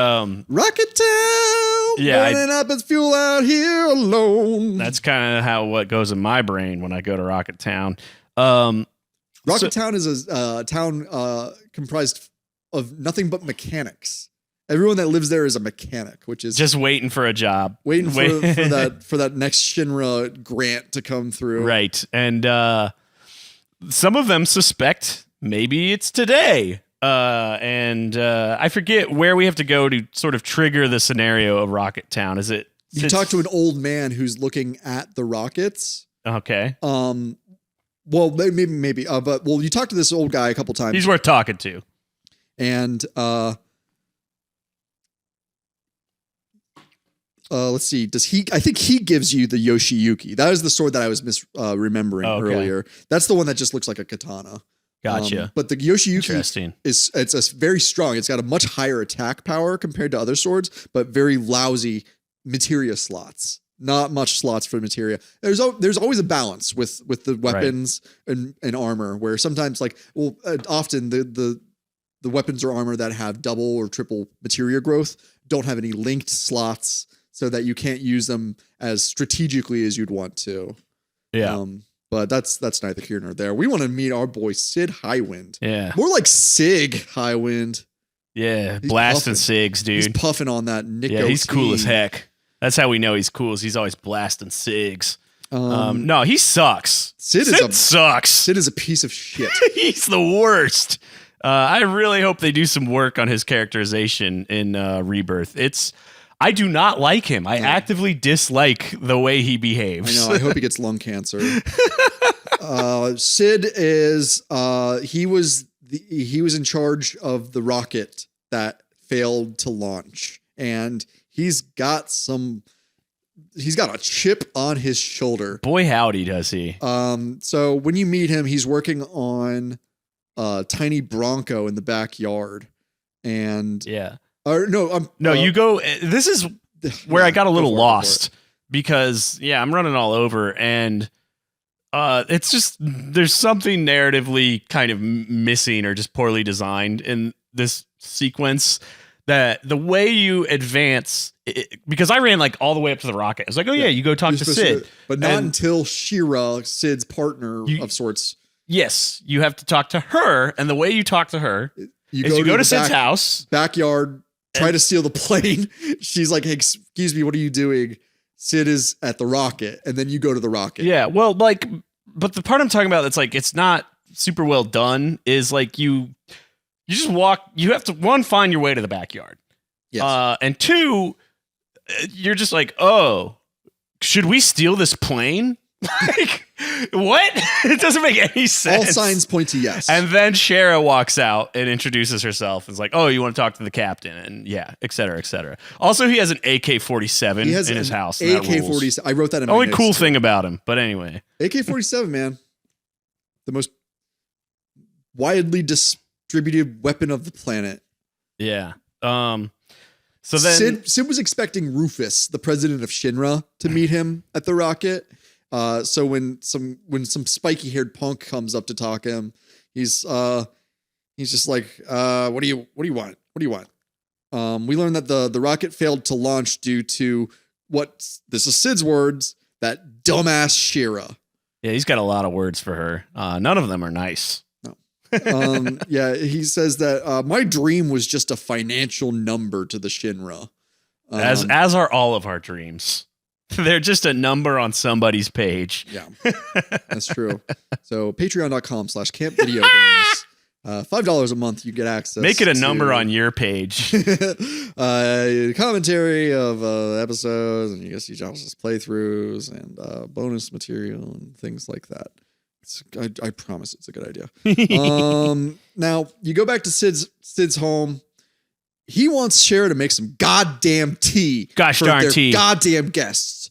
Rocket Town. Yeah, burning up its fuel out here alone. That's kind of what goes in my brain when I go to Rocket Town. Rocket Town is a town comprised of nothing but mechanics. Everyone that lives there is a mechanic, which is just waiting for a job, waiting for that next Shinra grant to come through. Right. And some of them suspect maybe it's today. And I forget where we have to go to sort of trigger the scenario of Rocket Town. Is it? You talk to an old man who's looking at the rockets. Okay. Well, maybe. But you talked to this old guy a couple times. He's worth talking to. And let's see. I think he gives you the Yoshiyuki. That is the sword that I was remembering earlier. That's the one that just looks like a katana. Gotcha. But the Yoshiyuki it's very strong. It's got a much higher attack power compared to other swords, but very lousy materia slots. Not much slots for materia. There's always a balance with the weapons and armor, where sometimes often the weapons or armor that have double or triple materia growth don't have any linked slots, so that you can't use them as strategically as you'd want to. Yeah. But that's neither here nor there. We want to meet our boy Sid Highwind. Yeah. More like Sig Highwind. Yeah. Blasting Sigs, dude. He's puffing on that Nico. Yeah, he's cool as heck. That's how we know he's cool. Is he's always blasting Sigs. No, he sucks. Sid sucks. Sid is a piece of shit. He's the worst. I really hope they do some work on his characterization in Rebirth. I do not like him. I actively dislike the way he behaves. I know. I hope he gets lung cancer. Sid is he was in charge of the rocket that failed to launch, and he's got a chip on his shoulder. Boy, howdy, does he. So when you meet him, he's working on a tiny Bronco in the backyard. And yeah. You go. This is where I got a little lost because I'm running all over, and it's just there's something narratively kind of missing or just poorly designed in this sequence. That the way you advance, because I ran all the way up to the rocket. I was like, you go talk to Sid. But not until Shira, Sid's partner of sorts. Yes, you have to talk to her. And the way you talk to her is you go to Sid's house. Backyard, try to steal the plane. She's like, hey, excuse me, what are you doing? Sid is at the rocket. And then you go to the rocket. Yeah, well, but the part I'm talking about that's it's not super well done is you just walk. You have to, one, find your way to the backyard. Yes. And two, you're just oh, should we steal this plane? What? It doesn't make any sense. All signs point to yes. And then Shara walks out and introduces herself. And is oh, you want to talk to the captain? And et cetera, et cetera. Also, he has an AK-47 in his house. AK-47. I wrote that in my only notes. Cool thing about him. But anyway. AK-47, man. The most widely distributed weapon of the planet. Yeah. So then Sid was expecting Rufus, the president of Shinra, to meet him at the rocket. So when some spiky haired punk comes up to talk to him, he's just what do you want? What do you want? We learned that the rocket failed to launch due to this is Sid's words, that dumbass Shira. Yeah, he's got a lot of words for her. None of them are nice. He says that my dream was just a financial number to the Shinra. As are all of our dreams. They're just a number on somebody's page. Yeah, that's true. So patreon.com/campvideogames. $5 a month, you get access. Make it a number on your page. Commentary of episodes, and you get Josh's playthroughs and bonus material and things like that. I promise it's a good idea. Now you go back to Sid's home. He wants Shara to make some goddamn tea. Gosh darn their tea. Goddamn guests.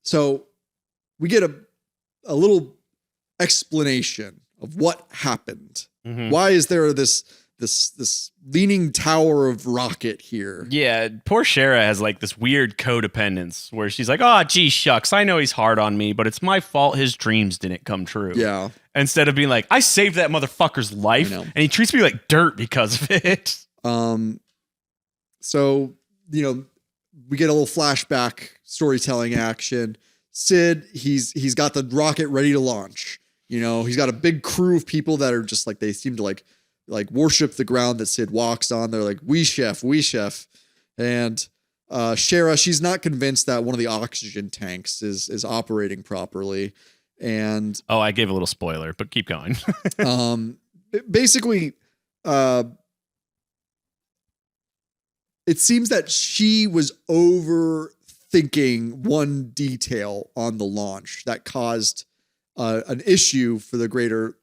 So we get a little explanation of what happened. Mm-hmm. Why is there this leaning tower of rocket here? Yeah, poor Shara has this weird codependence where she's oh, gee shucks, I know he's hard on me, but it's my fault his dreams didn't come true. Yeah. Instead of being I saved that motherfucker's life, and he treats me like dirt because of it. So, we get a little flashback storytelling action. Sid, he's got the rocket ready to launch. He's got a big crew of people that are just they seem to worship the ground that Sid walks on. They're we chef. And Shara, she's not convinced that one of the oxygen tanks is operating properly. And I gave a little spoiler, but keep going. Basically, it seems that she was overthinking thinking one detail on the launch that caused an issue for the greater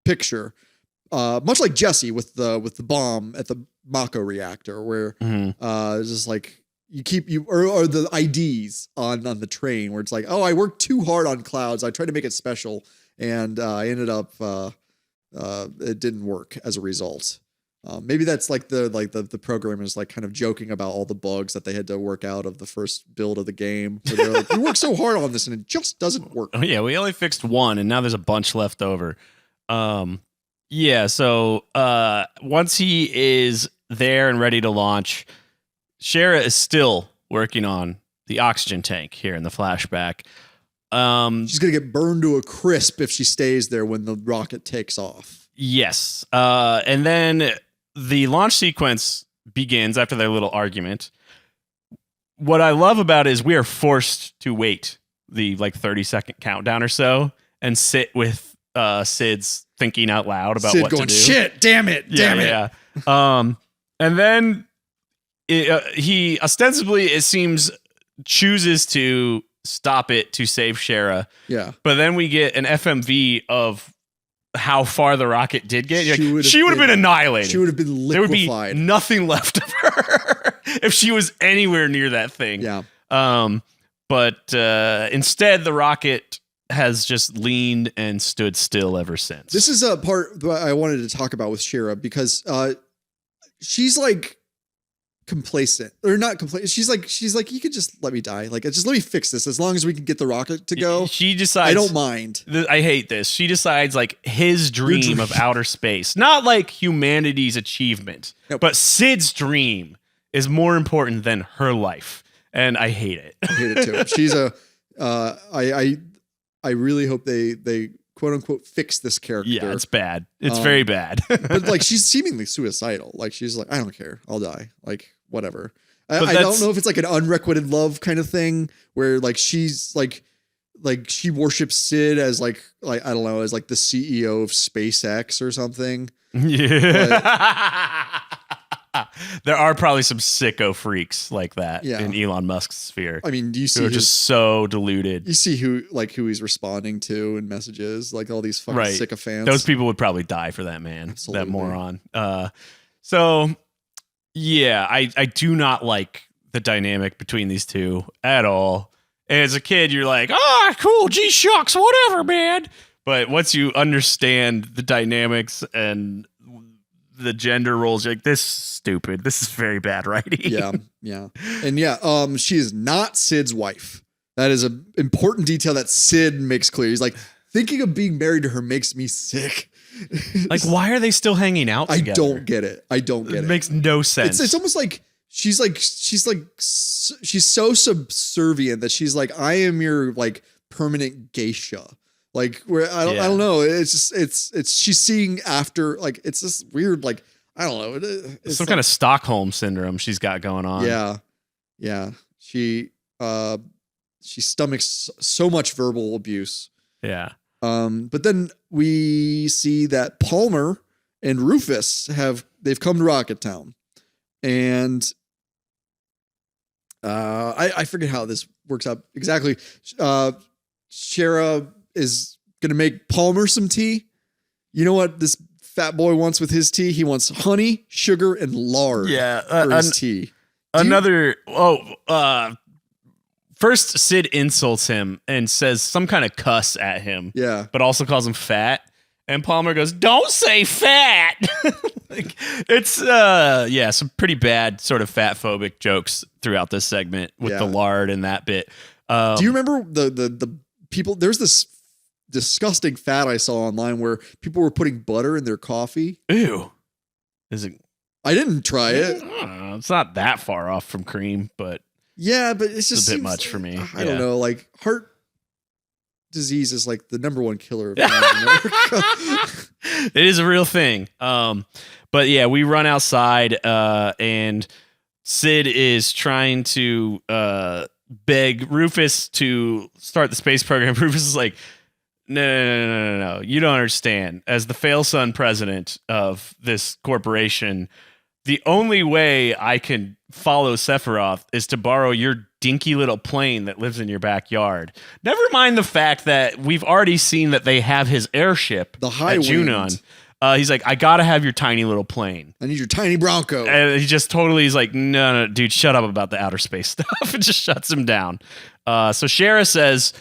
picture. Much like Jesse with the bomb at the Mako reactor, where it's just like or the IDs on the train, where it's like, oh, I worked too hard on clouds. I tried to make it special, and I ended up it didn't work as a result. Maybe that's like the programmers like kind of joking about all the bugs that they had to work out of the first build of the game. So they're like, we worked so hard on this and it just doesn't work. Oh, yeah, we only fixed one and now there's a bunch left over. Yeah, so once he is there and ready to launch, Shara is still working on the oxygen tank here in the flashback. She's going to get burned to a crisp if she stays there when the rocket takes off. Yes. And then the launch sequence begins after their little argument. What I love about it is we are forced to wait the 30-second countdown or so and sit with Sid's thinking out loud about Sid what going, to do. Shit, damn it. Yeah. And then he ostensibly, it seems, chooses to stop it to save Shara. Yeah. But then we get an FMV of how far the rocket did get. She would have been annihilated. She would have been liquefied. There would be nothing left of her if she was anywhere near that thing. Yeah. But instead, the rocket has just leaned and stood still ever since. This is a part that I wanted to talk about with Shara because she's like complacent or not complacent. She's like, you could just let me die. Like, just let me fix this. As long as we can get the rocket to go. She decides. I don't mind. I hate this. She decides like his dream of outer space, not like humanity's achievement, but Sid's dream is more important than her life. And I hate it. I hate it too. She's I really hope they quote unquote fix this character. Yeah, it's bad. It's very bad. But like, she's seemingly suicidal. Like, she's like, I don't care. I'll die. Like, whatever. I don't know if it's like an unrequited love kind of thing where like she's like she worships Sid as like I don't know, as like the CEO of SpaceX or something. Yeah. There are probably some sicko freaks like that in Elon Musk's sphere. I mean, do you see who are just so deluded? You see who he's responding to in messages, like all these fucking sycophants. Those people would probably die for that man, Absolutely. that moron. So yeah, I do not like the dynamic between these two at all. And as a kid, you're like, cool, gee shucks, whatever, man. But once you understand the dynamics and the gender roles, you're like, this is stupid. This is very bad writing. Yeah. And she is not Sid's wife. That is an important detail that Sid makes clear. He's like, thinking of being married to her makes me sick. Like, why are they still hanging out together? I don't get it. It makes no sense. It's almost like she's so subservient that she's like, I am your like permanent geisha. Like, where I don't know. It's just she's seeing after, like, it's just weird. Like, I don't know. It's some kind of Stockholm syndrome she's got going on. Yeah. She stomachs so much verbal abuse. Yeah. But then we see that Palmer and Rufus they've come to Rocket Town, and I forget how this works out exactly. Shara is going to make Palmer some tea. You know what this fat boy wants with his tea? He wants honey, sugar, and lard for his tea. First Sid insults him and says some kind of cuss at him. Yeah. But also calls him fat. And Palmer goes, don't say fat. It's some pretty bad sort of fat phobic jokes throughout this segment with the lard and that bit. Do you remember the people? There's this disgusting fad I saw online where people were putting butter in their coffee. Ew. Is it? I didn't try it. It's not that far off from cream, but yeah, but it's just a bit much for me. I don't know. Like, heart disease is like the number one killer of America. It is a real thing. But yeah, we run outside, and Sid is trying to beg Rufus to start the space program. Rufus is like, no. You don't understand. As the fail-son president of this corporation, the only way I can follow Sephiroth is to borrow your dinky little plane that lives in your backyard. Never mind the fact that we've already seen that they have his airship, The High at Wind. Junon. He's like, I gotta have your tiny little plane. I need your tiny Bronco. And he just totally is like, no, dude, shut up about the outer space stuff. It just shuts him down. So Shara says,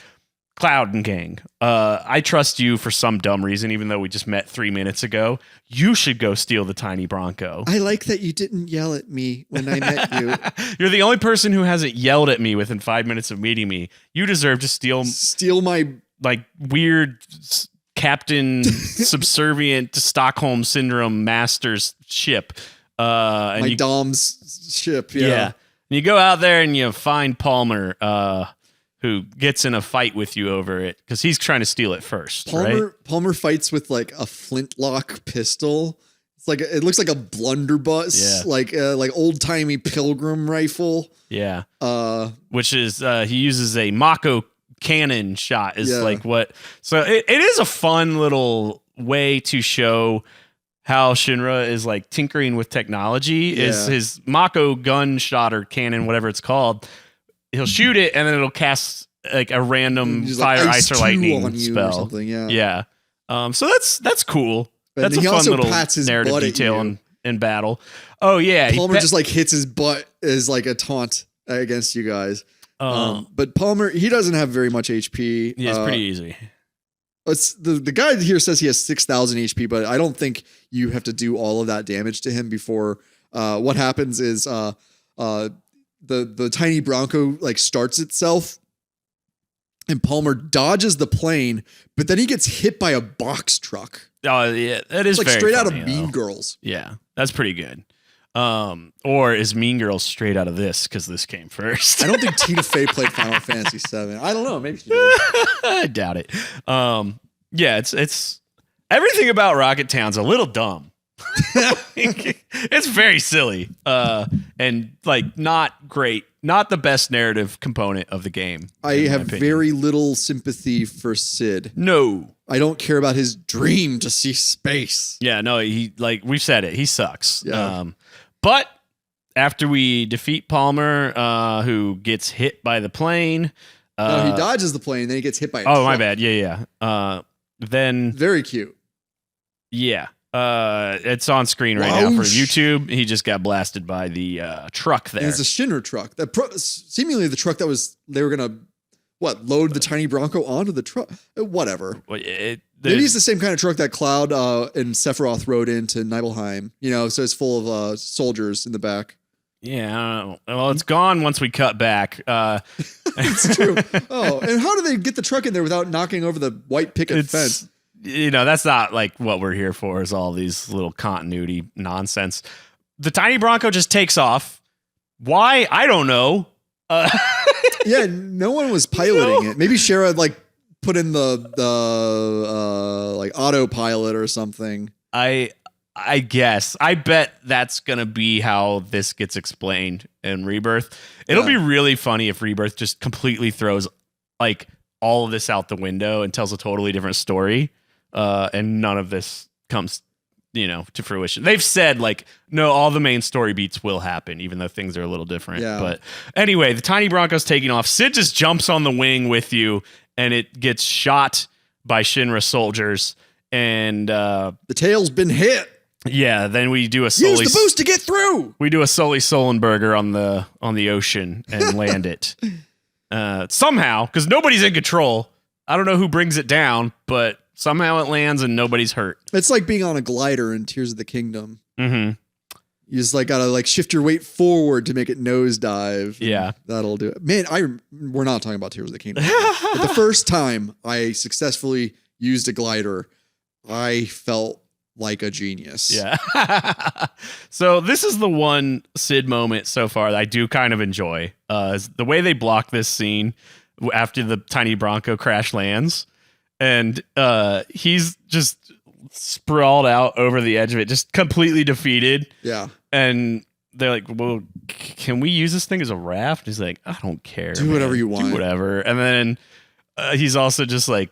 Cloud and gang, I trust you for some dumb reason, even though we just met 3 minutes ago. You should go steal the tiny Bronco. I like that you didn't yell at me when I met you. You're the only person who hasn't yelled at me within 5 minutes of meeting me. You deserve to Steal my like weird Captain subservient Stockholm Syndrome master's ship. my Dom's ship. Yeah. And you go out there and you find Palmer, who gets in a fight with you over it because he's trying to steal it first. Palmer fights with like a flintlock pistol. It's like it looks like a blunderbuss, like old timey pilgrim rifle. Yeah. Which is he uses a Mako cannon shot is like what. So it is a fun little way to show how Shinra is like tinkering with technology. Is his Mako gun shot or cannon, whatever it's called. He'll shoot it and then it'll cast like a random fire, ice, or lightning spell. Or something, So that's cool. And that's a fun little narrative detail in battle. Oh yeah, Palmer just like hits his butt as like a taunt against you guys. But Palmer, he doesn't have very much HP. Yeah, it's pretty easy. The guy here says he has 6,000 HP, but I don't think you have to do all of that damage to him before. What happens is the tiny Bronco like starts itself, and Palmer dodges the plane, but then he gets hit by a box truck. Oh yeah, that is like very straight funny, out of Mean Girls. Yeah, that's pretty good. Or is Mean Girls straight out of this because this came first? I don't think Tina Fey played Final Fantasy VII. I don't know, maybe she did. I doubt it. Yeah, it's everything about Rocket Town's a little dumb. It's very silly, and like not great, not the best narrative component of the game. I have very little sympathy for Sid. No, I don't care about his dream to see space. Yeah, no, he like we've said it, he sucks. Yeah. But after we defeat Palmer, who gets hit by the plane, no, he dodges the plane, then he gets hit by a truck. My bad. Yeah. Then very cute. Yeah. It's on screen right now for YouTube. He just got blasted by the truck there. And it's a Shinra truck. Seemingly the truck they were gonna load the tiny Bronco onto the truck. Whatever. Maybe it's the same kind of truck that Cloud and Sephiroth rode into Nibelheim. So it's full of soldiers in the back. Yeah. Well, it's gone once we cut back. It's true. Oh, and how do they get the truck in there without knocking over the white picket fence? That's not like what we're here for, is all these little continuity nonsense. The tiny Bronco just takes off. Why? I don't know. Yeah, no one was piloting it. Maybe Shara put in the autopilot or something. I guess. I bet that's going to be how this gets explained in Rebirth. It'll be really funny if Rebirth just completely throws all of this out the window and tells a totally different story. And none of this comes, to fruition. They've said no, all the main story beats will happen, even though things are a little different. Yeah. But anyway, the tiny Bronco's taking off. Sid just jumps on the wing with you, and it gets shot by Shinra soldiers. And the tail's been hit. Yeah, then we do a use the boost to get through. We do a Sully Sullenberger on the ocean and land it somehow, because nobody's in control. I don't know who brings it down, but somehow it lands and nobody's hurt. It's like being on a glider in Tears of the Kingdom. Mm-hmm. You just gotta shift your weight forward to make it nosedive. Yeah, that'll do it. Man, we're not talking about Tears of the Kingdom. But the first time I successfully used a glider, I felt like a genius. Yeah. So this is the one Sid moment so far that I do kind of enjoy. Is the way they block this scene after the tiny Bronco crash lands, and he's just sprawled out over the edge of it, just completely defeated. Yeah. And they're like, well, can we use this thing as a raft? He's like, I don't care. Do whatever you want. Do whatever. And then he's also just like,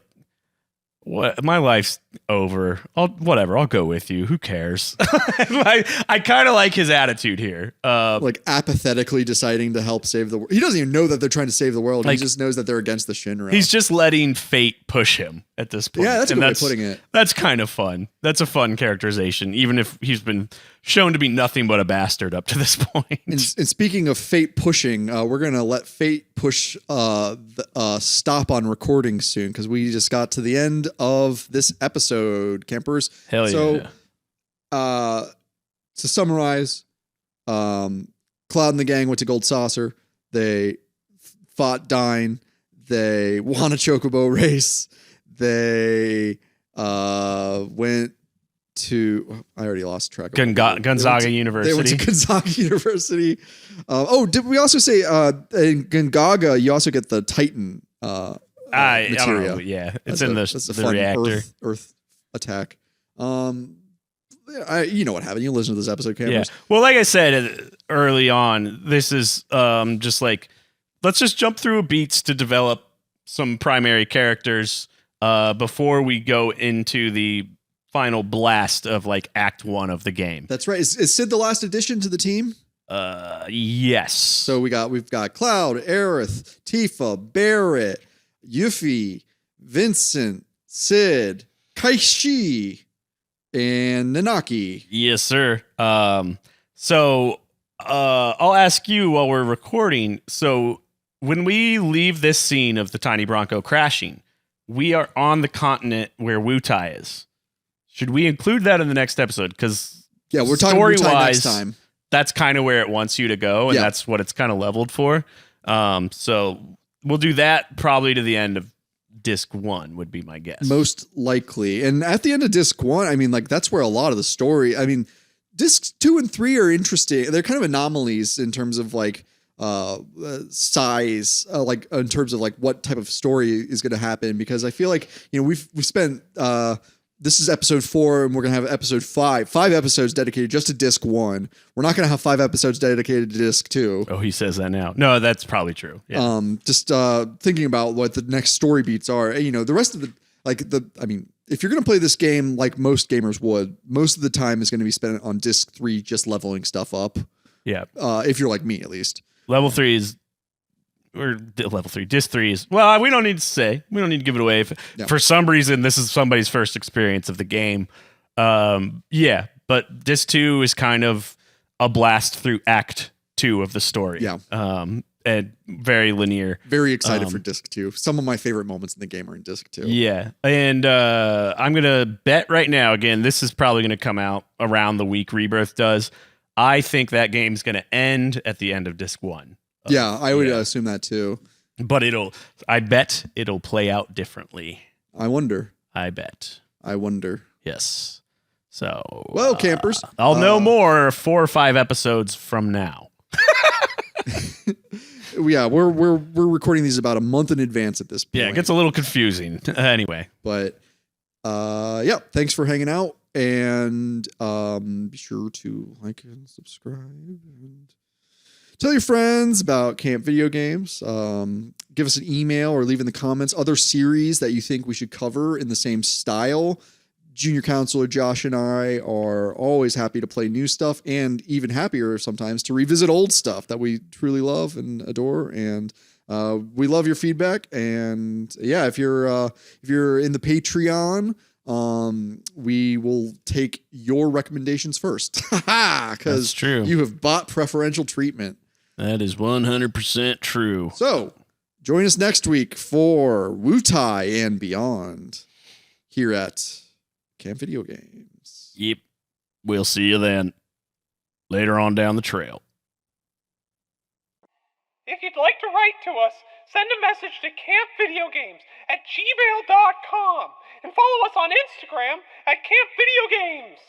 what? My life's over. I'll go with you. Who cares? I kind of like his attitude here. Like apathetically deciding to help save the world. He doesn't even know that they're trying to save the world. Like, he just knows that they're against the Shinra. He's just letting fate push him at this point. Yeah, that's a good way of putting it. That's kind of fun. That's a fun characterization, even if he's been shown to be nothing but a bastard up to this point. And speaking of fate pushing, we're going to let fate push stop on recording soon because we just got to the end of this episode, campers. Hell yeah. So, to summarize, Cloud and the gang went to Gold Saucer. They fought Dine. They won a chocobo race. They went to, I already lost track of Gonzaga University. They went to Gonzaga University. Did we also say in Gonzaga you also get the Titan material? I don't know, yeah, it's in the reactor. Earth attack. You know what happened. You listen to this episode, cameras. Yeah. Well, like I said early on, this is just like, let's just jump through beats to develop some primary characters before we go into the final blast of like Act 1 of the game. That's right. Is Sid the last addition to the team? Yes. So we've got Cloud, Aerith, Tifa, Barrett, Yuffie, Vincent, Sid, Kaishi, and Nanaki. Yes, sir. So I'll ask you while we're recording. So when we leave this scene of the tiny Bronco crashing, we are on the continent where Wutai is. Should we include that in the next episode? Because we're talking Wutai next time. That's kind of where it wants you to go, and that's what it's kind of leveled for. So we'll do that probably to the end of Disc 1 would be my guess. Most likely. And at the end of Disc 1, I mean, like, that's where a lot of the story, I mean, Discs 2 and 3 are interesting. They're kind of anomalies in terms of like size, like in terms of like what type of story is going to happen, because I feel like, you know, we've spent this is episode 4 and we're going to have episode 5 episodes dedicated just to Disc 1. We're not going to have 5 episodes dedicated to Disc 2. Oh, he says that now. No, that's probably true. Yeah. Just thinking about what the next story beats are, you know, the rest of the, I mean, if you're going to play this game like most gamers would, most of the time is going to be spent on Disc 3 just leveling stuff up. Yeah. If you're like me, at least. Level 3 is, or level 3, Disc 3 is, well, we don't need to say. We don't need to give it away. For some reason, this is somebody's first experience of the game. Yeah, but Disc 2 is kind of a blast through Act 2 of the story. Yeah. And very linear. Very excited for Disc 2. Some of my favorite moments in the game are in Disc 2. Yeah. And I'm going to bet right now, again, this is probably going to come out around the week Rebirth does. I think that game's going to end at the end of Disc 1. Yeah, I would assume that too. But I bet it'll play out differently. I wonder. I wonder. Yes. So. Well, campers. I'll know more 4 or 5 episodes from now. Yeah, we're recording these about a month in advance at this point. Yeah, it gets a little confusing. Anyway. But yeah, thanks for hanging out. And be sure to like and subscribe and tell your friends about Camp Video Games. Give us an email or leave in the comments other series that you think we should cover in the same style. Junior Counselor Josh and I are always happy to play new stuff, and even happier sometimes to revisit old stuff that we truly love and adore. And we love your feedback. And yeah, if you're in the Patreon, we will take your recommendations first. Because you have bought preferential treatment. That is 100% true. So join us next week for Wutai and beyond here at Camp Video Games. Yep. We'll see you then. Later on down the trail. If you'd like to write to us, send a message to campvideogames@gmail.com and follow us on Instagram at Camp Video Games.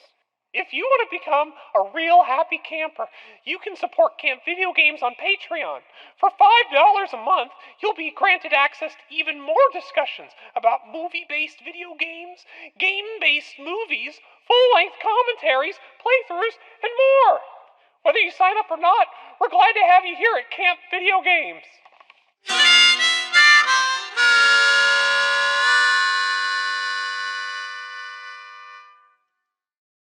If you want to become a real happy camper, you can support Camp Video Games on Patreon. For $5 a month, you'll be granted access to even more discussions about movie-based video games, game-based movies, full-length commentaries, playthroughs, and more. Whether you sign up or not, we're glad to have you here at Camp Video Games.